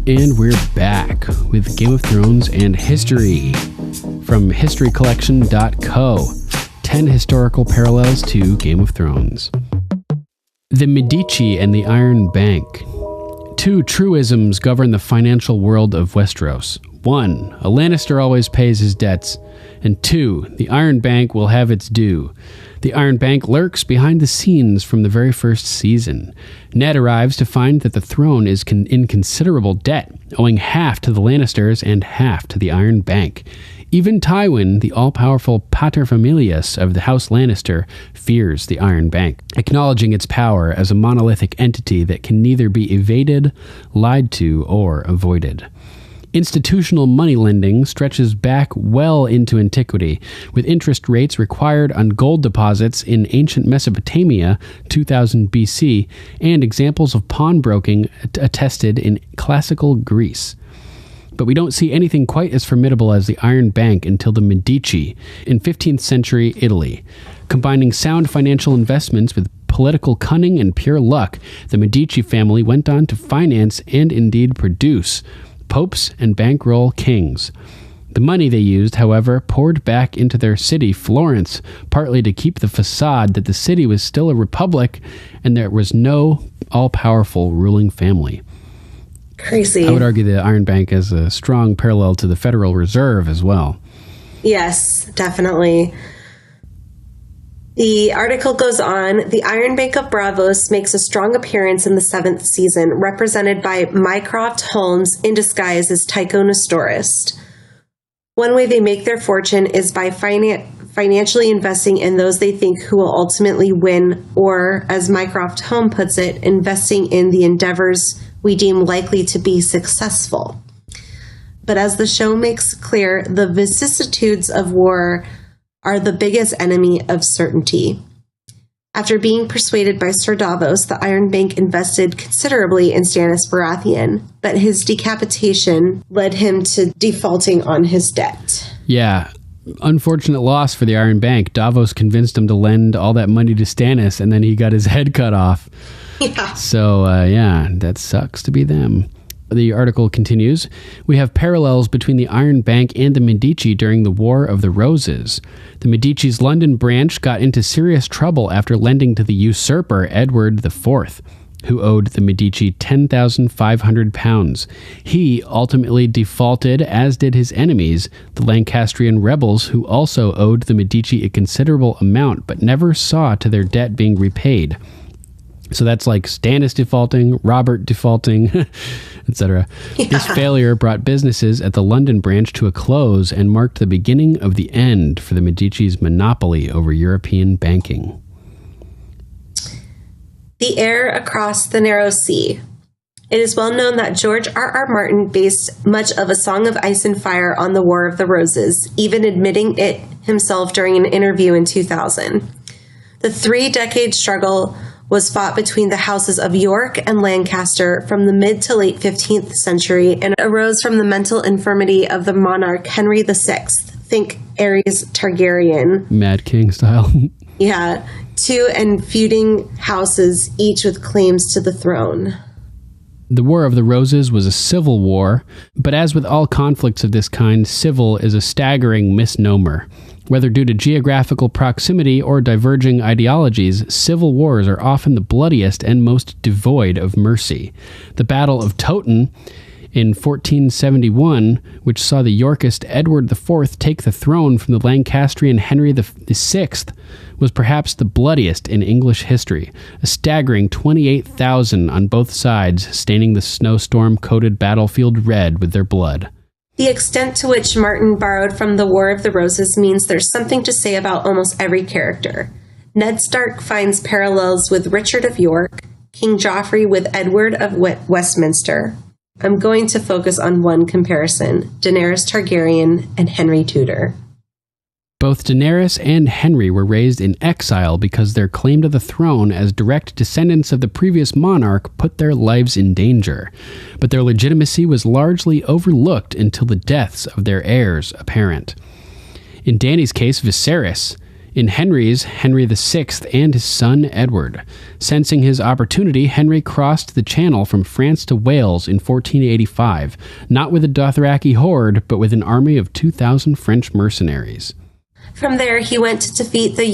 And we're back with Game of Thrones and history from historycollection.co. 10 historical parallels to Game of Thrones. The Medici and the Iron Bank. 2 truisms govern the financial world of Westeros. 1. A Lannister always pays his debts. And 2. The Iron Bank will have its due. The Iron Bank lurks behind the scenes from the very first season. Ned arrives to find that the throne is in considerable debt, owing half to the Lannisters and half to the Iron Bank. Even Tywin, the all-powerful paterfamilias of the House Lannister, fears the Iron Bank, acknowledging its power as a monolithic entity that can neither be evaded, lied to, or avoided. Institutional money lending stretches back well into antiquity, with interest rates required on gold deposits in ancient Mesopotamia, 2000 BC, and examples of pawnbroking attested in classical Greece. But we don't see anything quite as formidable as the Iron Bank until the Medici in 15th century Italy. Combining sound financial investments with political cunning and pure luck, the Medici family went on to finance and indeed produce popes and bankroll kings. The money they used, however, poured back into their city, Florence, partly to keep the facade that the city was still a republic and there was no all-powerful ruling family. Crazy. I would argue the Iron Bank is a strong parallel to the Federal Reserve as well. Yes, definitely. The article goes on, the Iron Bank of Braavos makes a strong appearance in the 7th season, represented by Mycroft Holmes in disguise as Tycho Nestorist. One way they make their fortune is by financially investing in those they think who will ultimately win, or, as Mycroft Holmes puts it, investing in the endeavors we deem likely to be successful. But as the show makes clear, the vicissitudes of war are the biggest enemy of certainty. After being persuaded by Sir Davos, the Iron Bank invested considerably in Stannis Baratheon, but his decapitation led him to defaulting on his debt. Yeah, unfortunate loss for the Iron Bank. Davos convinced him to lend all that money to Stannis, and then he got his head cut off. Yeah. So, that sucks to be them. The article continues, we have parallels between the Iron Bank and the Medici during the War of the Roses. The Medici's London branch got into serious trouble after lending to the usurper Edward IV, who owed the Medici £10,500. He ultimately defaulted, as did his enemies, the Lancastrian rebels, who also owed the Medici a considerable amount, but never saw to their debt being repaid. So that's like Stannis defaulting, Robert defaulting, etc. Yeah. This failure brought businesses at the London branch to a close and marked the beginning of the end for the Medici's monopoly over European banking. The Air Across the Narrow Sea. It is well known that George R.R. Martin based much of A Song of Ice and Fire on the War of the Roses, even admitting it himself during an interview in 2000. The 3-decade struggle was fought between the houses of York and Lancaster from the mid to late 15th century and arose from the mental infirmity of the monarch Henry VI, think Aerys Targaryen. Mad King style. Yeah, 2 and feuding houses, each with claims to the throne. The War of the Roses was a civil war, but as with all conflicts of this kind, civil is a staggering misnomer. Whether due to geographical proximity or diverging ideologies, civil wars are often the bloodiest and most devoid of mercy. The Battle of Toten In 1471, which saw the Yorkist Edward IV take the throne from the Lancastrian Henry VI, was perhaps the bloodiest in English history, a staggering 28,000 on both sides staining the snowstorm-coated battlefield red with their blood. The extent to which Martin borrowed from the War of the Roses means there's something to say about almost every character. Ned Stark finds parallels with Richard of York, King Joffrey with Edward of Westminster. I'm going to focus on one comparison, Daenerys Targaryen and Henry Tudor. Both Daenerys and Henry were raised in exile because their claim to the throne as direct descendants of the previous monarch put their lives in danger. But their legitimacy was largely overlooked until the deaths of their heirs apparent. In Dany's case, Viserys. In Henry's, Henry VI and his son Edward. Sensing his opportunity, Henry crossed the Channel from France to Wales in 1485, not with a Dothraki horde, but with an army of 2,000 French mercenaries. From there, he went to defeat the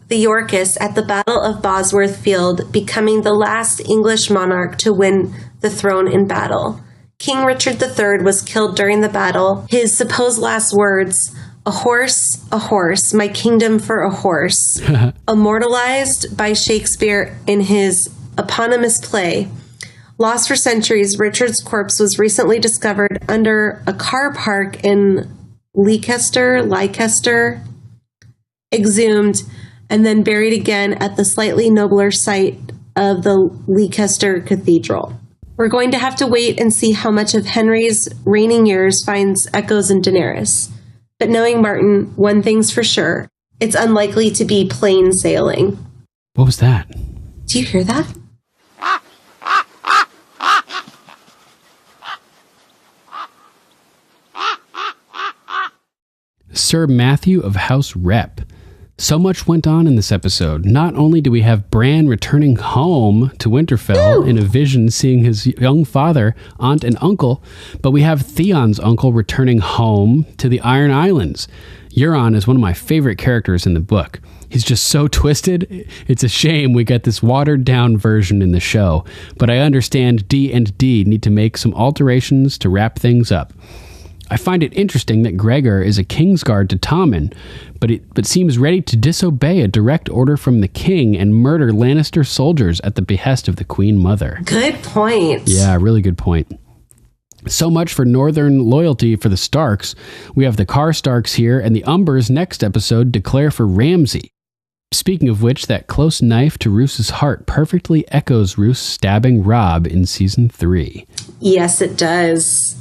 Yorkists at the Battle of Bosworth Field, becoming the last English monarch to win the throne in battle. King Richard III was killed during the battle. His supposed last words, a horse, my kingdom for a horse," immortalized by Shakespeare in his eponymous play. Lost for centuries, Richard's corpse was recently discovered under a car park in Leicester, exhumed, and then buried again at the slightly nobler site of the Leicester Cathedral. We're going to have to wait and see how much of Henry's reigning years finds echoes in Daenerys. But knowing Martin, one thing's for sure, it's unlikely to be plain sailing. What was that? Do you hear that? Sir Matthew of House Repp. So much went on in this episode. Not only do we have Bran returning home to Winterfell in a vision seeing his young father, aunt, and uncle, but we have Theon's uncle returning home to the Iron Islands. Euron is one of my favorite characters in the book. He's just so twisted. It's a shame we get this watered-down version in the show, but I understand D&D need to make some alterations to wrap things up. I find it interesting that Gregor is a Kingsguard to Tommen, but seems ready to disobey a direct order from the king and murder Lannister soldiers at the behest of the Queen Mother. Good point. Yeah, really good point. So much for northern loyalty for the Starks. We have the Karstarks here, and the Umbers next episode declare for Ramsay. Speaking of which, that close knife to Roos's heart perfectly echoes Roose stabbing Robb in Season 3. Yes, it does.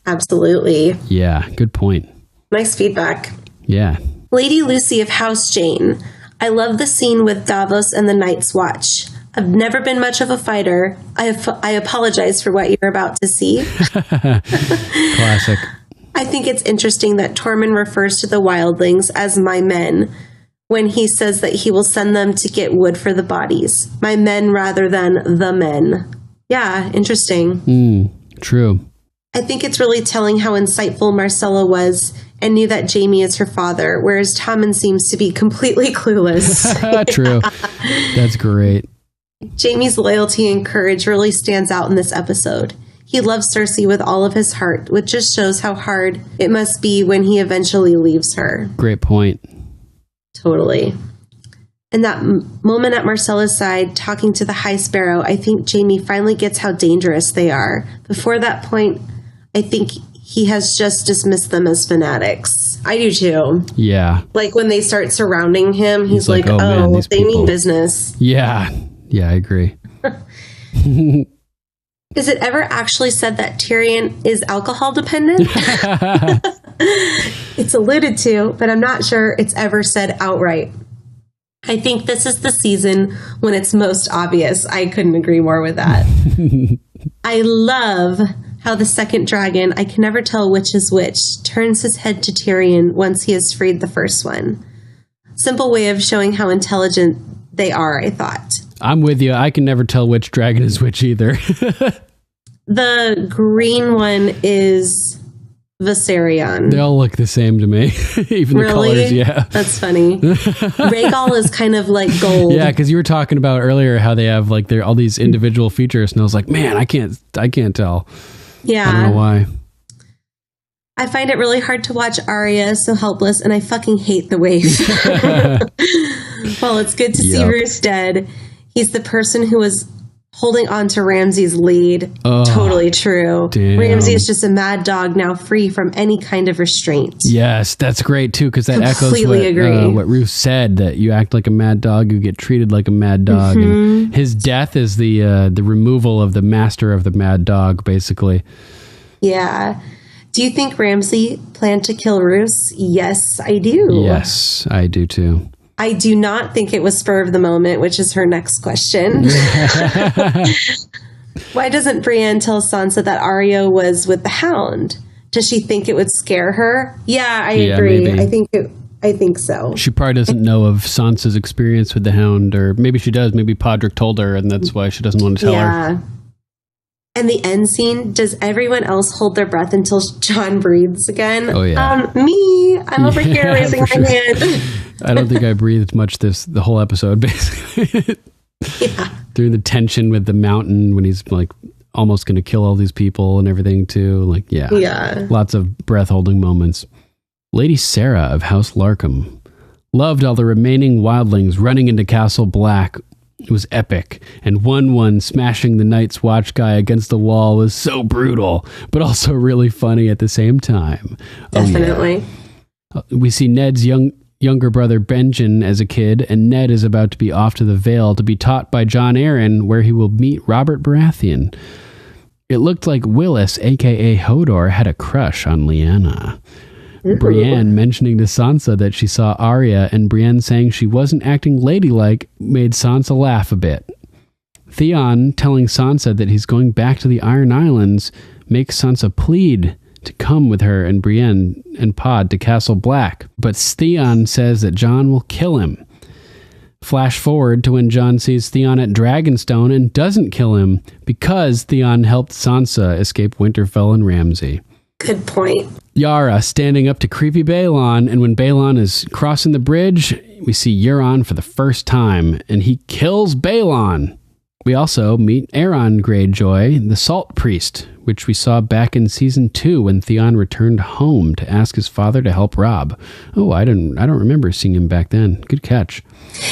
Absolutely. Yeah, good point. Nice feedback. Yeah. Lady Lucy of House Jane. I love the scene with Davos and the Night's Watch. I've never been much of a fighter. I apologize for what you're about to see. Classic. I think it's interesting that Tormund refers to the wildlings as my men when he says that he will send them to get wood for the bodies. My men rather than the men. Yeah, interesting. True. I think it's really telling how insightful Marcella was and knew that Jaime is her father, whereas Tommen seems to be completely clueless. True. That's great. Jaime's loyalty and courage really stands out in this episode. He loves Cersei with all of his heart, which just shows how hard it must be when he eventually leaves her. Great point. Totally. In that moment at Marcella's side, talking to the High Sparrow, I think Jaime finally gets how dangerous they are. Before that point, I think he has just dismissed them as fanatics. I do too. Yeah. Like when they start surrounding him, he's like, oh man, they people mean business. Yeah. Yeah, I agree. Is it ever actually said that Tyrion is alcohol dependent? It's alluded to, but I'm not sure it's ever said outright. I think this is the season when it's most obvious. I couldn't agree more with that. I love how the second dragon, I can never tell which is which, turns his head to Tyrion once he has freed the first one. Simple way of showing how intelligent they are, I thought. I'm with you. I can never tell which dragon is which either. The green one is Viserion. They all look the same to me. Even the colors, yeah. That's funny. Rhaegal is kind of like gold. Yeah, because you were talking about earlier how they have like all these individual features, and I was like, man, I can't tell. Yeah. I don't know why. I find it really hard to watch Arya so helpless, and I fucking hate the waif. Well, it's good to see Roose dead. He's the person who was holding on to Ramsay's lead. Oh, totally true. Damn. Ramsay is just a mad dog now, free from any kind of restraint. Yes, that's great too, because that Completely echoes what Ruth said, that you act like a mad dog, you get treated like a mad dog. And his death is the removal of the master of the mad dog, basically. Yeah. Do you think Ramsay planned to kill Roose? Yes, I do. Yes, I do too. I do not think it was spur of the moment, which is her next question. Why doesn't Brienne tell Sansa that Arya was with the Hound? Does she think it would scare her? Yeah, I agree. Maybe. I think so. She probably doesn't know of Sansa's experience with the Hound, or maybe she does. Maybe Podrick told her, and that's why she doesn't want to tell her. And the end scene, does everyone else hold their breath until Jon breathes again? Oh, yeah. Me. I'm over here raising my hand. I don't think I breathed much the whole episode, basically. Yeah. Through the tension with the mountain when he's like almost going to kill all these people and everything too. Like, yeah. Lots of breath holding moments. Lady Sarah of House Larkham loved all the remaining wildlings running into Castle Black. It was epic, and 1-1 smashing the Night's Watch guy against the wall was so brutal, but also really funny at the same time. Definitely. Oh, yeah. We see Ned's younger brother Benjen as a kid, and Ned is about to be off to the Vale to be taught by Jon Arryn, where he will meet Robert Baratheon. It looked like Willis, a.k.a. Hodor, had a crush on Lyanna. Brienne mentioning to Sansa that she saw Arya, and Brienne saying she wasn't acting ladylike, made Sansa laugh a bit. Theon telling Sansa that he's going back to the Iron Islands makes Sansa plead to come with her and Brienne and Pod to Castle Black, but Theon says that Jon will kill him. Flash forward to when Jon sees Theon at Dragonstone and doesn't kill him because Theon helped Sansa escape Winterfell and Ramsay. Good point. Yara standing up to creepy Balon, and when Balon is crossing the bridge, we see Euron for the first time, and he kills Balon. We also meet Aeron Greyjoy, the Salt Priest, which we saw back in Season 2 when Theon returned home to ask his father to help Robb. Oh, I don't remember seeing him back then. Good catch.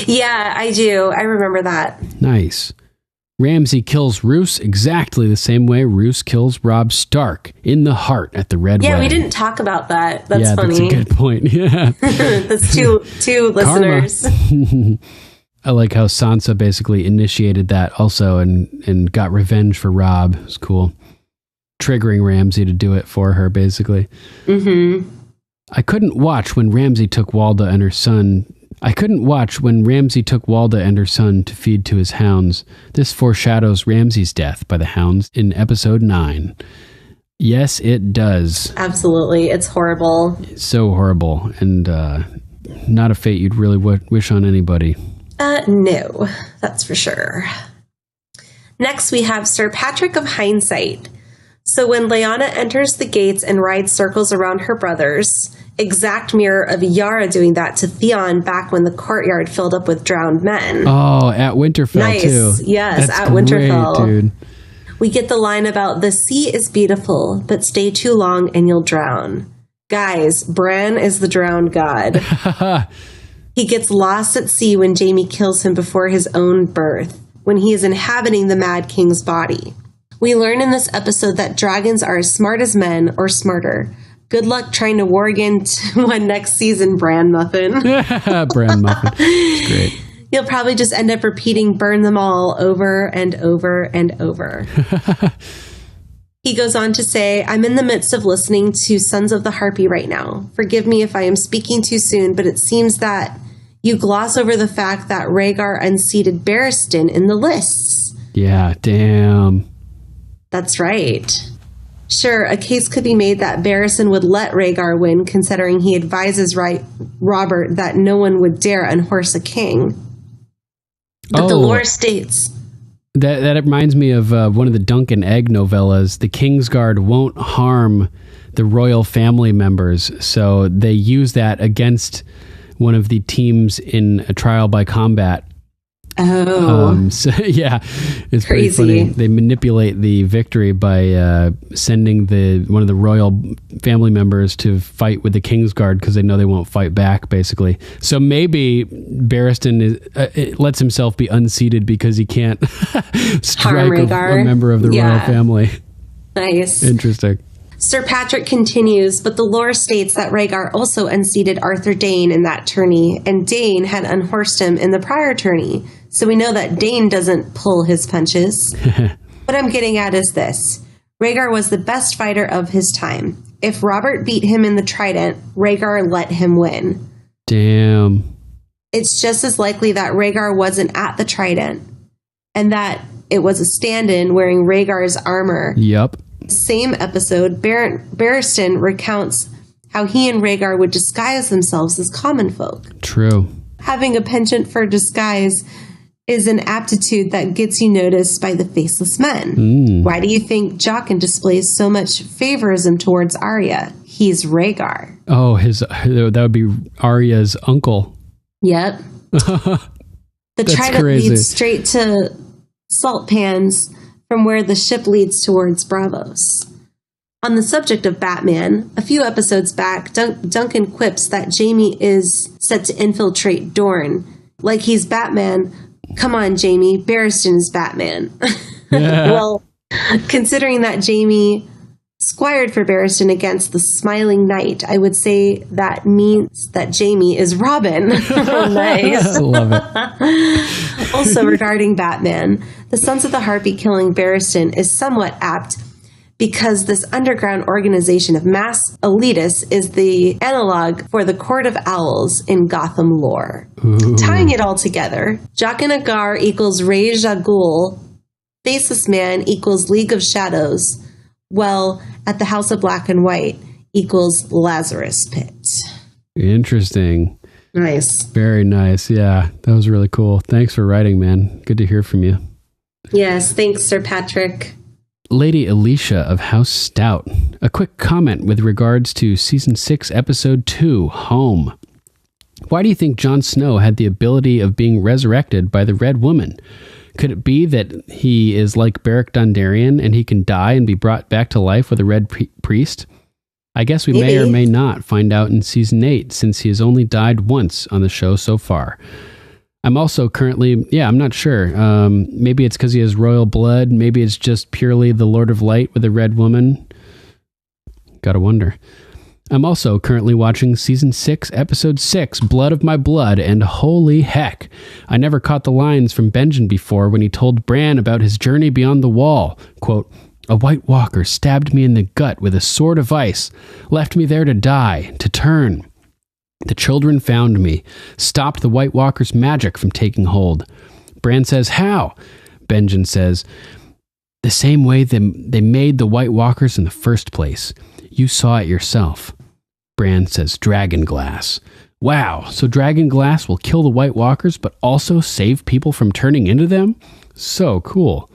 Yeah, I do. I remember that. Nice. Ramsay kills Roose exactly the same way Roose kills Robb Stark, in the heart at the Red Wedding. We didn't talk about that. That's funny. That's a good point. Yeah. That's two listeners. I like how Sansa basically initiated that also and got revenge for Robb. It was cool. Triggering Ramsay to do it for her, basically. Mm-hmm. I couldn't watch when Ramsay took Walda and her son to feed to his hounds. This foreshadows Ramsay's death by the hounds in episode 9. Yes, it does. Absolutely. It's horrible. It's so horrible, and not a fate you'd really wish on anybody. No, that's for sure. Next, we have Sir Patrick of Hindsight. So when Lyanna enters the gates and rides circles around her brothers, exact mirror of Yara doing that to Theon back when the courtyard filled up with drowned men. Oh, at Winterfell, too. Yes, that's at Winterfell. Great, dude. We get the line about the sea is beautiful, but stay too long and you'll drown. Guys, Bran is the drowned god. He gets lost at sea when Jaime kills him before his own birth, when he is inhabiting the Mad King's body. We learn in this episode that dragons are as smart as men, or smarter. Good luck trying to warg into one next season, Bran Muffin. Bran Muffin. It's great. You'll probably just end up repeating burn them all over and over and over. He goes on to say, I'm in the midst of listening to Sons of the Harpy right now. Forgive me if I am speaking too soon, but it seems that you gloss over the fact that Rhaegar unseated Barristan in the lists. Yeah, damn. That's right. Sure, a case could be made that Barristan would let Rhaegar win, considering he advises Robert that no one would dare unhorse a king. But the lore states... That reminds me of one of the Duncan Egg novellas. The Kingsguard won't harm the royal family members, so they use that against one of the teams in a trial by combat. Oh. So, yeah, it's Crazy. pretty funny. They manipulate the victory by sending one of the royal family members to fight with the Kingsguard because they know they won't fight back, basically. So maybe Barristan lets himself be unseated because he can't strike a member of the royal family. Nice. Interesting. Sir Patrick continues, but the lore states that Rhaegar also unseated Arthur Dayne in that tourney, and Dayne had unhorsed him in the prior tourney. So we know that Dayne doesn't pull his punches. What I'm getting at is this. Rhaegar was the best fighter of his time. If Robert beat him in the Trident, Rhaegar let him win. Damn. It's just as likely that Rhaegar wasn't at the Trident, and that it was a stand-in wearing Rhaegar's armor. Yep. Same episode, Barristan recounts how he and Rhaegar would disguise themselves as common folk. True. Having a penchant for disguise is an aptitude that gets you noticed by the faceless men. Why do you think Jaqen displays so much favorism towards Arya? He's Rhaegar. Oh, that would be Arya's uncle. Yep. The Trident leads straight to salt pans from where the ship leads towards Braavos. On the subject of Batman, a few episodes back, Duncan quips that Jaime is set to infiltrate Dorne. Like he's Batman. Come on, Jaime. Barristan is Batman. Yeah. Well, considering that Jaime squired for Barristan against the Smiling Knight, I would say that means that Jaime is Robin. Nice. Love it. Also regarding Batman, the Sons of the Harpy killing Barristan is somewhat apt because this underground organization of mass elitists is the analog for the Court of Owls in Gotham lore. Ooh. Tying it all together, Jaqen Agar equals Ra's al Ghul, Faceless Man equals League of Shadows, well, at the House of Black and White equals Lazarus Pit. Interesting. Nice. Very nice. Yeah, that was really cool. Thanks for writing, man. Good to hear from you. Yes, thanks, Sir Patrick. Lady Alicia of House Stout. A quick comment with regards to Season 6, Episode 2, Home. Why do you think Jon Snow had the ability of being resurrected by the Red Woman? Could it be that he is like Beric Dondarrion and he can die and be brought back to life with a Red Priest? I guess we may or may not find out in Season 8, since he has only died once on the show so far. I'm also currently, I'm not sure. Maybe it's because he has royal blood. Maybe it's just purely the Lord of Light with a Red Woman. Gotta wonder. I'm also currently watching Season 6, Episode 6, Blood of My Blood, and holy heck, I never caught the lines from Benjen before when he told Bran about his journey beyond the wall. Quote, "A White Walker stabbed me in the gut with a sword of ice, left me there to die, to turn. The children found me, stopped the White Walker's magic from taking hold." Bran says, "How?" Benjen says, "The same way they made the White Walkers in the first place. You saw it yourself." Bran says, "Dragon glass." Wow, so dragon glass will kill the White Walkers, but also save people from turning into them? So cool.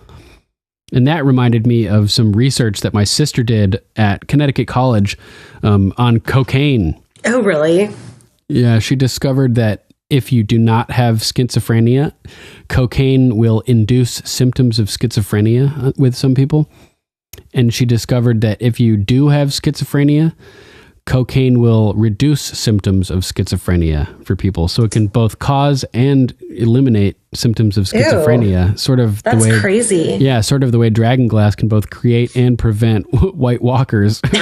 And that reminded me of some research that my sister did at Connecticut College on cocaine. Oh, really? Yeah, she discovered that if you do not have schizophrenia, cocaine will induce symptoms of schizophrenia with some people. And she discovered that if you do have schizophrenia, cocaine will reduce symptoms of schizophrenia for people. So it can both cause and eliminate symptoms of schizophrenia. Ew, that's crazy. Yeah, sort of the way dragon glass can both create and prevent White Walkers. Which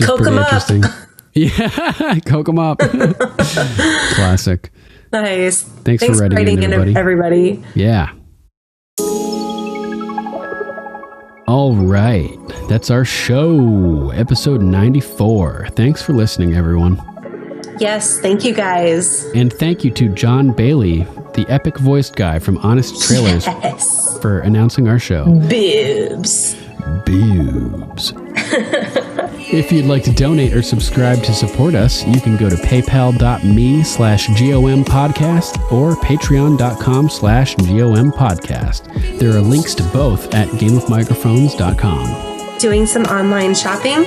is Coke pretty 'em interesting. up. Yeah, coke 'em up. Classic. Nice. Thanks for writing in, everybody. Yeah. All right, that's our show, episode 94. Thanks for listening, everyone. Yes, thank you guys. And thank you to John Bailey, the epic voiced guy from Honest Trailers, for announcing our show. Boobs. If you'd like to donate or subscribe to support us, you can go to paypal.me/GOMPodcast or patreon.com/GOMPodcast. There are links to both at gameofmicrophones.com. Doing some online shopping?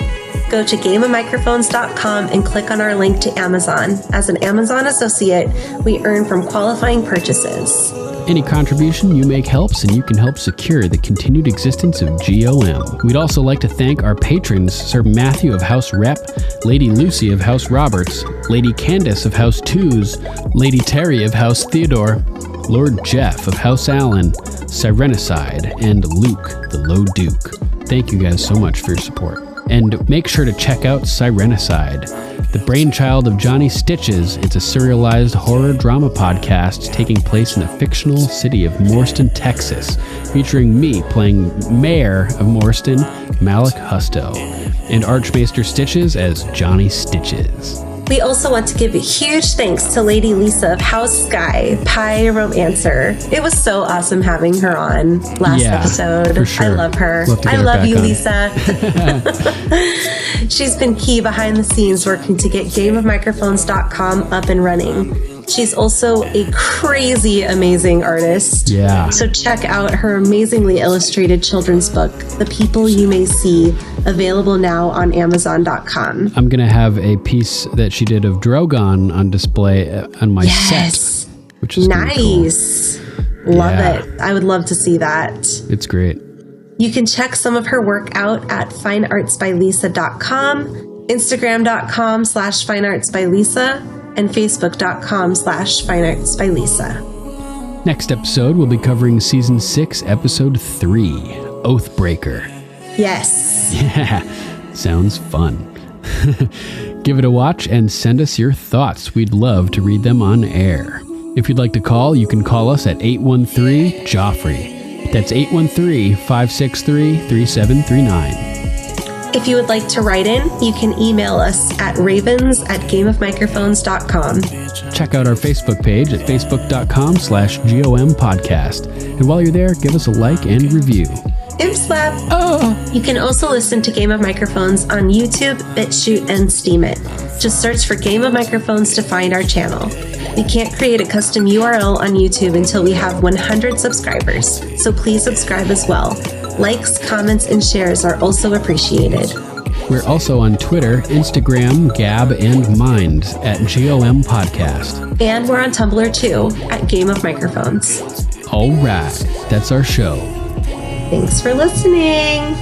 Go to gameofmicrophones.com and click on our link to Amazon. As an Amazon associate, we earn from qualifying purchases. Any contribution you make helps, and you can help secure the continued existence of GOM. We'd also like to thank our patrons, Sir Matthew of House Repp, Lady Lucy of House Roberts, Lady Candace of House Tews, Lady Teri of House Theodore, Lord Jeff of House Allen, Sirenicide, and Luke, the Low Duke. Thank you guys so much for your support. And make sure to check out Sirenicide, the brainchild of Johnny Stitches. It's a serialized horror drama podcast taking place in the fictional city of Morston, Texas, featuring me playing Mayor of Morston, Malik Husto, and Archmaester Stitches as Johnny Stitches. We also want to give a huge thanks to Lady Lisa of House Sky, Pie Romancer. It was so awesome having her on last episode. For sure. I love her. I love you, Lisa. She's been key behind the scenes working to get gameofmicrophones.com up and running. She's also a crazy, amazing artist. Yeah. So check out her amazingly illustrated children's book, The People You May See, available now on Amazon.com. I'm going to have a piece that she did of Drogon on display on my set, which is nice. Cool. Love it. I would love to see that. It's great. You can check some of her work out at fineartsbylisa.com, Instagram.com/fineartsbylisa, and Facebook.com/fineartsbylisa. Next episode, we'll be covering Season 6, Episode 3, Oathbreaker. Yes. Yeah, sounds fun. Give it a watch and send us your thoughts. We'd love to read them on air. If you'd like to call, you can call us at 813-JOFFREY. That's 813-563-3739. If you would like to write in, you can email us at ravens@gameofmicrophones.com. Check out our Facebook page at facebook.com/GOMPodcast. And while you're there, give us a like and review. Imp slap. Oh. You can also listen to Game of Microphones on YouTube, BitChute, and Steemit. Just search for Game of Microphones to find our channel. We can't create a custom URL on YouTube until we have 100 subscribers, so please subscribe as well. Likes, comments, and shares are also appreciated. We're also on Twitter, Instagram, Gab, and Mind at GOMPodcast. And we're on Tumblr too, at Game of Microphones. All right, that's our show. Thanks for listening.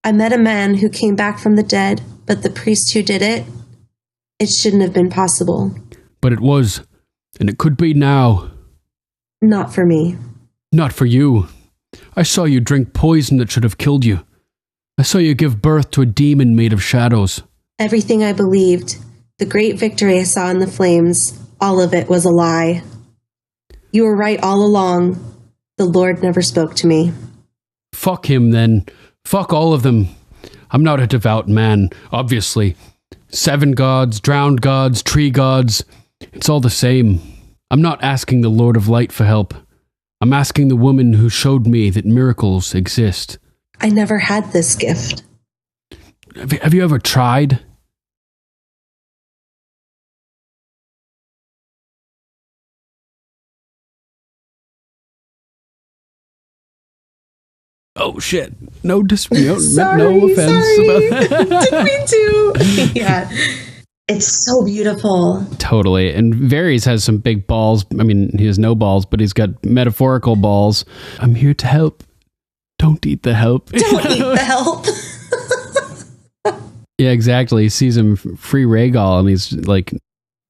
I met a man who came back from the dead, but the priest who did it shouldn't have been possible. But it was, and it could be now. Not for me. Not for you. I saw you drink poison that should have killed you. I saw you give birth to a demon made of shadows. Everything I believed, the great victory I saw in the flames, all of it was a lie. You were right all along. The Lord never spoke to me. Fuck him then. Fuck all of them. I'm not a devout man, obviously. 7 gods, drowned gods, tree gods. It's all the same. I'm not asking the Lord of Light for help. I'm asking the woman who showed me that miracles exist. I never had this gift. Have you ever tried? Oh shit! No offense about that. Didn't mean to. Yeah, it's so beautiful. Totally. And Varys has some big balls. I mean, he has no balls, but he's got metaphorical balls. I'm here to help. Don't eat the help. Don't eat the help. Yeah, exactly. He sees him free Rhaegal, and he's like,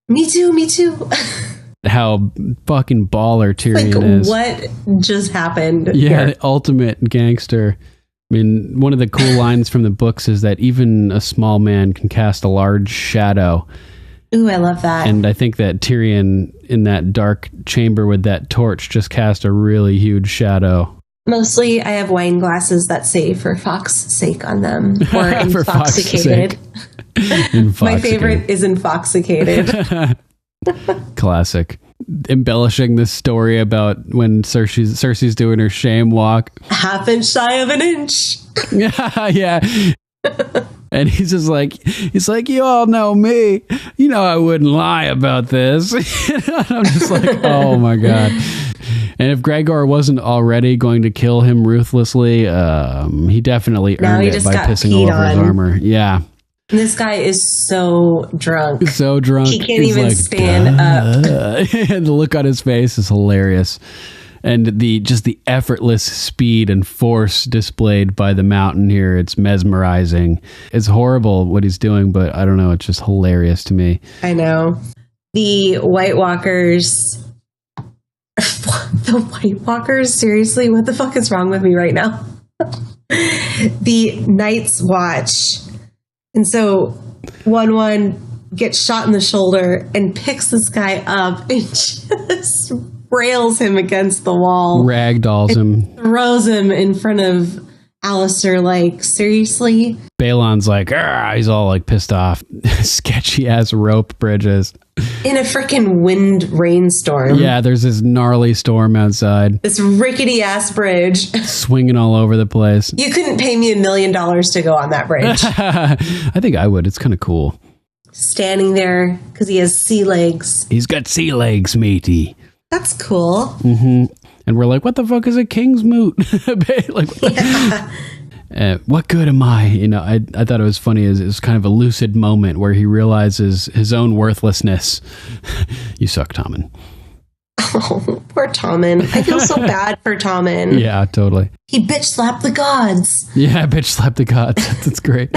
"Me too. Me too." How fucking baller Tyrion is. What just happened? Yeah, the ultimate gangster. I mean, one of the cool lines from the books is that even a small man can cast a large shadow. Ooh, I love that. And I think that Tyrion in that dark chamber with that torch just cast a really huge shadow. Mostly I have wine glasses that say "for Fox's sake" on them, or infoxicated. My favorite is infoxicated. Classic. Embellishing this story about when Cersei's doing her shame walk. Half inch shy of an inch. Yeah. And he's just like, you all know me. You know I wouldn't lie about this. I'm just like, oh my God. And if Gregor wasn't already going to kill him ruthlessly, he definitely earned it by pissing all over his armor. Yeah. And this guy is so drunk. So drunk. He can't even stand up. And the look on his face is hilarious. And the effortless speed and force displayed by the mountain here, it's mesmerizing. It's horrible what he's doing, but I don't know, it's just hilarious to me. I know. The White Walkers. The White Walkers? Seriously? What the fuck is wrong with me right now? The Night's Watch. And so 1-1 gets shot in the shoulder and picks this guy up and just rails him against the wall. Ragdolls him. Throws him in front of Alistair, like, seriously? Balon's like, he's all like pissed off. Sketchy ass rope bridges. In a freaking wind rainstorm. Yeah, there's this gnarly storm outside. This rickety ass bridge. Swinging all over the place. You couldn't pay me $1 million to go on that bridge. I think I would. It's kind of cool. Standing there because he has sea legs. He's got sea legs, matey. That's cool. Mm-hmm. And we're like, what the fuck is a king's moot? Like, what good am I? You know, I thought it was funny. It was kind of a lucid moment where he realizes his own worthlessness. You suck, Tommen. Oh, poor Tommen. I feel so bad for Tommen. Yeah, totally. He bitch slapped the gods. Yeah, bitch slapped the gods. That's great.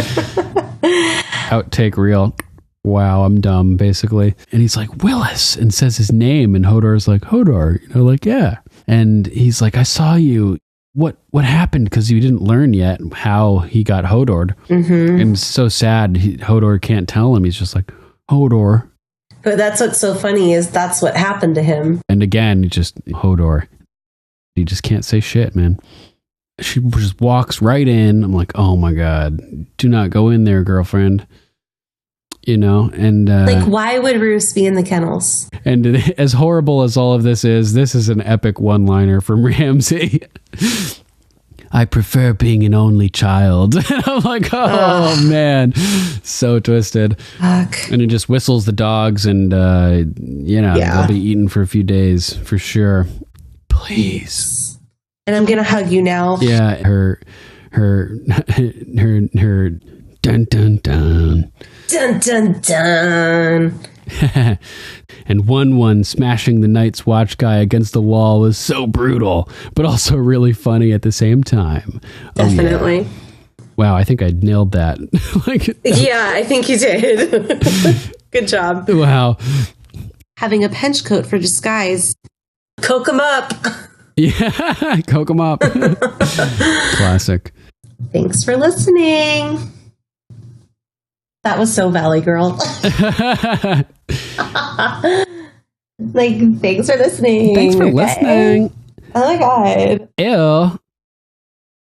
Outtake reel. Wow, I'm dumb, basically. And he's like, Willis, and says his name. And Hodor's like, Hodor, you know, like, yeah. And he's like, I saw you. What happened? Because you didn't learn yet how he got Hodored. Mm-hmm. And it's so sad. Hodor can't tell him. He's just like, Hodor. But that's what's so funny is that's what happened to him. And again, Hodor. He just can't say shit, man. She just walks right in. I'm like, oh my God. Do not go in there, girlfriend. You know, and like, why would Roose be in the kennels? And as horrible as all of this is an epic one-liner from Ramsay. I prefer being an only child. I'm like, oh man, so twisted. Fuck. And he just whistles the dogs, and they'll be eaten for a few days for sure. Please. And I'm gonna hug you now. Yeah, her dun dun dun. Dun dun dun. And 1-1 smashing the Night's Watch guy against the wall was so brutal, but also really funny at the same time. Definitely. Oh, yeah. Wow, I think I nailed that. Yeah, I think you did. Good job. Wow. Having a pench coat for disguise. Coke 'em up. Yeah, coke 'em up. Classic. Thanks for listening. That was so Valley Girl. Like, thanks for listening. Thanks for listening. Oh my God. Ew.